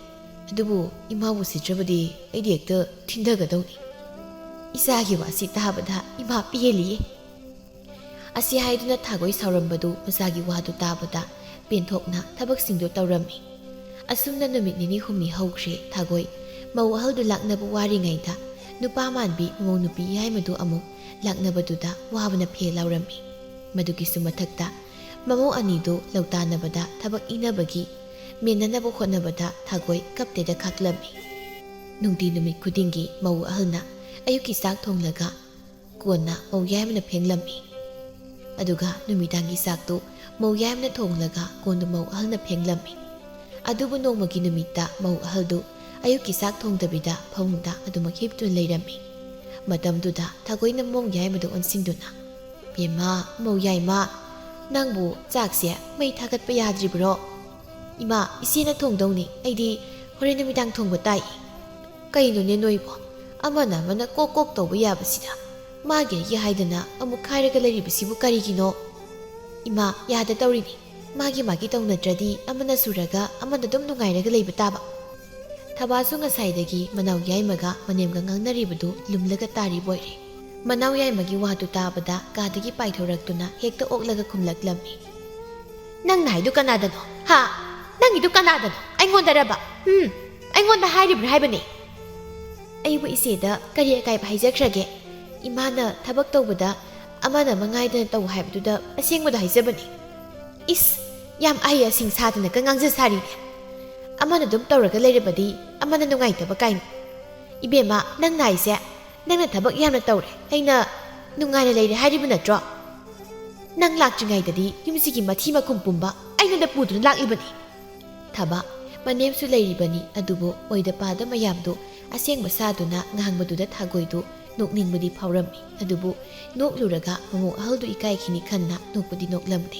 ꯑꯗꯨꯕꯨ ꯏꯃꯥꯕꯨ ꯁꯤꯠꯇ꯭ꯔꯕꯗꯤ ꯑꯩꯗꯤ ꯍꯦꯛꯇ ꯊꯤꯟꯊꯒꯗꯧꯅꯤ꯫ ꯏꯆꯥꯒꯤ ꯋꯥꯁꯤ ꯇꯥꯕꯗ ꯏꯃꯥ ꯄꯦꯜꯂꯤꯌꯦ꯫ ꯑꯁꯤ ꯍꯥꯏꯗꯨꯅ ꯊꯥꯒꯣꯏ ꯁꯥꯎꯔꯝꯕꯗꯨ ꯃꯆꯥꯒꯤ ꯋꯥꯗꯨ ꯇꯥꯕꯗ ꯄꯦꯟꯊꯣꯛꯅ ꯊꯕꯛꯁꯤꯡꯗꯨ ꯇꯧꯔꯝꯃꯤ꯫ ꯑꯁꯨꯝꯅ ꯅꯨꯃꯤꯠ ꯅꯤനി ꯍꯨꯝꯅꯤ ꯍꯧꯈ꯭ꯔꯦ꯫ ꯊꯥꯒꯣꯏ ꯃꯧ ꯑꯍꯜꯗꯨ ꯂꯥꯛꯅꯕ ꯋꯥꯔꯤꯉꯩꯗ ꯅꯨꯄꯥ ꯃꯥꯟꯕꯤ ꯃꯃꯧ ꯅꯨꯄꯤ ꯌꯥꯏꯃꯗꯨ ꯑꯃꯨꯛ ꯂꯥꯛꯅꯕꯗꯨꯗ ꯋꯥꯕꯅ ꯐꯦ ꯂꯥꯎꯔꯝꯃꯤ꯫ ꯃꯗꯨꯒꯤꯁꯨ ꯃꯊꯛꯇ ꯃꯃꯧ ꯑꯅꯤꯗꯨ ꯂꯧꯇꯥꯟꯅꯕꯗ ꯊꯕꯛ ꯏꯅꯕꯒꯤ ꯃꯦꯟꯅꯅꯕ ꯍꯣꯠꯅꯕꯗ ꯊꯥꯒꯣꯏ ꯀꯞꯇꯦꯗ ꯈꯥꯛꯂꯝꯃꯤ꯫ ꯅꯨꯡꯇꯤ ꯅꯨꯃꯤꯠ ꯈꯨꯗꯤꯡꯒꯤ ꯃꯧ ꯑꯍꯜꯅ ꯑꯌꯨꯛꯀꯤ ꯆꯥꯛ ꯊꯣꯡꯂꯒ ꯀꯣꯟꯅ ꯃꯧ ꯌꯥꯏꯃꯅ ꯐꯦꯡꯂꯝꯃꯤ꯫ ꯑꯗꯨꯒ ꯅꯨꯃꯤꯗꯥꯡꯒꯤ ꯆꯥꯛꯇꯨ ꯃꯧ ꯌꯥꯏꯃꯅ ꯊꯣꯡꯂꯒ ꯀꯣꯟꯗꯨ ꯃꯧ ꯑꯍꯜꯅ ꯐꯦꯡꯂꯝꯃꯤ꯫ ꯑꯗꯨꯕꯨ ꯅꯣꯡꯃꯒꯤ ꯅꯨꯃꯤꯠꯇ ꯃꯧ ꯑꯍꯜꯗꯨ ꯑꯌꯨꯛꯀꯤ ꯆꯥꯛ ꯊꯣꯡꯗꯕꯤꯗ ꯐꯃꯨꯡꯗ ꯑꯗꯨꯃꯛ ꯍꯤꯞꯇꯨꯅ ꯂꯩꯔꯝꯃꯤ꯫ ꯃꯇꯝꯗꯨꯗ ꯊꯥꯒꯣꯏꯅ ꯃꯧ ꯌꯥꯏꯃꯗꯨ ꯑꯣꯟꯁꯤꯟꯗꯨꯅ, ꯕꯦꯝꯃ, ꯃꯧ ꯌꯥꯏꯃ, ꯅꯪꯕꯨ ꯆꯥꯛꯁꯦ ꯃꯩ ꯊꯥꯒꯠꯄ ꯌꯥꯗ꯭ꯔꯤꯕ꯭ꯔꯣ? ꯏꯃꯥ, ꯏꯆꯦꯅ ꯊꯣꯡꯗꯧꯅꯤ, ꯑꯩꯗꯤ ꯍꯣꯔꯦꯟ ꯅꯨꯃꯤꯗꯥꯡ ꯊꯣꯡꯕ ꯇꯥꯏ꯫ ꯀꯩꯅꯣꯅꯦ ꯅꯣꯏꯕꯣ, ꯑꯃꯅ ꯀꯣꯛ ꯇꯧꯕ ꯌꯥꯕꯁꯤꯗ ꯃꯥꯒꯤ ꯑꯩꯒꯤ ꯍꯥꯏꯗꯅ ꯑꯃꯨꯛ ꯈꯥꯏꯔꯒ ꯂꯩꯔꯤꯕꯁꯤꯕꯨ ꯀꯔꯤꯒꯤꯅꯣ? ꯏꯃꯥ, ꯌꯥꯗ ꯇꯧꯔꯤꯅꯤ, ꯃꯥꯒꯤ ꯇꯧꯅꯗ꯭ꯔꯗꯤ ꯑꯃꯅ ꯁꯨꯔꯒ ꯑꯃꯅ ꯑꯗꯨꯝ ꯅꯨꯡꯉꯥꯏꯔꯒ ꯂꯩꯕ ꯇꯥꯕ꯫ ꯊꯕꯥꯁꯨ ꯉꯁꯥꯏꯗꯒꯤ ꯃꯅꯥꯎ ꯌꯥꯏꯃꯒ ꯃꯅꯦꯝꯒ ꯉꯥꯡꯅꯔꯤꯕꯗꯨ ꯂꯨꯝꯂꯒ ꯇꯥꯔꯤꯕꯣꯏꯔꯦ꯫ ꯃꯅꯥꯎ ꯌꯥꯏꯃꯒꯤ ꯋꯥꯗꯨ ꯇꯥꯕꯗ ꯀꯥꯗꯒꯤ ꯄꯥꯏꯊꯣꯔꯛꯇꯨꯅ ꯍꯦꯛꯇ ꯑꯣꯛꯂꯒ ꯈꯨꯝꯂꯛꯂꯝꯃꯤ꯫ ꯅꯪꯅ ꯍꯥꯏꯗꯨ ꯀꯅꯥꯗꯅꯣ? ꯍꯥ? ꯅꯪꯒꯤꯗꯨ ꯀꯅꯥꯗꯅꯣ? ꯑꯩꯉꯣꯟꯗꯔꯕ? ꯑꯩꯉꯣꯟꯗ ꯍꯥꯏꯔꯤꯕ꯭ꯔꯥ ꯍꯥꯏꯕꯅꯤ꯫ ꯑꯩꯕꯨ ꯏꯆꯦꯗ ꯀꯔꯤ ꯑꯀꯥꯏꯕ ꯍꯥꯏꯖꯈ꯭ꯔꯒꯦ? ꯏꯃꯥꯅ ꯊꯕꯛ ꯇꯧꯕꯗ ꯑꯃꯅ ꯉꯥꯏꯗꯅ ꯇꯧ ꯍꯥꯏꯕꯗꯨꯗ ꯑꯁꯦꯡꯕꯗ ꯍꯥꯏꯖꯕꯅꯤ꯫ ꯏꯁ, ꯌꯥꯝ ꯑꯍꯩ ꯑꯁꯤꯡ ꯁꯥꯗꯅꯒ ꯉꯥꯡꯖ ꯁꯥꯔꯤꯅꯦ꯫ ꯑꯃꯅ ꯑꯗꯨꯝ ꯇꯧꯔꯒ ꯂꯩꯔꯕꯗꯤ ꯑꯃꯅ ꯅꯨꯡꯉꯥꯏꯇꯕ ꯀꯥꯏꯅ꯫ ꯏꯕꯦꯝꯃ, ꯅꯪꯅ ꯍꯥꯏꯁꯦ ꯅꯪꯅ ꯊꯕꯛ ꯌꯥꯝꯅ ꯇꯧꯔꯦ, ꯑꯩꯅ ꯅꯨꯡꯉꯥꯏꯅ ꯂꯩꯔꯦ ꯍꯥꯏꯔꯤꯕ ꯅꯠꯇ꯭ꯔꯣ? ꯅꯪ ꯂꯥꯛꯇ꯭ꯔꯤꯉꯩꯗꯗꯤ ꯌꯨꯝꯁꯤꯒꯤ ꯃꯊꯤ ꯃꯈꯨꯝ ꯄꯨꯝꯕ ꯑꯩꯉꯣꯟꯗ ꯄꯨꯗꯨꯅ ꯂꯥꯛꯂꯤꯕꯅꯤ꯫ ꯊꯕ, ꯃꯅꯦꯝꯁꯨ ꯂꯩꯔꯤꯕꯅꯤ, ꯑꯗꯨꯕꯨ ꯑꯣꯏꯗ ꯄꯥꯗ ꯃꯌꯥꯝꯗꯨ ꯑꯁꯦꯡꯕ ꯁꯥꯗꯨꯅ ꯉꯥꯡꯕꯗꯨꯗ ꯊꯥꯒꯣꯏꯗꯨ ꯅꯣꯛꯅꯤꯡꯕꯗꯤ ꯐꯥꯎꯔꯝꯃꯤ꯫ ꯑꯗꯨꯕꯨ ꯅꯣꯛꯂꯨꯔꯒ ꯃꯃꯧ ꯑꯍꯜꯗꯨ ꯏꯀꯥꯏꯈꯤꯅꯤ ꯈꯟꯅ ꯅꯣꯛꯄꯗꯤ ꯅꯣꯛꯂꯝꯗꯦ꯫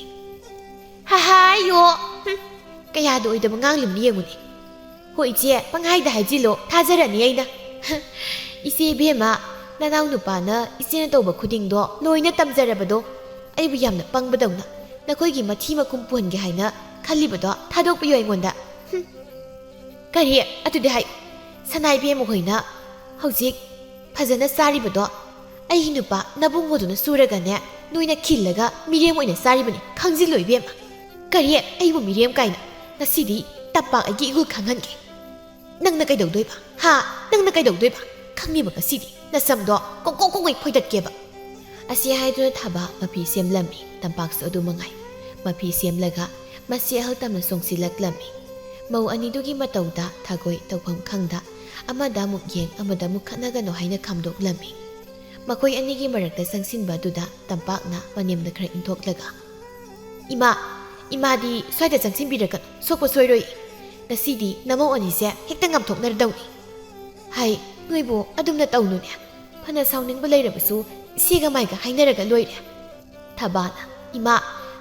ꯍꯥꯏꯌꯣ, ꯀꯌꯥꯗ ꯑꯣꯏꯗꯕ ꯉꯥꯡꯂꯤꯕꯅꯤ ꯌꯦꯡꯉꯨꯅꯤ꯫ ꯍꯣꯏ ꯏꯆꯦ, ꯄꯪꯍꯥꯏꯗ ꯍꯥꯏꯖꯤꯜꯂꯣ, ꯊꯥꯖꯔꯅꯤ ꯑꯩꯅ꯫ ꯏꯆꯦ ꯏꯕꯦꯝꯃ, ꯅꯅꯥꯎ ꯅꯨꯄꯥꯅ ꯏꯆꯦꯅ ꯇꯧꯕ ꯈꯨꯗꯤꯡꯗꯣ ꯂꯣꯏꯅ ꯇꯝꯖꯔꯕꯗꯣ, ꯑꯩꯕꯨ ꯌꯥꯝꯅ ꯄꯪꯕꯗꯧꯅ ꯅꯈꯣꯏꯒꯤ ꯃꯊꯤ ꯃꯀꯨꯝ ꯄꯨꯍꯟꯒꯦ ꯍꯥꯏꯅ ꯈꯜꯂꯤꯕꯗꯣ ꯊꯥꯗꯣꯛꯄꯤꯌꯣ ꯑꯩꯉꯣꯟꯗ ꯀꯔꯤ ꯑꯗꯨꯗꯤ ꯍꯥꯏ ꯁꯅꯥꯏꯕꯦꯝ ꯃꯈꯣꯏꯅ ꯍꯧꯖꯤꯛ ꯐꯖꯅ ꯆꯥꯔꯤꯕꯗꯣ ꯑꯩꯒꯤ ꯅꯨꯄꯥ ꯅꯕꯨꯡꯉꯣꯗꯨꯅ ꯁꯨꯔꯒꯅꯦ ꯅꯣꯏꯅ ꯈꯤꯜꯂꯒ ꯃꯤꯔꯦꯝ ꯑꯣꯏꯅ ꯆꯥꯔꯤꯕꯅꯤ ꯈꯪꯖꯤꯜꯂꯣ ꯏꯕꯦꯝꯃ ꯀꯔꯤ ꯑꯩꯕꯨ ꯃꯤꯔꯦꯝ ꯀꯥꯏꯅ ꯉꯁꯤꯗꯤ ꯇꯝꯄꯥꯛ ꯑꯩꯒꯤ ꯏꯒꯨꯜ ꯈꯪꯍꯟꯒꯦ ꯅꯪꯅ ꯀꯩꯗꯧꯗꯣꯏꯕ ꯅꯪꯅ ꯀꯩꯗꯧꯗꯣꯏꯕ ꯈꯪꯉꯤꯕ ꯉꯁꯤꯗꯤ ꯅꯁꯝꯗꯣ ꯀꯣꯡꯀꯣꯡ ꯐꯣꯏꯗꯠꯀꯦꯕ ꯑꯁꯤ ꯍꯥꯏꯗꯨꯅ ꯊꯕꯥ ꯃꯐꯤ ꯁꯦꯝꯂꯝꯃꯤ ꯇꯝꯄꯥꯛꯁꯨ ꯑꯗꯨ ꯃꯉꯥꯏ ꯃꯐꯤ ꯁꯦꯝꯂꯒ ꯃꯁꯤ ꯑꯍꯜ ꯇꯝꯅ ꯆꯣꯡꯁꯤꯜꯂꯛꯂꯝꯃꯤ ꯃꯧ ꯑꯅꯤꯗꯨꯒꯤ ꯃꯇꯧꯗ ꯊꯥꯒꯣꯏ ꯇꯧꯐꯝ ꯈꯪꯗ ꯑꯃꯗ ꯑꯃꯨꯛ ꯌꯦꯡ ꯑꯃꯗ ꯑꯃꯨꯛ ꯈꯠꯅꯒꯅꯣ ꯍꯥꯏꯅ ꯈꯥꯝꯗꯣꯛꯂꯝꯃꯤ ꯃꯈꯣꯏ ꯑꯅꯤꯒꯤ ꯃꯔꯛꯇ ꯆꯪꯁꯤꯟꯕ ꯑꯗꯨꯗ ꯇꯝꯄꯥꯛꯅ ꯃꯅꯦꯝꯗ ꯈꯔ ꯏꯟꯊꯣꯛꯂꯒ ꯏꯃꯥꯗꯤ ꯁ꯭ꯋꯥꯏꯗ ꯆꯪꯁꯤꯟꯕꯤꯔꯛꯀꯅꯨ ꯁꯣꯛꯄ ꯁꯣꯏꯔꯣꯏ ꯉꯁꯤꯗꯤ ꯅꯃꯧ ꯑꯅꯤꯁꯦ ꯍꯦꯛꯇ ꯉꯥꯝꯊꯣꯛꯅꯔꯗꯧꯅꯤ ꯍꯥꯏ ꯅꯣꯏꯕꯨ ꯑꯗꯨꯝꯅ ꯇꯧꯅꯨꯅꯦ ꯐꯅ ꯁꯥꯎꯅꯤꯡꯕ ꯂꯩꯔꯕꯁꯨ ꯏꯆꯦꯒ ꯃꯥꯏꯒ ꯍꯥꯏꯅꯔꯒ ꯂꯣꯏꯔꯦ ꯊꯕꯥꯅ ꯏꯃꯥ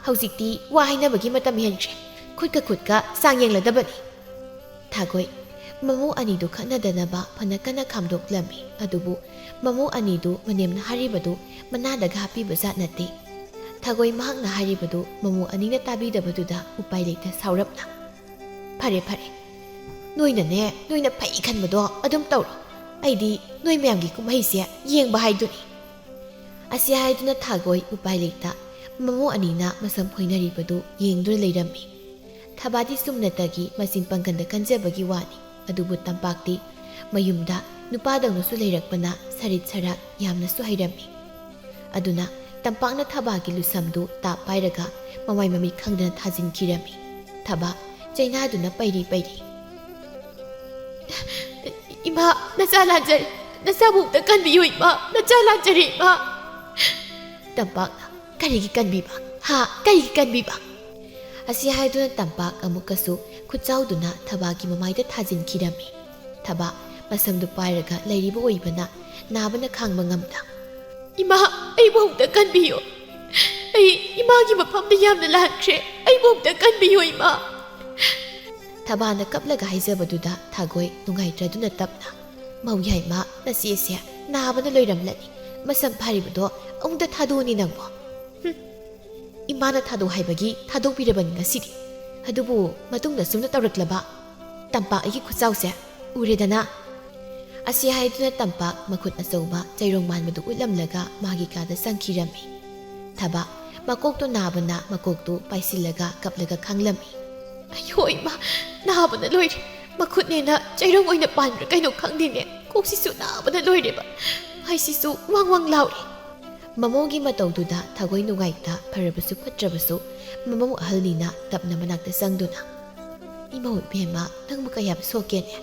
ꯍꯧꯖꯤꯛꯇꯤ ꯋꯥ ꯍꯥꯏꯅꯕꯒꯤ ꯃꯇꯝ ꯍꯦꯟꯈ꯭ꯔꯦ ꯈꯨꯠꯀ ꯆꯥꯡ ꯌꯦꯡꯂꯗꯕꯅꯤ ꯊꯥꯒꯣꯏ ꯃꯃꯧ ꯑꯅꯤꯗꯨ ꯈꯠꯅꯗꯅꯕ ꯐꯅ ꯀꯟꯅ ꯈꯥꯝꯗꯣꯛꯂꯝꯃꯤ ꯑꯗꯨꯕꯨ ꯃꯃꯧ ꯑꯅꯤꯗꯨ ꯃꯅꯦꯝꯅ ꯍꯥꯏꯔꯤꯕꯗꯨ ꯃꯅꯥꯗꯒ ꯍꯥꯞꯄꯤꯕ ꯖꯥꯠ ꯅꯠꯇꯦ ꯊꯥꯒꯣꯏ ꯃꯍꯥꯛꯅ ꯍꯥꯏꯔꯤꯕꯗꯨ ꯃꯃꯧ ꯑꯅꯤꯅ ꯇꯥꯕꯤꯗꯕꯗꯨꯗ ꯎꯄꯥꯏ ꯂꯩꯇ ꯁꯥꯎꯔꯞꯅ ꯐꯔꯦ ꯅꯣꯏꯅ ꯐꯩ ꯈꯟꯕꯗꯣ ꯑꯗꯨꯝ ꯇꯧꯔꯣ ꯑꯩꯗꯤ ꯅꯣꯏ ꯃꯌꯥꯝꯒꯤ ꯀꯨꯝꯍꯩꯁꯦ ꯌꯦꯡꯕ ꯍꯥꯏꯗꯨꯅꯤ ꯑꯁꯤ ꯍꯥꯏꯗꯨꯅ ꯊꯥꯒꯣꯏ ꯎꯄꯥꯏ ꯂꯩꯇ ꯃꯃꯧ ꯑꯅꯤꯅ ꯃꯁꯝ ꯐꯣꯏꯅꯔꯤꯕꯗꯨ ꯌꯦꯡꯗꯨꯅ ꯂꯩꯔꯝꯃꯤ ꯊꯕꯥꯗꯤ ꯆꯨꯝꯅꯇꯒꯤ ꯃꯆꯤꯟ ꯄꯪꯒꯟꯗ ꯀꯟꯖꯕꯒꯤ ꯋꯥꯅꯤ ꯑꯗꯨꯕꯨ ꯇꯝꯄꯥꯛꯇꯤ ꯃꯌꯨꯝꯗ ꯅꯨꯄꯥꯗꯧꯅꯁꯨ ꯂꯩꯔꯛꯄꯅ ꯁꯔꯤꯠ ꯁꯔꯥꯛ ꯌꯥꯝꯅꯁꯨ ꯍꯩꯔꯝꯃꯤ ꯑꯗꯨꯅ ꯇꯝꯄꯥꯛꯅ ꯊꯕꯥꯒꯤ ꯂꯨꯁꯝꯗꯨ ꯇꯥꯞ ꯄꯥꯏꯔꯒ ꯃꯃꯥꯏ ꯃꯃꯤꯠ ꯈꯪꯗꯅ ꯊꯥꯖꯤꯟꯈꯤꯔꯝꯃꯤ ꯊꯕꯥ ꯆꯩꯅꯥꯗꯨꯅ ꯄꯩꯔꯤ ꯏꯃꯥ ꯅꯆꯥ ꯂꯥꯟꯖꯔꯦ ꯅꯆꯥꯕꯨꯛꯇ ꯀꯟꯕꯤꯌꯨ ꯏꯃꯥ ꯅꯆꯥ ꯂꯥꯟꯖꯔꯦ ꯏꯃꯥ ꯇꯝꯄꯥꯛꯅ ꯀꯔꯤꯒꯤ ꯀꯟꯕꯤꯕ ꯑꯁꯤ ꯍꯥꯏꯗꯨꯅ ꯇꯝꯄꯥꯛ ꯑꯃꯨꯛꯀꯁꯨ ꯈꯨꯠꯆꯥꯎꯗꯨꯅ ꯊꯕꯥꯒꯤ ꯃꯃꯥꯏꯗ ꯊꯥꯖꯤꯟꯈꯤꯔꯝꯃꯤ ꯊꯕꯥ ꯃꯁꯝꯗꯨ ꯄꯥꯏꯔꯒ ꯂꯩꯔꯤꯕ ꯑꯣꯏꯕꯅ ꯅꯥꯕꯅ ꯈꯥꯡꯕ ꯉꯝꯗ ꯏꯃꯥ ꯑꯩꯕꯨ ꯑꯃꯨꯛꯇ ꯀꯟꯕꯤꯌꯨ ꯑꯩ ꯏꯃꯥꯒꯤ ꯃꯐꯝꯗ ꯌꯥꯝꯅ ꯂꯥꯟꯈ꯭ꯔꯦ ꯑꯩꯕꯨ ꯑꯃꯨꯛꯇ ꯀꯟꯕꯤꯌꯨ ꯏꯃꯥ ꯊꯕꯥꯅ ꯀꯞꯂꯒ ꯍꯥꯏꯖꯕꯗꯨꯗ ꯊꯥꯒꯣꯏ ꯅꯨꯡꯉꯥꯏꯇ꯭ꯔꯗꯨꯅ ꯇꯞꯅ ꯃꯧ ꯌꯥꯏꯃ ꯅꯆꯦꯁꯦ ꯅꯥꯕꯅ ꯂꯣꯏꯔꯝꯂꯅꯤ ꯃꯁꯝ ꯐꯥꯔꯤꯕꯗꯣ ꯑꯃꯨꯛꯇ ꯊꯥꯗꯣꯛꯑꯅꯤ ꯅꯪꯕꯣ ꯏꯃꯥꯅ ꯊꯥꯗꯣꯛ ꯍꯥꯏꯕꯒꯤ ꯊꯥꯗꯣꯛꯄꯤꯔꯕꯅꯤ ꯉꯁꯤꯗꯤ ꯑꯗꯨꯕꯨ ꯃꯇꯨꯡꯗ ꯁꯨꯝꯅ ꯇꯧꯔꯛꯂꯕ ꯇꯝꯄꯥꯛ ꯑꯩꯒꯤ ꯈꯨꯠꯆꯥꯎꯁꯦ ꯎꯔꯦꯗꯅ ꯑꯁꯤ ꯍꯥꯏꯗꯨꯅ ꯇꯝꯄꯥꯛ ꯃꯈꯨꯠ ꯑꯆꯧꯕ ꯆꯩꯔꯣꯡ ꯃꯥꯟꯕꯗꯨ ꯎꯠꯂꯝꯂꯒ ꯃꯥꯒꯤ ꯀꯥꯗ ꯆꯪꯈꯤꯔꯝꯃꯤ ꯊꯕꯥ ꯃꯀꯣꯛꯇꯨ ꯅꯥꯕꯅ ꯃꯀꯣꯛꯇꯨ ꯄꯥꯏꯁꯤꯜꯂꯒ ꯀꯞꯂꯒ ꯈꯥꯡꯂꯝꯃꯤ ꯑꯌꯣ ꯏꯃꯥ ꯅꯥꯕꯅ ꯂꯣꯏꯔꯦ ꯃꯈꯨꯠꯅꯦꯅ ꯆꯩꯔꯣꯡ ꯑꯣꯏꯅ ꯄꯥꯟꯕ꯭ꯔꯥ ꯀꯩꯅꯣ ꯈꯪꯗꯦꯅꯦ ꯀꯣꯛꯁꯤꯁꯨ ꯅꯥꯕꯅ ꯂꯣꯏꯔꯦꯕ ꯃꯥꯏꯁꯤꯁꯨ ꯋꯥꯡ ꯂꯥꯎꯔꯦ ꯃꯃꯧꯒꯤ ꯃꯇꯧꯗꯨꯗ ꯊꯥꯒꯣꯏ ꯅꯨꯡꯉꯥꯏꯇ ꯐꯔꯕꯁꯨ ꯐꯠꯇ꯭ꯔꯕꯁꯨ ꯃꯃꯧ ꯑꯍꯜꯅꯤꯅ ꯇꯞꯅ ꯃꯅꯥꯛꯇ ꯆꯪꯗꯨꯅ ꯏꯃꯧ ꯏꯕꯦꯝꯃ ꯅꯪꯕꯨ ꯀꯌꯥꯝ ꯁꯣꯛꯀꯦꯅꯦ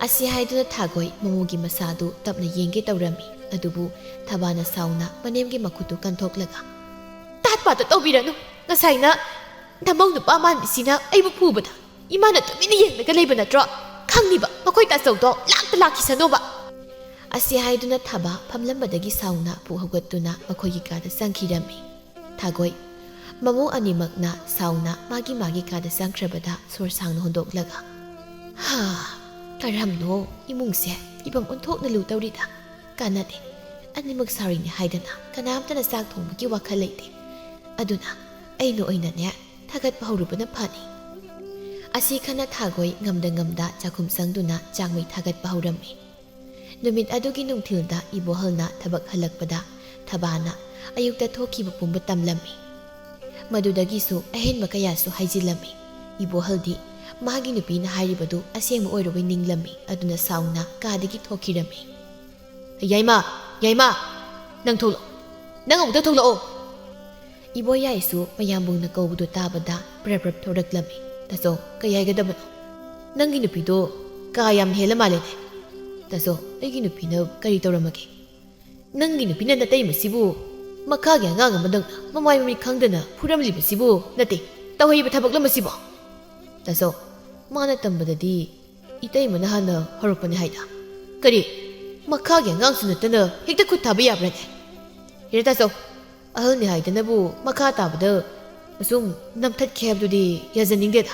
ꯑꯁꯤ ꯍꯥꯏꯗꯨꯅ ꯊꯥꯒꯣꯏ ꯃꯃꯧꯒꯤ ꯃꯁꯥꯗꯨ ꯇꯞꯅ ꯌꯦꯡꯒꯦ ꯇꯧꯔꯝꯃꯤ ꯑꯗꯨꯕꯨ ꯊꯕꯥꯅ ꯁꯥꯎꯅ ꯃꯅꯦꯝꯒꯤ ꯃꯈꯨꯠꯇꯨ ꯀꯟꯊꯣꯛꯂꯒ ꯇꯥꯠ ꯇꯧꯕꯤꯔꯅꯨ ꯉꯁꯥꯏꯅ ꯅꯃꯧ ꯅꯨꯄꯥ ꯃꯥꯟꯕꯤꯁꯤꯅ ꯑꯩꯕꯨ ꯐꯨꯕꯗ ꯏꯃꯥꯅ ꯇꯨꯃꯤꯟꯅ ꯌꯦꯡꯂꯒ ꯂꯩꯕ ꯅꯠꯇ꯭ꯔꯣ ꯈꯪꯅꯤꯕ ꯃꯈꯣꯏ ꯇꯥꯆꯧꯗꯣ ꯂꯥꯛꯈꯤꯁꯅꯣꯕ ꯑꯁꯤ ꯍꯥꯏꯗꯨꯅ ꯊꯕꯥ ꯐꯝꯂꯝꯕꯗꯒꯤ ꯁꯥꯎꯅ ꯄꯨꯛ ꯍꯧꯒꯠꯇꯨꯅ ꯃꯈꯣꯏꯒꯤ ꯀꯥꯗ ꯆꯪꯈꯤꯔꯝꯃꯤ ꯊꯥꯒꯣꯏ ꯃꯃꯧ ꯑꯅꯤꯃꯛꯅ ꯁꯥꯎꯅ ꯃꯥꯒꯤ ꯀꯥꯗ ꯆꯪꯈ꯭ꯔꯕꯗ ꯁꯣꯔ ꯁꯥꯡꯅ ꯍꯣꯟꯗꯣꯛꯂꯒ ꯀꯔꯝꯅꯣ ꯏꯃꯨꯡꯁꯦ ꯐꯤꯕꯝ ꯑꯣꯟꯊꯣꯛꯅ ꯂꯨ ꯇꯧꯔꯤꯗ ꯀꯥꯟꯅꯗꯦ ꯑꯅꯤꯃꯛ ꯁꯥꯎꯔꯤꯅꯦ ꯍꯥꯏꯗꯅ ꯀꯅꯥꯝꯇꯅ ꯆꯥꯛ ꯊꯣꯡꯕꯒꯤ ꯋꯥꯈꯜ ꯂꯩꯇꯦ ꯑꯗꯨꯅ ꯑꯩꯅ ꯑꯣꯏꯅꯅꯦ ꯊꯥꯒꯠꯄ ꯍꯧꯔꯨꯕꯅ ꯐꯅꯤ ꯑꯁꯤ ꯈꯟꯅ ꯊꯥꯒꯣꯏ ꯉꯝꯗ ꯆꯥꯛꯈꯨꯝ ꯆꯪꯗꯨꯅ ꯆꯥꯛꯃꯩ ꯊꯥꯒꯠꯄ ꯍꯧꯔꯝꯃꯤ ꯅꯨꯃꯤꯠ ꯑꯗꯨꯒꯤ ꯅꯨꯡꯊꯤꯜꯗ ꯏꯕꯣꯍꯜꯅ ꯊꯕꯛ ꯍꯜꯂꯛꯄꯗ ꯊꯕꯥꯅ ꯑꯌꯨꯛꯇ ꯊꯣꯛꯈꯤꯕ ꯄꯨꯝꯕ ꯇꯝꯂꯝꯃꯤ ꯃꯗꯨꯗꯒꯤꯁꯨ ꯑꯍꯦꯟꯕ ꯀꯌꯥꯁꯨ ꯍꯥꯏꯖꯤꯜꯂꯝꯃꯤ ꯏꯕꯣꯍꯜꯗꯤ ꯃꯥꯒꯤ ꯅꯨꯄꯤꯅ ꯍꯥꯏꯔꯤꯕꯗꯨ ꯑꯁꯦꯡꯕ ꯑꯣꯏꯔꯨꯕꯩ ꯅꯤꯡꯂꯝꯃꯤ ꯑꯗꯨꯅ ꯁꯥꯎꯅ ꯀꯥꯗꯒꯤ ꯊꯣꯛꯈꯤꯔꯝꯃꯤ ꯌꯥꯏꯃ ꯅꯪ ꯊꯣꯛꯂꯛꯑꯣ ꯅꯪ ꯑꯃꯨꯛꯇ ꯊꯣꯛꯂꯛꯑꯣ ꯏꯕꯣꯌꯥꯏꯁꯨ ꯃꯌꯥꯝꯕꯨꯡꯅ ꯀꯧꯕꯗꯨ ꯇꯥꯕꯗ ꯄ꯭ꯔꯞ ꯊꯣꯔꯛꯂꯝꯃꯤ ꯇꯥꯆꯧ ꯀꯩ ꯍꯥꯏꯒꯗꯕꯅꯣ ꯅꯪꯒꯤ ꯅꯨꯄꯤꯗꯣ ꯀꯥ ꯌꯥꯝ ꯍꯦꯜꯂ ꯃꯥꯜꯂꯦꯅꯦ ꯇꯥꯆꯧ ꯑꯩꯒꯤ ꯅꯨꯄꯤꯅ ꯀꯔꯤ ꯇꯧꯔꯝꯃꯒꯦ ꯅꯪꯒꯤ ꯅꯨꯄꯤꯅ ꯅꯇꯩꯃꯁꯤꯕꯨ ꯃꯈꯥꯒꯤ ꯑꯉꯥꯡ ꯑꯃꯗꯧꯅ ꯃꯃꯥꯏ ꯃꯃꯤꯠ ꯈꯪꯗꯅ ꯐꯨꯔꯝꯂꯤꯕꯁꯤꯕꯨ ꯅꯠꯇꯦ ꯇꯧꯍꯩꯕ ꯊꯕꯛꯂꯝꯃꯁꯤꯕꯣ ꯇꯥꯆꯧ ꯃꯥꯅ ꯇꯝꯕꯗꯗꯤ ꯏꯇꯩꯃꯅ ꯍꯥꯟꯅ ꯍꯧꯔꯛꯄꯅꯦ ꯍꯥꯏꯗ ꯀꯔꯤ ꯃꯈꯥꯒꯤ ꯑꯉꯥꯡꯁꯨ ꯅꯠꯇꯅ ꯍꯦꯛꯇ ꯈꯨꯠ ꯊꯥꯕ ꯌꯥꯕ꯭ꯔꯅꯦ ꯍꯦꯔ ꯇꯥꯆꯧ ꯑꯍꯜꯅꯤ ꯍꯥꯏꯗꯅꯕꯨ ꯃꯈꯥ ꯇꯥꯕꯗ ꯑꯁꯨꯝ ꯅꯝꯊꯠꯈꯤ ꯍꯥꯏꯕꯗꯨꯗꯤ ꯌꯥꯖꯅꯤꯡꯗꯦꯗ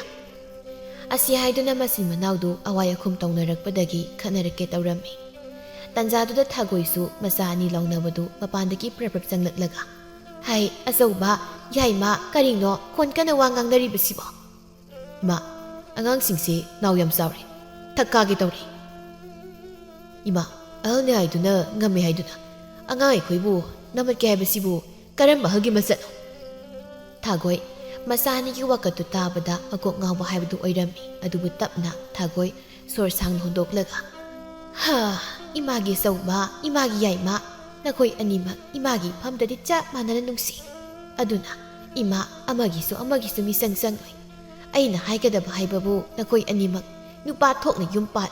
ꯑꯁꯤ ꯍꯥꯏꯗꯨꯅ ꯃꯆꯤꯟ ꯃꯅꯥꯎꯗꯨ ꯑꯋꯥꯏ ꯑꯈꯨꯝ ꯇꯧꯅꯔꯛꯄꯗꯒꯤ ꯈꯠꯅꯔꯛꯀꯦ ꯇꯧꯔꯝꯃꯤ ꯇꯟꯖꯥꯗꯨꯗ ꯊꯥꯒꯣꯏꯁꯨ ꯃꯆꯥ ꯑꯅꯤ ꯂꯥꯎꯅꯕꯗꯨ ꯃꯄꯥꯟꯗꯒꯤ ꯄ꯭ꯔꯞ ꯆꯪꯂꯛꯂꯒ Hai azauba yai ma karino kon kana wa ngangnari basibo. Ma angang singse naw yam sauri. Thakka gi tawri. Ima ahal ne haiduna ngame haiduna. Angang khoibu namat ke basibu karam bahagi masat. Thagoi masani gi wakatu tabada akok ngawba haibdu oirami adubu tapna thagoi sor sang hondoklaga. Ha imagi sauba imagi yai ma nakoi anima imagi phamdadi cha manana nungsi aduna ima amagisu misang sanoi aina haigada haibabu nakoi animak nupa thokna yum pat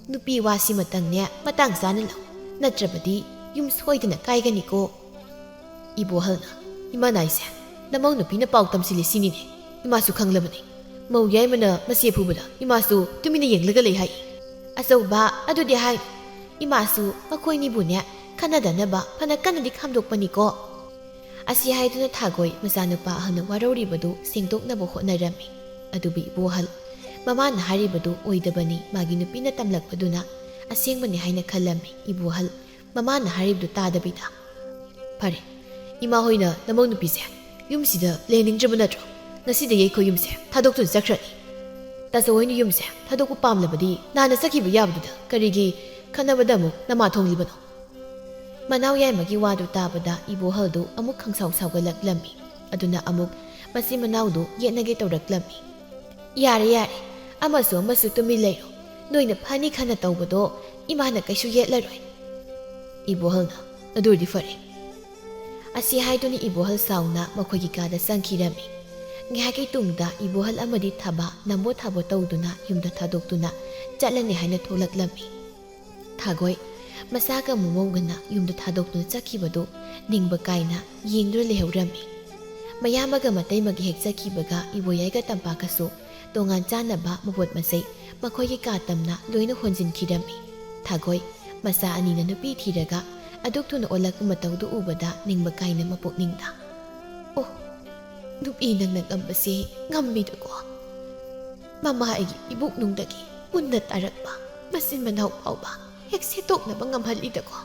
nupi wasi matangnya matang sana law natrabadi yum soidana kaigani ko ibo halna ima naise namau nupi na pau tamsili sinine ima su khanglabani mau yai mana masie phubada ima su tumina yenglaga lei hai asauba adudi hai ima su makoi ni bunya Kanada na ba panakana di khamdok paniko asi haiduna thagoi masanupa hana warori badu singdok na bo honarami adubi bohal mama na hari badu oidabani magi nupi na tamlak paduna asengmani haina khalami ibohal mama na hari badu tadabida pare ima hoina namau nupi se yumsida lening jabunatro nasida yei ko yumse thadok tun sakrani taso hoina yumse thadok pamlabadi nana sakhibu yabduda karigi khanabadamu nama thonglibano Manaw yai magi wadu tabada ibohal du amuk khangsaw sawgalaklami aduna amuk masi manaw du yetnage tawraklami yare amasu tumi leiro noina phani khana tawbado imana kaisu yetlaroi ibohal na adurdi fare asi haiduni ibohal sauna makhogi kada sangkhirami ngihaki tungda ibohal amadi thaba nambo thabo tawduna yumda thadoktuna chatlani haina tholaklami thagoi Masaka mumawgana yumda thadokna chakhibado ningba kaina yengdra lehaurami mayamaga matai magi hek chakhibaga iboyaiga tampakasu tongan chanaba mabot masai makhoigi ka tamna loina honjin khirami thagoi masa anina nupi thiraga adoktuna olak matawdu ubada ningba kaina mapokningda oh nupi nang nagambase ngammidako mama agi ibuk nungdagi unnat arakba masin manaw pauba Hek setok na bangam halida ko.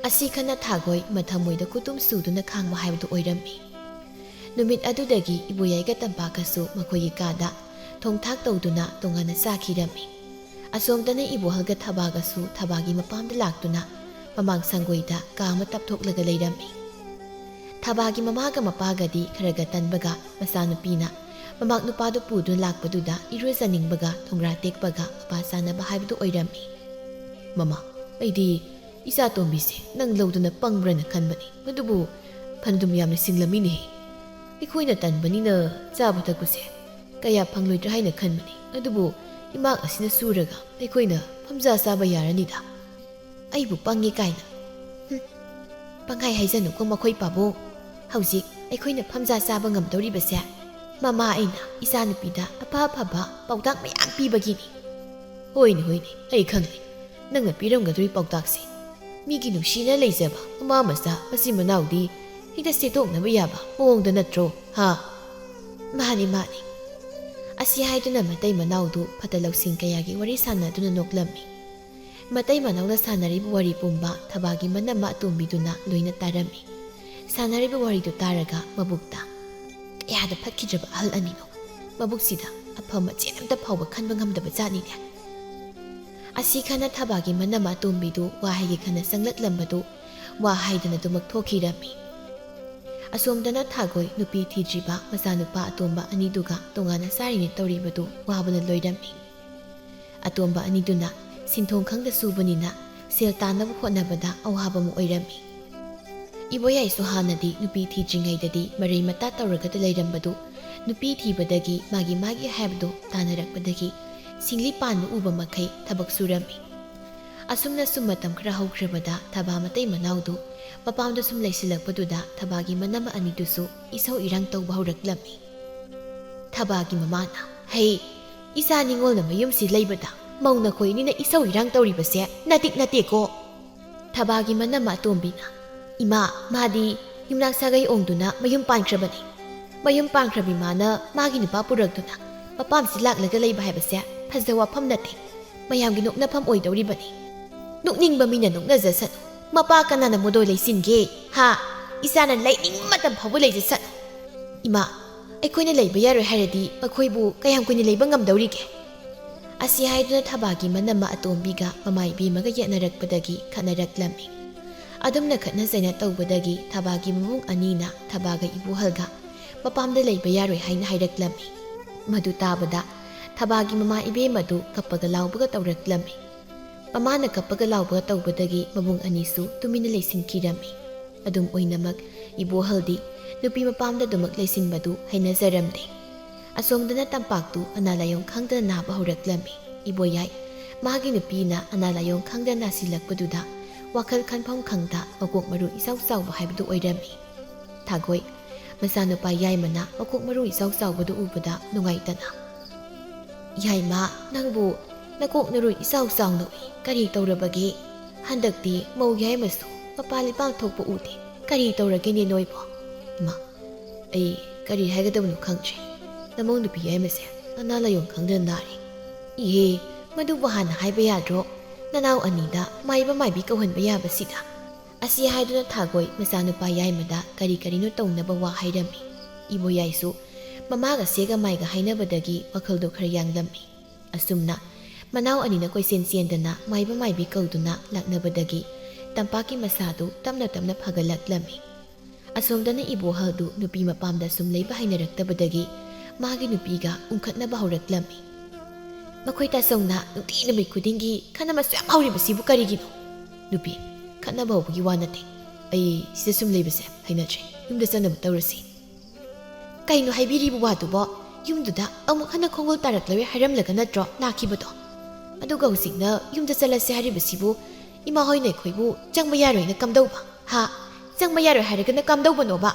Asi kana thagoi mathamoida kutum suduna khangma haibdu oirami. Numit adudagi ibuyai ga tampakasu makhoyi kada thongthak tawduna tongana sakhirami. Asomdana ibuhal ga thabagasu thabagi mapamda laktuna mamang sanggoida kama tapthoklaga leirami. Thabagi mamaga mapagadi kharaga tanbaga masanupina mamak nupadu pudun lakpaduda iruzaningbga thongra tekbaga mapasana bahaibdu oirami. Mama, aidi isa tombise nang lawduna pangrana khanbani madubu phandum yamna singlamini ikhoina tanbani na chabata kuse kaya phangloidra haina khanbani adubu imak asina suraga ikhoina phamja saba yarani da aibu pangi kaina pangai haijanu ko makhoi pabo hauji ikhoina phamja saba ngamdori base mama aina isa nupida apa paudak mayam pibagini hoini ai khangli nang piramgadri pautakse migi nushina leizaba mama masa masi manaudi hida setok na bayaba mawongda natro ha mani asi haiduna matai manaudu patalausing kayagi wari sanaduna noklami matai manawna sanaribu wari pumba thabagi manama atumbiduna loina tarami sanaribu wari du taraga mabukta yada phatkijaba ahal anino mabuksida aphama chenamta phawba khanba ngamdaba jani ne Asi khana thabagi manama tumbidu wahai khana sanglaklambadu wahaidana dumak thokhirami asomdana thagoi nupi thijiba masanupa atomba aniduga tongana sarini tawribadu wabana loirami atomba aniduna sinthong khangda subanina seltanab khonabada awhabamu oirami iboyai suhanadi nupi thijingaidadi marei mata tawragada leirambadu nupi thibadagi magi habdu tanarakpadagi Singli panu uba makai tabak surami. Asumna sumatam khara haukrabada thaba matai manaudu mapamda sum laisilakpaduda thabagi manama anidusu isau irang tawba hauраklami. Thabagi mamana hey isa ningol na mayum si laibada mauna khoi ni na isau irang tawribase natik ko. Thabagi manama atombina ima madi yumnak sagai ongduna mayum pankrabani. Mayum pankrabi mana magi nupa puragduna mapam silaklaga laiba haibase Hazawa pam nati, mayam ginok na pam oidawri bani. Nukning ba mina nung nazasano, mapaka na namudoy lay singe, ha, ꯏꯆꯥꯅ ꯂꯩꯅꯤꯡꯕ ꯃꯇꯝ ꯐꯥꯎꯕ ꯂꯩꯖꯁꯠꯅꯨ ꯏꯃꯥ ꯑꯩꯈꯣꯏꯅ ꯂꯩꯕ ꯌꯥꯔꯣꯏ ꯍꯥꯏꯔꯗꯤ ꯃꯈꯣꯏꯕꯨ ꯀꯌꯥꯝ ꯀꯨꯏꯅ ꯂꯩꯕ ꯉꯝꯗꯧꯔꯤꯒꯦ ꯑꯁꯤ ꯍꯥꯏꯗꯨꯅ ꯊꯕꯥꯒꯤ ꯃꯅꯝꯃ ꯑꯇꯣꯝꯕꯤꯒ ꯃꯃꯥ ꯏꯕꯦꯝꯃꯒ ꯌꯦꯠꯅꯔꯛꯄꯗꯒꯤ ꯈꯠꯅꯔꯛꯂꯝꯃꯤ ꯑꯗꯨꯝꯅ ꯈꯠꯅ ꯆꯩꯅ ꯇꯧꯕꯗꯒꯤ ꯊꯕꯥꯒꯤ ꯃꯕꯨꯡ ꯑꯅꯤꯅ ꯊꯕꯥꯒ ꯏꯕꯣꯍꯜꯒ ꯃꯄꯥꯝꯗ ꯂꯩꯕ ꯌꯥꯔꯣꯏ ꯍꯥꯏꯅ ꯍꯥꯏꯔꯛꯂꯝꯃꯤ ꯃꯗꯨ ꯇꯥꯕꯗ ꯊꯕꯥꯒꯤ ꯃꯃꯥ ꯏꯕꯦꯝꯃꯗꯨ ꯀꯞꯄꯒ ꯂꯥꯎꯕꯒ ꯇꯧꯔꯛꯂꯝꯃꯤ ꯃꯃꯥꯅ ꯀꯞꯄꯒ ꯂꯥꯎꯕꯒ ꯇꯧꯕꯗꯒꯤ ꯃꯕꯨꯡ ꯑꯅꯤꯁꯨ ꯇꯨꯃꯤꯟꯅ ꯂꯩꯁꯤꯟꯈꯤꯔꯝꯃꯤ ꯑꯗꯨꯝ ꯑꯣꯏꯅꯃꯛ ꯏꯕꯣꯍꯜꯗꯤ ꯅꯨꯄꯤ ꯃꯄꯥꯝꯗꯗꯨꯃꯛ ꯂꯩꯁꯤꯟꯕꯗꯨ ꯍꯩꯅꯖꯔꯝꯗꯦ ꯑꯁꯣꯝꯗꯅ ꯇꯝꯄꯥꯛꯇꯨ ꯑꯅꯥ ꯂꯥꯏꯌꯣꯡ ꯈꯪꯗꯅ ꯅꯥꯕ ꯍꯧꯔꯛꯂꯝꯃꯤ ꯏꯕꯣꯌꯥꯏ ꯃꯥꯒꯤ ꯅꯨꯄꯤꯅ ꯑꯅꯥ ꯂꯥꯏꯌꯣꯡ ꯈꯪꯗꯅ ꯅꯥꯁꯤꯜꯂꯛꯄꯗꯨꯗ ꯋꯥꯈꯜ ꯈꯟꯐꯝ ꯈꯪꯗ ꯃꯀꯣꯛ ꯃꯔꯨ ꯏꯆꯥꯎ ꯆꯥꯎꯕ ꯍꯥꯏꯕꯗꯨ ꯑꯣꯏꯔꯝꯃꯤ ꯊꯥꯒꯣꯏ ꯃꯆꯥꯅꯨꯄꯥ ꯌꯥꯏꯃꯅ ꯃꯀꯣꯛ ꯃꯔꯨ ꯏꯆꯥꯎ ꯆꯥꯎꯕꯗꯨ ꯎꯕꯗ ꯅꯨꯡꯉꯥꯏꯇꯅ ꯌꯥꯏꯃ ꯅꯪꯕꯨ ꯅꯀꯣꯛ ꯅꯔꯨ ꯏꯆꯥꯎ ꯆꯥꯎꯅ ꯎꯏ ꯀꯔꯤ ꯇꯧꯔꯕꯒꯦ ꯍꯟꯗꯛꯇꯤ ꯃꯧ ꯌꯥꯏꯃꯁꯨ ꯃꯄꯥꯟ ꯏꯄꯥꯟ ꯊꯣꯛꯄ ꯎꯗꯦ ꯀꯔꯤ ꯇꯧꯔꯒꯦꯅꯦ ꯅꯣꯏꯕꯣ ꯏꯃꯥ ꯑꯩ ꯀꯔꯤ ꯍꯥꯏꯒꯗꯕꯅꯣ ꯈꯪꯗ꯭ꯔꯦ ꯅꯃꯧ ꯅꯨꯄꯤ ꯌꯥꯏꯃꯁꯦ ꯑꯅꯥ ꯂꯥꯏꯌꯣꯡ ꯈꯪꯗꯅ ꯅꯥꯔꯤ ꯏꯍꯦ ꯃꯗꯨꯕꯨ ꯍꯥꯟꯅ ꯍꯥꯏꯕ ꯌꯥꯗ꯭ꯔꯣ ꯅꯅꯥꯎ ꯑꯅꯤꯗ ꯃꯥꯏꯕ ꯃꯥꯏꯕꯤ ꯀꯧꯍꯟꯕ ꯌꯥꯕꯁꯤꯗ ꯑꯁꯤ ꯍꯥꯏꯗꯨꯅ ꯊꯥꯒꯣꯏ ꯃꯆꯥꯅꯨꯄꯥ ꯌꯥꯏꯃꯗ ꯀꯔꯤ ꯀꯔꯤꯅꯣ ꯇꯧꯅꯕ ꯋꯥ ꯍꯥꯏꯔꯝꯃꯤ ꯏꯕꯣꯌꯥꯏꯁꯨ ꯃꯃꯥꯒ ꯁꯦꯒ ꯃꯥꯏꯒ ꯍꯥꯏꯅꯕꯗꯒꯤ ꯋꯥꯈꯜꯗꯣ ꯈꯔ ꯌꯥꯡꯂꯝꯃꯤ ꯑꯁꯨꯝꯅ ꯃꯅꯥꯎ ꯑꯅꯤꯅ ꯀꯣꯏꯆꯦꯟ ꯆꯦꯟꯗꯅ ꯃꯥꯏꯕ ꯃꯥꯏꯕꯤ ꯀꯧꯗꯨꯅ ꯂꯥꯛꯅꯕꯗꯒꯤ ꯇꯝꯄꯥꯛꯀꯤ ꯃꯁꯥꯗꯨ ꯇꯞꯅ ꯇꯞꯅ ꯐꯒꯠꯂꯛꯂꯝꯃꯤ ꯑꯁꯣꯝꯗꯅ ꯏꯕꯣꯍꯜꯗꯨ ꯅꯨꯄꯤ ꯃꯄꯥꯝꯗ ꯁꯨꯝ ꯂꯩꯕ ꯍꯩꯅꯔꯛꯇꯕꯗꯒꯤ ꯃꯥꯒꯤ ꯅꯨꯄꯤꯒ ꯎꯪꯈꯠꯅꯕ ꯍꯧꯔꯛꯂꯝꯃꯤ ꯃꯈꯣꯏ ꯇꯥꯆꯧꯅ ꯅꯨꯡꯇꯤ ꯅꯨꯃꯤꯠ ꯈꯨꯗꯤꯡꯒꯤ ꯈꯠꯅꯕꯁꯨ ꯌꯥꯝ ꯍꯧꯔꯤꯕꯁꯤꯕꯨ ꯀꯔꯤꯒꯤꯅꯣ ꯅꯨꯄꯤ ꯈꯠꯅꯕ ꯍꯧꯕꯒꯤ ꯋꯥ ꯅꯠꯇꯦ ꯑꯩ ꯁꯤꯗ ꯁꯨꯝ ꯂꯩꯕꯁꯦ ꯍꯩꯅꯗ꯭ꯔꯦ ꯌꯨꯝꯗ ꯆꯠꯅꯕ ꯇꯧꯔꯁꯤ ꯀꯩꯅꯣ ꯍꯥꯏꯕꯤꯔꯤꯕ ꯋꯥꯗꯨꯕꯣ ꯌꯨꯝꯗꯨꯗ ꯑꯃꯨꯛ ꯍꯟꯅ ꯈꯣꯡꯒꯣꯜ ꯇꯥꯔꯛꯂꯔꯣꯏ ꯍꯥꯏꯔꯝꯂꯒ ꯅꯠꯇ꯭ꯔꯣ ꯂꯥꯛꯈꯤꯕꯗꯣ ꯑꯗꯨꯒ ꯍꯧꯖꯤꯛꯅ ꯌꯨꯝꯗ ꯆꯠꯂꯁꯦ ꯍꯥꯏꯔꯤꯕꯁꯤꯕꯨ ꯏꯃꯥ ꯍꯣꯏꯅ ꯑꯩꯈꯣꯏꯕꯨ ꯆꯪꯕ ꯌꯥꯔꯣꯏꯅ ꯀꯝꯗꯧꯕ ꯍꯥ ꯆꯪꯕ ꯌꯥꯔꯣꯏ ꯍꯥꯏꯔꯒꯅ ꯀꯝꯗꯧꯕꯅꯣꯕ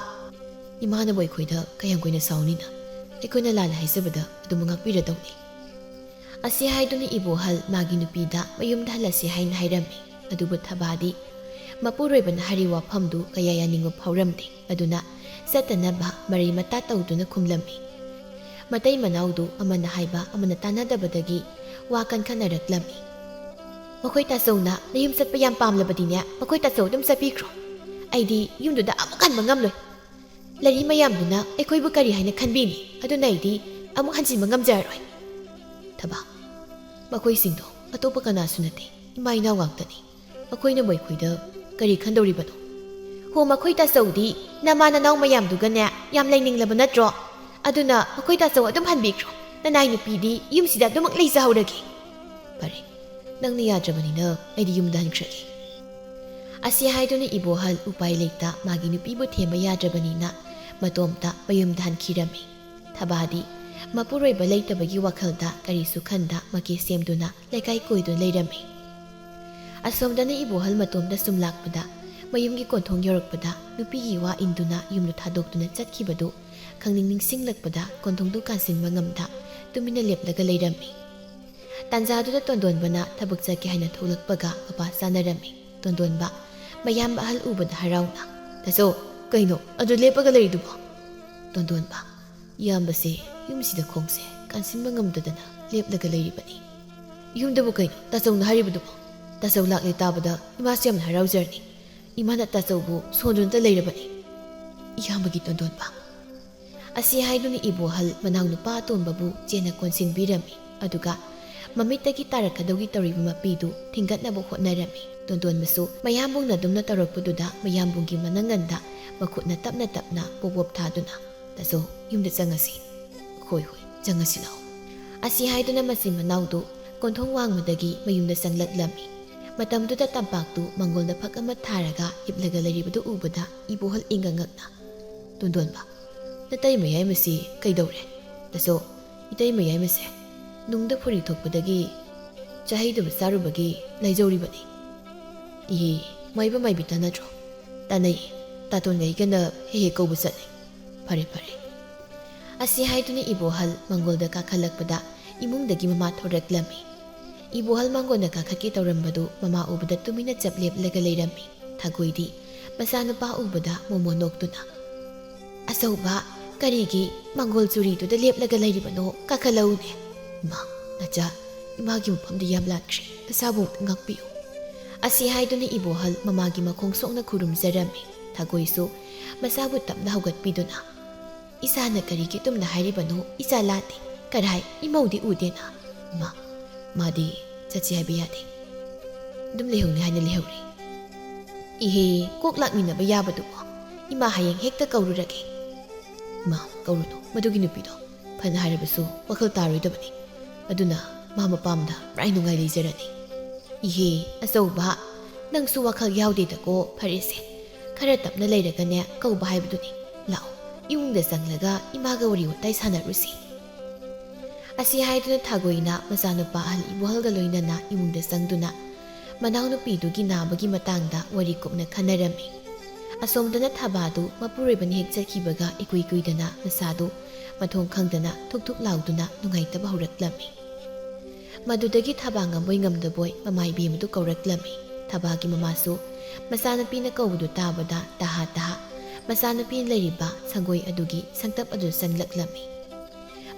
ꯏꯃꯥꯅꯕꯨ ꯑꯩꯈꯣꯏꯗ ꯀꯌꯥꯝ ꯀꯨꯏꯅ ꯁꯥꯎꯅꯤꯅ ꯑꯩꯈꯣꯏꯅ ꯂꯥꯜꯂꯦ ꯍꯥꯏꯖꯕꯗ ꯑꯗꯨꯝ ꯉꯥꯛꯄꯤꯔꯗꯧꯅꯤ ꯑꯁꯤ ꯍꯥꯏꯗꯨꯅ ꯏꯕꯣꯍꯜ ꯃꯥꯒꯤ ꯅꯨꯄꯤꯗ ꯃꯌꯨꯝꯗ ꯍꯜꯂꯁꯤ ꯍꯥꯏꯅ ꯍꯥꯏꯔꯝꯃꯤ ꯑꯗꯨꯕꯨ ꯊꯕꯥꯗꯤ ꯃꯄꯨꯔꯣꯏꯕꯅ ꯍꯥꯏꯔꯤ ꯋꯥꯐꯝꯗꯨ ꯀꯌꯥ ꯌꯥꯅꯤꯡꯕ ꯐꯥꯎꯔꯝꯗꯦ ꯑꯗꯨꯅ ꯆꯠꯇꯅꯕ ꯃꯔꯩ ꯃꯇꯥ ꯇꯧꯗꯨꯅ ꯈꯨꯝꯂꯝꯃꯤ ꯃꯇꯩ ꯃꯅꯥꯎꯗꯨ ꯑꯃꯅ ꯍꯥꯏꯕ ꯑꯃꯅ ꯇꯥꯟꯅꯗꯕꯗꯒꯤ ꯋꯥ ꯀꯟꯈꯠꯅꯔꯛꯂꯝꯃꯤ ꯃꯈꯣꯏ ꯇꯥꯆꯧꯅ ꯅꯌꯨꯝ ꯆꯠꯄ ꯌꯥꯝ ꯄꯥꯝꯂꯕꯗꯤꯅꯦ ꯃꯈꯣꯏ ꯇꯥꯆꯧ ꯑꯗꯨꯝ ꯆꯠꯄꯤꯈ꯭ꯔꯣ ꯑꯩꯗꯤ ꯌꯨꯝꯗꯨꯗ ꯑꯃꯨꯛ ꯍꯟꯕ ꯉꯝꯂꯣꯏ ꯂꯩꯔꯤ ꯃꯌꯥꯝꯗꯨꯅ ꯑꯩꯈꯣꯏꯕꯨ ꯀꯔꯤ ꯍꯥꯏꯅ ꯈꯟꯕꯤꯅꯤ ꯑꯗꯨꯅ ꯑꯩꯗꯤ ꯑꯃꯨꯛ ꯍꯟꯖꯤꯟꯕ ꯉꯝꯖꯔꯔꯣꯏ ꯊꯕꯥ ꯃꯈꯣꯏꯁꯤꯡꯗꯣ ꯑꯇꯣꯞꯄ ꯀꯅꯥꯁꯨ ꯅꯠꯇꯦ ꯏꯃꯥ ꯏꯅꯥꯎ ꯉꯥꯛꯇꯅꯤ ꯃꯈꯣꯏꯅꯕꯨ ꯑꯩꯈꯣꯏꯗ ꯀꯔꯤ ꯈꯟꯗꯧꯔꯤꯕꯅꯣ ꯍꯣ ꯃꯈꯣꯏ ꯇꯥꯆꯧꯗꯤ ꯅꯃꯥ ꯅꯅꯥꯎ ꯃꯌꯥꯝꯗꯨꯒꯅꯦ ꯌꯥꯝ ꯂꯩꯅꯤꯡꯂꯕ ꯅꯠꯇ꯭ꯔꯣ ꯑꯗꯨꯅ ꯃꯈꯣꯏ ꯇꯥꯆꯧ ꯑꯗꯨꯝ ꯍꯟꯕꯤꯈ꯭ꯔꯣ ꯅꯅꯥꯏ ꯅꯨꯄꯤꯗꯤ ꯌꯨꯝꯁꯤꯗ ꯑꯗꯨꯃꯛ ꯂꯩꯖꯍꯧꯔꯒꯦ ꯐꯔꯦ ꯅꯪꯅ ꯌꯥꯗ꯭ꯔꯕꯅꯤꯅ ꯑꯩꯗꯤ ꯌꯨꯝꯗ ꯍꯟꯈ꯭ꯔꯒꯦ ꯑꯁꯤ ꯍꯥꯏꯗꯨꯅ ꯏꯕꯣꯍꯜ ꯎꯄꯥꯏ ꯂꯩꯇ ꯃꯥꯒꯤ ꯅꯨꯄꯤꯕꯨ ꯊꯦꯝꯕ ꯌꯥꯗ꯭ꯔꯕꯅꯤꯅ ꯃꯇꯣꯝꯇ ꯃꯌꯨꯝꯗ ꯍꯟꯈꯤꯔꯝꯃꯤ ꯊꯕꯥꯗꯤ ꯃꯄꯨꯔꯣꯏꯕ ꯂꯩꯇꯕꯒꯤ ꯋꯥꯈꯜꯗ ꯀꯔꯤꯁꯨ ꯈꯟꯗ ꯃꯀꯦ ꯁꯦꯝꯗꯨꯅ ꯂꯩꯀꯥꯏ ꯀꯣꯏꯗꯨꯅ ꯂꯩꯔꯝꯃꯤ ꯑꯁꯣꯝꯗꯅ ꯏꯕꯣꯍꯜ ꯃꯇꯣꯝꯗ ꯁꯨꯝ ꯂꯥꯛꯄꯗ ꯃꯌꯨꯝꯒꯤ ꯀꯣꯟꯊꯣꯡ ꯌꯧꯔꯛꯄꯗ ꯅꯨꯄꯤꯒꯤ ꯋꯥ ꯏꯟꯗꯨꯅ ꯌꯨꯝꯗꯨ ꯊꯥꯗꯣꯛꯇꯨꯅ ꯆꯠꯈꯤꯕꯗꯨ ꯈꯪꯅꯤꯡ ꯅꯤꯡꯁꯤꯡꯂꯛꯄꯗ ꯀꯣꯟꯊꯣꯡꯗꯨ ꯀꯥꯟꯁꯤꯟꯕ ꯉꯝꯗ ꯇꯨꯃꯤꯟꯅ ꯂꯦꯞꯂꯒ ꯂꯩꯔꯝꯃꯤ ꯇꯥꯟꯖꯥꯗꯨꯗ ꯇꯣꯟꯗꯣꯟꯕꯅ ꯊꯕꯛ ꯆꯠꯀꯦ ꯍꯥꯏꯅ ꯊꯣꯛꯂꯛꯄꯒ ꯃꯄꯥ ꯆꯥꯅꯔꯝꯃꯤ ꯇꯣꯟꯗꯣꯟꯕ ꯃꯌꯥꯝꯕ ꯑꯍꯜ ꯎꯕꯗ ꯍꯔꯥꯎꯅ ꯇꯥꯆꯧ ꯀꯩꯅꯣ ꯑꯗꯨ ꯂꯦꯞꯄꯒ ꯂꯩꯔꯤꯗꯨꯕꯣ ꯇꯣꯟꯗꯣꯟꯕ ꯏꯌꯥꯝꯕꯁꯦ ꯌꯨꯝꯁꯤꯗ ꯈꯣꯡꯁꯦ ꯀꯥꯟꯁꯤꯟꯕ ꯉꯝꯗꯗꯅ ꯂꯦꯞꯂꯒ ꯂꯩꯔꯤꯕꯅꯤ ꯌꯨꯝꯗꯕꯨ ꯀꯩꯅꯣ ꯇꯥꯆꯧꯅ ꯍꯥꯏꯔꯤꯕꯗꯨꯕꯣ ꯇꯥꯆꯧ ꯂꯥꯛꯂꯦ ꯇꯥꯕꯗ ꯏꯃꯥꯁꯦ ꯌꯥꯝꯅ ꯍꯔꯥꯎꯖꯔꯅꯤ ꯏꯃꯥꯅ ꯇꯥꯆꯧꯕꯨ ꯁꯣꯟꯗꯨꯅꯇ ꯂꯩꯔꯕꯅꯤ ꯏꯌꯥꯝꯕꯒꯤ ꯇꯣꯟꯗꯣꯟꯕ ꯑꯁꯤ ꯍꯥꯏꯗꯨꯅ ꯏꯕꯣꯍꯜ ꯃꯅꯥꯎꯅꯨꯄꯥ ꯑꯇꯣꯟꯕꯕꯨ ꯆꯦꯟꯅ ꯀꯣꯟꯁꯤꯟꯕꯤꯔꯝꯃꯤ ꯑꯗꯨꯒ ꯃꯃꯤꯠꯇꯒꯤ ꯇꯥꯔꯛꯀꯗꯧꯒꯤ ꯇꯧꯔꯤꯕ ꯃꯄꯤꯗꯨ ꯊꯤꯡꯒꯠꯅꯕ ꯍꯣꯠꯅꯔꯝꯃꯤ ꯇꯣꯟꯗꯣꯟꯕꯁꯨ ꯃꯌꯥꯝꯕꯨꯡꯅ ꯑꯗꯨꯝꯅ ꯇꯧꯔꯛꯄꯗꯨꯗ ꯃꯌꯥꯝꯕꯨꯡꯒꯤ ꯃꯅꯪꯒꯟꯗ ꯃꯈꯨꯠꯅ ꯇꯞꯅ ꯇꯞꯅ ꯄꯣꯞ ꯊꯥꯗꯨꯅ ꯇꯥꯆꯧ ꯌꯨꯝꯗ ꯆꯪꯉꯁꯤ ꯍꯣꯏ ꯍꯣꯏ ꯆꯪꯉꯁꯤ ꯂꯥꯛꯑꯣ ꯑꯁꯤ ꯍꯥꯏꯗꯨꯅ ꯃꯆꯤꯟ ꯃꯅꯥꯎꯗꯨ ꯀꯣꯟꯊꯣꯡ ꯋꯥꯡꯃꯗꯒꯤ ꯃꯌꯨꯝꯗ ꯆꯪꯂꯛꯂꯝꯃꯤ ꯃꯇꯝꯗꯨꯗ ꯇꯝꯄꯥꯛꯇꯨ ꯃꯪꯒꯣꯜꯗ ꯐꯛ ꯑꯃ ꯊꯥꯔꯒ ꯍꯤꯞꯂꯒ ꯂꯩꯔꯤꯕꯗꯨ ꯎꯕꯗ ꯏꯕꯣꯍꯜ ꯏꯪꯉꯉꯛꯅ ꯇꯣꯟꯗꯣꯟꯕ ꯅꯇꯩ ꯃꯌꯥꯏꯃꯁꯤ ꯀꯩꯗꯧꯔꯦ ꯇꯥꯆꯧ ꯏꯇꯩ ꯃꯌꯥꯏꯃꯁꯦ ꯅꯨꯡꯗ ꯐꯨꯔꯤ ꯊꯣꯛꯄꯗꯒꯤ ꯆꯍꯩꯗꯕ ꯆꯥꯔꯨꯕꯒꯤ ꯂꯩꯖꯧꯔꯤꯕꯅꯤ ꯏꯍꯦ ꯃꯥꯏꯕ ꯃꯥꯏꯕꯤ ꯇꯥꯟꯅꯗ꯭ꯔꯣ ꯇꯥꯟꯅꯩ ꯇꯥꯇꯣꯟꯒ ꯑꯩꯒꯅ ꯍꯦꯛ ꯍꯦꯛ ꯀꯧꯕ ꯆꯠꯂꯤ ꯐꯔꯦ ꯐꯔꯦ ꯑꯁꯤ ꯍꯥꯏꯗꯨꯅ ꯏꯕꯣꯍꯜ ꯃꯪꯒꯣꯜꯗ ꯀꯥꯈꯠꯂꯛꯄꯗ ꯏꯃꯨꯡꯗꯒꯤ ꯃꯃꯥ ꯊꯣꯔꯛꯂꯝꯃꯤ ꯏꯕꯣꯍꯜ ꯃꯪꯒꯣꯜꯗ ꯀꯥꯈꯠꯀꯦ ꯇꯧꯔꯝꯕꯗꯨ ꯃꯃꯥ ꯎꯕꯗ ꯇꯨꯃꯤꯟꯅ ꯆꯞ ꯂꯦꯞꯂꯒ ꯂꯩꯔꯝꯃꯤ ꯊꯥꯒꯣꯏꯗꯤ ꯃꯆꯥꯅꯨꯄꯥ ꯎꯕꯗ ꯃꯣꯃꯣ ꯅꯣꯛꯇꯨꯅ ꯑꯆꯧꯕ ꯀꯔꯤꯒꯤ ꯃꯪꯒꯣꯜ ꯆꯨꯔꯤꯗꯨꯗ ꯂꯦꯞꯂꯒ ꯂꯩꯔꯤꯕꯅꯣ ꯀꯥꯈꯠꯂꯛꯎꯅꯦ ꯏꯃꯥ ꯅꯆꯥ ꯏꯃꯥꯒꯤ ꯃꯐꯝꯗ ꯌꯥꯝ ꯂꯥꯟꯈ꯭ꯔꯦ ꯅꯆꯥꯕꯨ ꯉꯥꯛꯄꯤꯌꯨ ꯑꯁꯤ ꯍꯥꯏꯗꯨꯅ ꯏꯕꯣꯍꯜ ꯃꯃꯥꯒꯤ ꯃꯈꯣꯡ ꯁꯣꯛꯅ ꯈꯨꯔꯨꯝꯖꯔꯝꯃꯤ ꯊꯥꯒꯣꯏꯁꯨ ꯃꯁꯥꯕꯨ ꯇꯞꯅ ꯍꯧꯒꯠꯄꯤꯗꯨꯅ ꯏꯆꯥꯅ ꯀꯔꯤꯒꯤ ꯇꯨꯝꯅ ꯍꯥꯏꯔꯤꯕꯅꯣ ꯏꯆꯥ ꯂꯥꯟꯗꯦ ꯀꯔꯥꯏ ꯏꯃꯧꯗꯤ ꯎꯗꯦꯅ ꯃꯥꯗꯤ ꯆꯠꯁꯤ ꯍꯥꯏꯕ ꯌꯥꯗꯦ ꯑꯗꯨꯝ ꯂꯩꯍꯧꯅꯤ ꯍꯥꯏꯅ ꯂꯩꯍꯧꯔꯤ ꯏꯍꯦ ꯀꯣꯛ ꯂꯥꯛꯃꯤꯟꯅꯕ ꯌꯥꯕꯗꯨꯕꯣ ꯏꯃꯥ ꯍꯌꯦꯡ ꯍꯦꯛꯇ ꯀꯧꯔꯨꯔꯒꯦ ꯀꯧꯔꯨꯅꯨ ꯃꯗꯨꯒꯤ ꯅꯨꯄꯤꯗꯣ ꯐꯅ ꯍꯥꯏꯔꯕꯁꯨ ꯋꯥꯈꯜ ꯇꯥꯔꯣꯏꯗꯕꯅꯤ ꯑꯗꯨꯅ ꯃꯥ ꯃꯄꯥꯝꯗ ꯄꯨꯔꯥꯏ ꯅꯨꯡꯉꯥꯏ ꯂꯩꯖꯔꯅꯤ ꯏꯍꯦ ꯑꯆꯧꯕ ꯅꯪꯁꯨ ꯋꯥꯈꯜ ꯌꯥꯎꯗꯦꯗꯀꯣ ꯐꯔꯦꯁꯦ ꯈꯔ ꯇꯞꯅ ꯂꯩꯔꯒꯅꯦ ꯀꯧꯕ ꯍꯥꯏꯕꯗꯨꯅꯤ ꯂꯥꯛꯑꯣ ꯏꯃꯨꯡꯗ ꯆꯪꯂꯒ ꯏꯃꯥꯒ ꯋꯥꯔꯤ ꯋꯥꯇꯥꯏ ꯁꯥꯟꯅꯔꯨꯁꯤ ꯑꯁꯤ ꯍꯥꯏꯗꯨꯅ ꯊꯥꯒꯣꯏꯅ ꯃꯆꯥꯅꯨꯄꯥ ꯑꯍꯜ ꯏꯕꯣꯍꯜꯒ ꯂꯣꯏꯅꯅ ꯏꯃꯨꯡꯗ ꯆꯪꯗꯨꯅ ꯃꯅꯥꯎꯅꯨꯄꯤꯗꯨꯒꯤ ꯅꯥꯕꯒꯤ ꯃꯇꯥꯡꯗ ꯋꯥꯔꯤ ꯀꯨꯞꯅ ꯈꯟꯅꯔꯝꯃꯤ ꯑꯁꯣꯝꯗꯅ ꯊꯕꯥꯗꯨ ꯃꯄꯨꯔꯣꯏꯕꯅ ꯍꯦꯛ ꯆꯠꯈꯤꯕꯒ ꯏꯀꯨꯏ ꯀꯨꯏꯗꯅ ꯃꯁꯥꯗꯨ ꯃꯊꯣꯡ ꯈꯪꯗꯅ ꯊꯨꯛ ꯊꯨꯛ ꯂꯥꯎꯗꯨꯅ ꯅꯨꯡꯉꯥꯏꯇꯕ ꯍꯧꯔꯛꯂꯝꯃꯤ ꯃꯗꯨꯗꯒꯤ ꯊꯕꯥ ꯉꯝꯕꯣꯏ ꯉꯝꯗꯕꯣꯏ ꯃꯃꯥꯏꯕꯦꯝ ꯑꯗꯨ ꯀꯧꯔꯛꯂꯝꯃꯤ ꯊꯕꯥꯒꯤ ꯃꯃꯥꯁꯨ ꯃꯆꯥꯅꯨꯄꯤꯅ ꯀꯧꯕꯗꯨ ꯇꯥꯕꯗ ꯇꯍꯥ ꯇꯍꯥ ꯃꯆꯥꯅꯨꯄꯤꯅ ꯂꯩꯔꯤꯕ ꯁꯪꯒꯣꯏ ꯑꯗꯨꯒꯤ ꯁꯪꯇꯞ ꯑꯗꯨ ꯆꯪꯂꯛꯂꯝꯃꯤ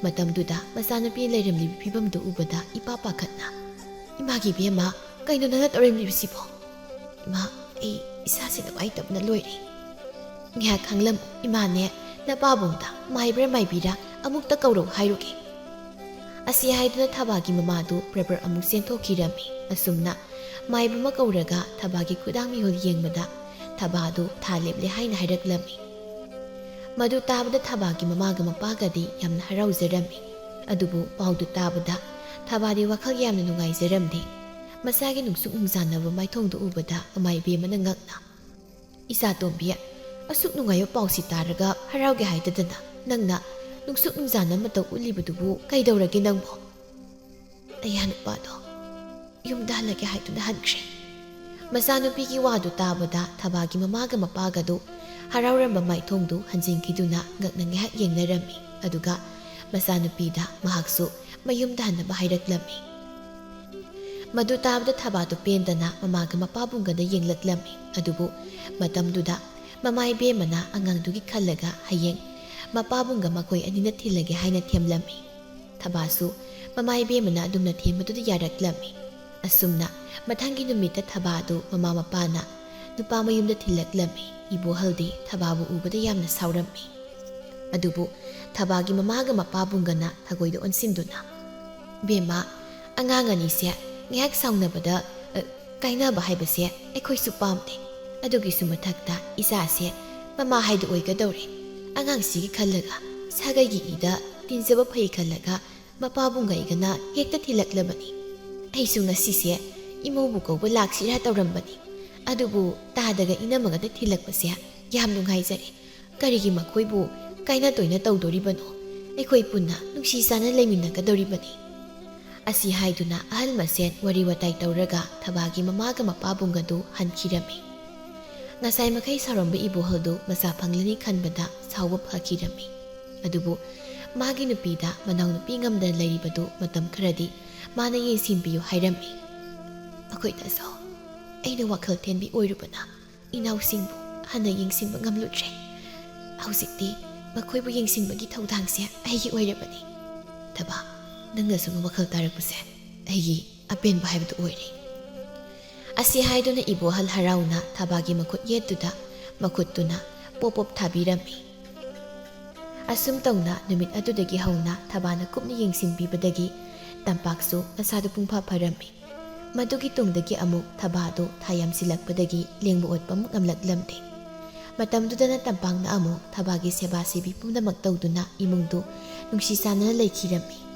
ꯃꯇꯝꯗꯨꯗ ꯃꯆꯥꯅꯨꯄꯤ ꯂꯩꯔꯝꯂꯤꯕ ꯐꯤꯕꯝꯗꯨ ꯎꯕꯗ ꯏꯄꯥ ꯄꯥꯈꯠꯅ ꯏꯃꯥꯒꯤ ꯏꯕꯦꯝꯃ ꯀꯩꯅꯣ ꯅꯪꯅ ꯇꯧꯔꯝꯂꯤꯕꯁꯤꯕꯣ ꯏꯃꯥ ꯑꯩ ꯏꯁꯥꯁꯤ ꯅꯨꯡꯉꯥꯏꯇꯕꯅ ꯂꯣꯏꯔꯦ ꯉꯥꯏꯍꯥꯛ ꯈꯪꯂꯝꯃꯨ ꯏꯃꯥꯅꯦ ꯅꯄꯥꯕꯨꯡꯗ ꯃꯥꯏꯕ꯭ꯔꯥ ꯃꯥꯏꯕꯤꯔꯥ ꯑꯃꯨꯛꯇ ꯀꯧꯔꯧ ꯍꯥꯏꯔꯨꯒꯦ ꯑꯁꯤ ꯍꯥꯏꯗꯨꯅ ꯊꯕꯥꯒꯤ ꯃꯃꯥꯗꯨ ꯕ꯭ꯔꯕꯔ ꯑꯃꯨꯛ ꯆꯦꯟꯊꯣꯛꯈꯤꯔꯝꯃꯤ ꯑꯁꯨꯝꯅ ꯃꯥꯏꯕ ꯑꯃ ꯀꯧꯔꯒ ꯊꯕꯥꯒꯤ ꯈꯨꯗꯥꯡ ꯃꯤꯍꯨꯜ ꯌꯦꯡꯕꯗ ꯊꯕꯥꯗꯨ ꯊꯥ ꯂꯦꯞꯂꯦ ꯍꯥꯏꯅ ꯍꯥꯏꯔꯛꯂꯝꯃꯤ ꯃꯗꯨ ꯇꯥꯕꯗ ꯊꯕꯥꯒꯤ ꯃꯃꯥꯒ ꯃꯄꯥꯒꯗꯤ ꯌꯥꯝꯅ ꯍꯔꯥꯎꯖꯔꯝꯃꯤ ꯑꯗꯨꯕꯨ ꯄꯥꯎꯗꯨ ꯇꯥꯕꯗ ꯊꯕꯥꯗꯤ ꯋꯥꯈꯜ ꯌꯥꯝꯅ ꯅꯨꯡꯉꯥꯏꯖꯔꯝꯗꯦ ꯃꯁꯥꯒꯤ ꯅꯨꯡꯁꯨꯛ ꯅꯨꯡꯖꯥꯟꯅꯕ ꯃꯥꯏꯊꯣꯡꯗꯨ ꯎꯕꯗ ꯃꯃꯥꯏꯕꯦꯝꯃꯅ ꯉꯛꯅ ꯏꯆꯥꯇꯣꯝꯕꯤ ꯑꯁꯨꯛ ꯅꯨꯡꯉꯥꯏꯕ ꯄꯥꯎꯁꯤ ꯇꯥꯔꯒ ꯍꯔꯥꯎꯒꯦ ꯍꯥꯏꯗꯗꯅ ꯅꯪꯅ ꯅꯨꯡꯁꯨꯛ ꯅꯨꯡꯖꯥꯟꯅ ꯃꯇꯧ ꯎꯠꯂꯤꯕꯗꯨꯕꯨ ꯀꯩꯗꯧꯔꯒꯦ ꯅꯪꯕꯣ ꯑꯩꯌꯥ ꯅꯨꯄꯥꯗꯣ ꯌꯨꯝꯗ ꯍꯜꯂꯒꯦ ꯍꯥꯏꯗꯨꯅ ꯍꯟꯈ꯭ꯔꯦ ꯃꯆꯥꯅꯨꯄꯤꯒꯤ ꯋꯥꯗꯨ ꯇꯥꯕꯗ ꯊꯕꯥꯒꯤ ꯃꯃꯥꯒ ꯃꯄꯥꯒꯗꯨ ꯍꯔꯥꯎꯔꯝꯕ ꯃꯥꯏꯊꯣꯡꯗꯨ ꯍꯟꯖꯤꯟꯈꯤꯗꯨꯅ ꯉꯛꯅ ꯉꯥꯏꯍꯥꯛ ꯌꯦꯡꯅꯔꯝꯃꯤ ꯑꯗꯨꯒ ꯃꯆꯥꯅꯨꯄꯤꯗ ꯃꯍꯥꯛꯁꯨ ꯃꯌꯨꯝꯗ ꯍꯟꯅꯕ ꯍꯥꯏꯔꯛꯂꯝꯃꯤ ꯃꯗꯨ ꯇꯥꯕꯗ ꯊꯕꯥꯗꯨ ꯄꯦꯟꯗꯅ ꯃꯃꯥꯒ ꯃꯄꯥꯕꯨꯡꯒꯗ ꯌꯦꯡꯂꯛꯂꯝꯃꯤ ꯑꯗꯨꯕꯨ ꯃꯇꯝꯗꯨꯗ ꯃꯃꯥ ꯏꯕꯦꯝꯃꯅ ꯑꯉꯥꯡꯗꯨꯒꯤ ꯈꯜꯂꯒ ꯍꯌꯦꯡ ꯃꯄꯥꯕꯨꯡꯒ ꯃꯈꯣꯏ ꯑꯅꯤꯅ ꯊꯤꯜꯂꯒꯦ ꯍꯥꯏꯅ ꯊꯦꯝꯂꯝꯃꯤ ꯊꯕꯥꯁꯨ ꯃꯃꯥ ꯏꯕꯦꯝꯃꯅ ꯑꯗꯨꯝꯅ ꯊꯦꯝꯕꯗꯨꯗ ꯌꯥꯔꯛꯂꯝꯃꯤ ꯑꯁꯨꯝꯅ ꯃꯊꯪꯒꯤ ꯅꯨꯃꯤꯠꯇ ꯊꯕꯥꯗꯨ ꯃꯃꯥ ꯃꯄꯥꯅ ꯅꯨꯄꯥ ꯃꯌꯨꯝꯗ ꯊꯤꯜꯂꯛꯂꯝꯃꯤ ꯏꯕꯣꯍꯜꯗꯤ ꯊꯕꯥꯕꯨ ꯎꯕꯗ ꯌꯥꯝꯅ ꯁꯥꯎꯔꯝꯃꯤ ꯑꯗꯨꯕꯨ ꯊꯕꯥꯒꯤ ꯃꯃꯥꯒ ꯃꯄꯥꯕꯨꯡꯒꯅ ꯊꯒꯣꯏꯗ ꯑꯣꯟꯁꯤꯟꯗꯨꯅ ꯕꯦꯝꯃ ꯑꯉꯥꯡ ꯑꯅꯤꯁꯦ ꯉꯥꯏꯍꯥꯛ ꯁꯥꯎꯅꯕꯗ ꯀꯥꯏꯅꯕ ꯍꯥꯏꯕꯁꯦ ꯑꯩꯈꯣꯏꯁꯨ ꯄꯥꯝꯗꯦ ꯑꯗꯨꯒꯤꯁꯨ ꯃꯊꯛꯇ ꯏꯆꯥꯁꯦ ꯃꯃꯥ ꯍꯥꯏꯗꯨ ꯑꯣꯏꯒꯗꯧꯔꯦ ꯑꯉꯥꯡꯁꯤꯒꯤ ꯈꯜꯂꯒ ꯁꯥꯒꯩꯒꯤ ꯏꯗ ꯇꯤꯟꯖꯕ ꯐꯩ ꯈꯜꯂꯒ ꯃꯄꯥꯕꯨꯡꯒ ꯑꯩꯒꯅ ꯍꯦꯛꯇ ꯊꯤꯜꯂꯛꯂꯕꯅꯤ ꯑꯩꯁꯨ ꯉꯁꯤꯁꯦ ꯏꯃꯧꯕꯨ ꯀꯧꯕ ꯂꯥꯛꯁꯤꯔꯥ ꯇꯧꯔꯝꯕꯅꯤ ꯑꯗꯨꯕꯨ ꯇꯥꯗꯒ ꯏꯅꯝꯃꯒꯗ ꯊꯤꯜꯂꯛꯄꯁꯦ ꯌꯥꯝ ꯅꯨꯡꯉꯥꯏꯖꯔꯦ ꯀꯔꯤꯒꯤ ꯃꯈꯣꯏꯕꯨ ꯀꯥꯏꯅ ꯇꯣꯏꯅ ꯇꯧꯗꯣꯔꯤꯕꯅꯣ ꯑꯩꯈꯣꯏ ꯄꯨꯟꯅ ꯅꯨꯡꯁꯤ ꯆꯥꯅ ꯂꯩꯃꯤꯟꯅꯒꯗꯧꯔꯤꯕꯅꯤ ꯑꯁꯤ ꯍꯥꯏꯗꯨꯅ ꯑꯍꯜ ꯃꯁꯦꯟ ꯋꯥꯔꯤ ꯋꯥꯇꯥꯏ ꯇꯧꯔꯒ ꯊꯕꯥꯒꯤ ꯃꯃꯥꯒ ꯃꯄꯥꯕꯨꯡꯒꯗꯨ ꯍꯟꯈꯤꯔꯝꯃꯤ ꯉꯁꯥꯏ ꯃꯈꯩ ꯁꯥꯎꯔꯝꯕ ꯏꯕꯣꯍꯜꯗꯨ ꯃꯆꯥ ꯐꯪꯂꯅꯤ ꯈꯟꯕꯗ ꯁꯥꯎꯕ ꯐꯈꯤꯔꯝꯃꯤ ꯑꯗꯨꯕꯨ ꯃꯥꯒꯤ ꯅꯨꯄꯤꯗ ꯃꯅꯥꯎꯅꯨꯄꯤ ꯉꯝꯗꯅ ꯂꯩꯔꯤꯕꯗꯨ ꯃꯇꯝ ꯈꯔꯗꯤ ꯃꯥꯅ ꯌꯦꯡꯁꯤꯟꯕꯤꯌꯨ ꯍꯥꯏꯔꯝꯃꯤ ꯑꯩꯈꯣꯏꯗꯁꯨ ꯑꯩꯅ ꯋꯥꯈꯜ ꯊꯦꯟꯕꯤ ꯑꯣꯏꯔꯨꯕꯅ ꯏꯅꯥꯎꯁꯤꯡꯕꯨ ꯍꯟꯅ ꯌꯦꯡꯁꯤꯟꯕ ꯉꯝꯂꯨꯗ꯭ꯔꯦ ꯍꯧꯖꯤꯛꯇꯤ ꯃꯈꯣꯏꯕꯨ ꯌꯦꯡꯁꯤꯟꯕꯒꯤ ꯊꯧꯗꯥꯡꯁꯦ ꯑꯩꯒꯤ ꯑꯣꯏꯔꯕꯅꯤ ꯊꯕꯥ ꯅꯪꯅ ꯁꯨꯝ ꯋꯥꯈꯜ ꯇꯥꯔꯛꯄꯁꯦ ꯑꯩꯒꯤ ꯑꯄꯦꯟꯕ ꯍꯥꯏꯕꯗꯨ ꯑꯣꯏꯔꯦ ꯑꯁꯤ ꯍꯥꯏꯗꯨꯅ ꯏꯕꯣꯍꯜ ꯍꯔꯥꯎꯅ ꯊꯕꯥꯒꯤ ꯃꯈꯨꯠ ꯌꯦꯠꯇꯨꯗ ꯃꯈꯨꯠꯇꯨꯅ ꯄꯣꯞ ꯄꯣꯞ ꯊꯥꯕꯤꯔꯝꯃꯤ ꯑꯁꯨꯝ ꯇꯧꯅ ꯅꯨꯃꯤꯠ ꯑꯗꯨꯗꯒꯤ ꯍꯧꯅ ꯊꯕꯥꯅ ꯀꯨꯞꯅ ꯌꯦꯡꯁꯤꯟꯕꯤꯕꯗꯒꯤ ꯇꯝꯄꯥꯛꯁꯨ ꯃꯁꯥꯗꯨ ꯄꯨꯡꯐ ꯐꯔꯝꯃꯤ ꯃꯗꯨꯒꯤ ꯇꯨꯡꯗꯒꯤ ꯑꯃꯨꯛ ꯊꯕꯥꯗꯨ ꯊꯥ ꯌꯥꯝꯁꯤꯜꯂꯛꯄꯗꯒꯤ ꯂꯦꯡꯕ ꯑꯣꯠꯄ ꯑꯃꯨꯛ ꯉꯝꯂꯛꯂꯝꯗꯦ ꯃꯇꯝꯗꯨꯗꯅ ꯇꯝꯄꯥꯛꯅ ꯑꯃꯨꯛ ꯊꯕꯥꯒꯤ ꯁꯦꯕꯥ ꯁꯦꯕꯤ ꯄꯨꯝꯅꯃꯛ ꯇꯧꯗꯨꯅ ꯏꯃꯨꯡꯗꯨ ꯅꯨꯡꯁꯤ ꯆꯥꯟꯅꯅ ꯂꯩꯈꯤꯔꯝꯃꯤ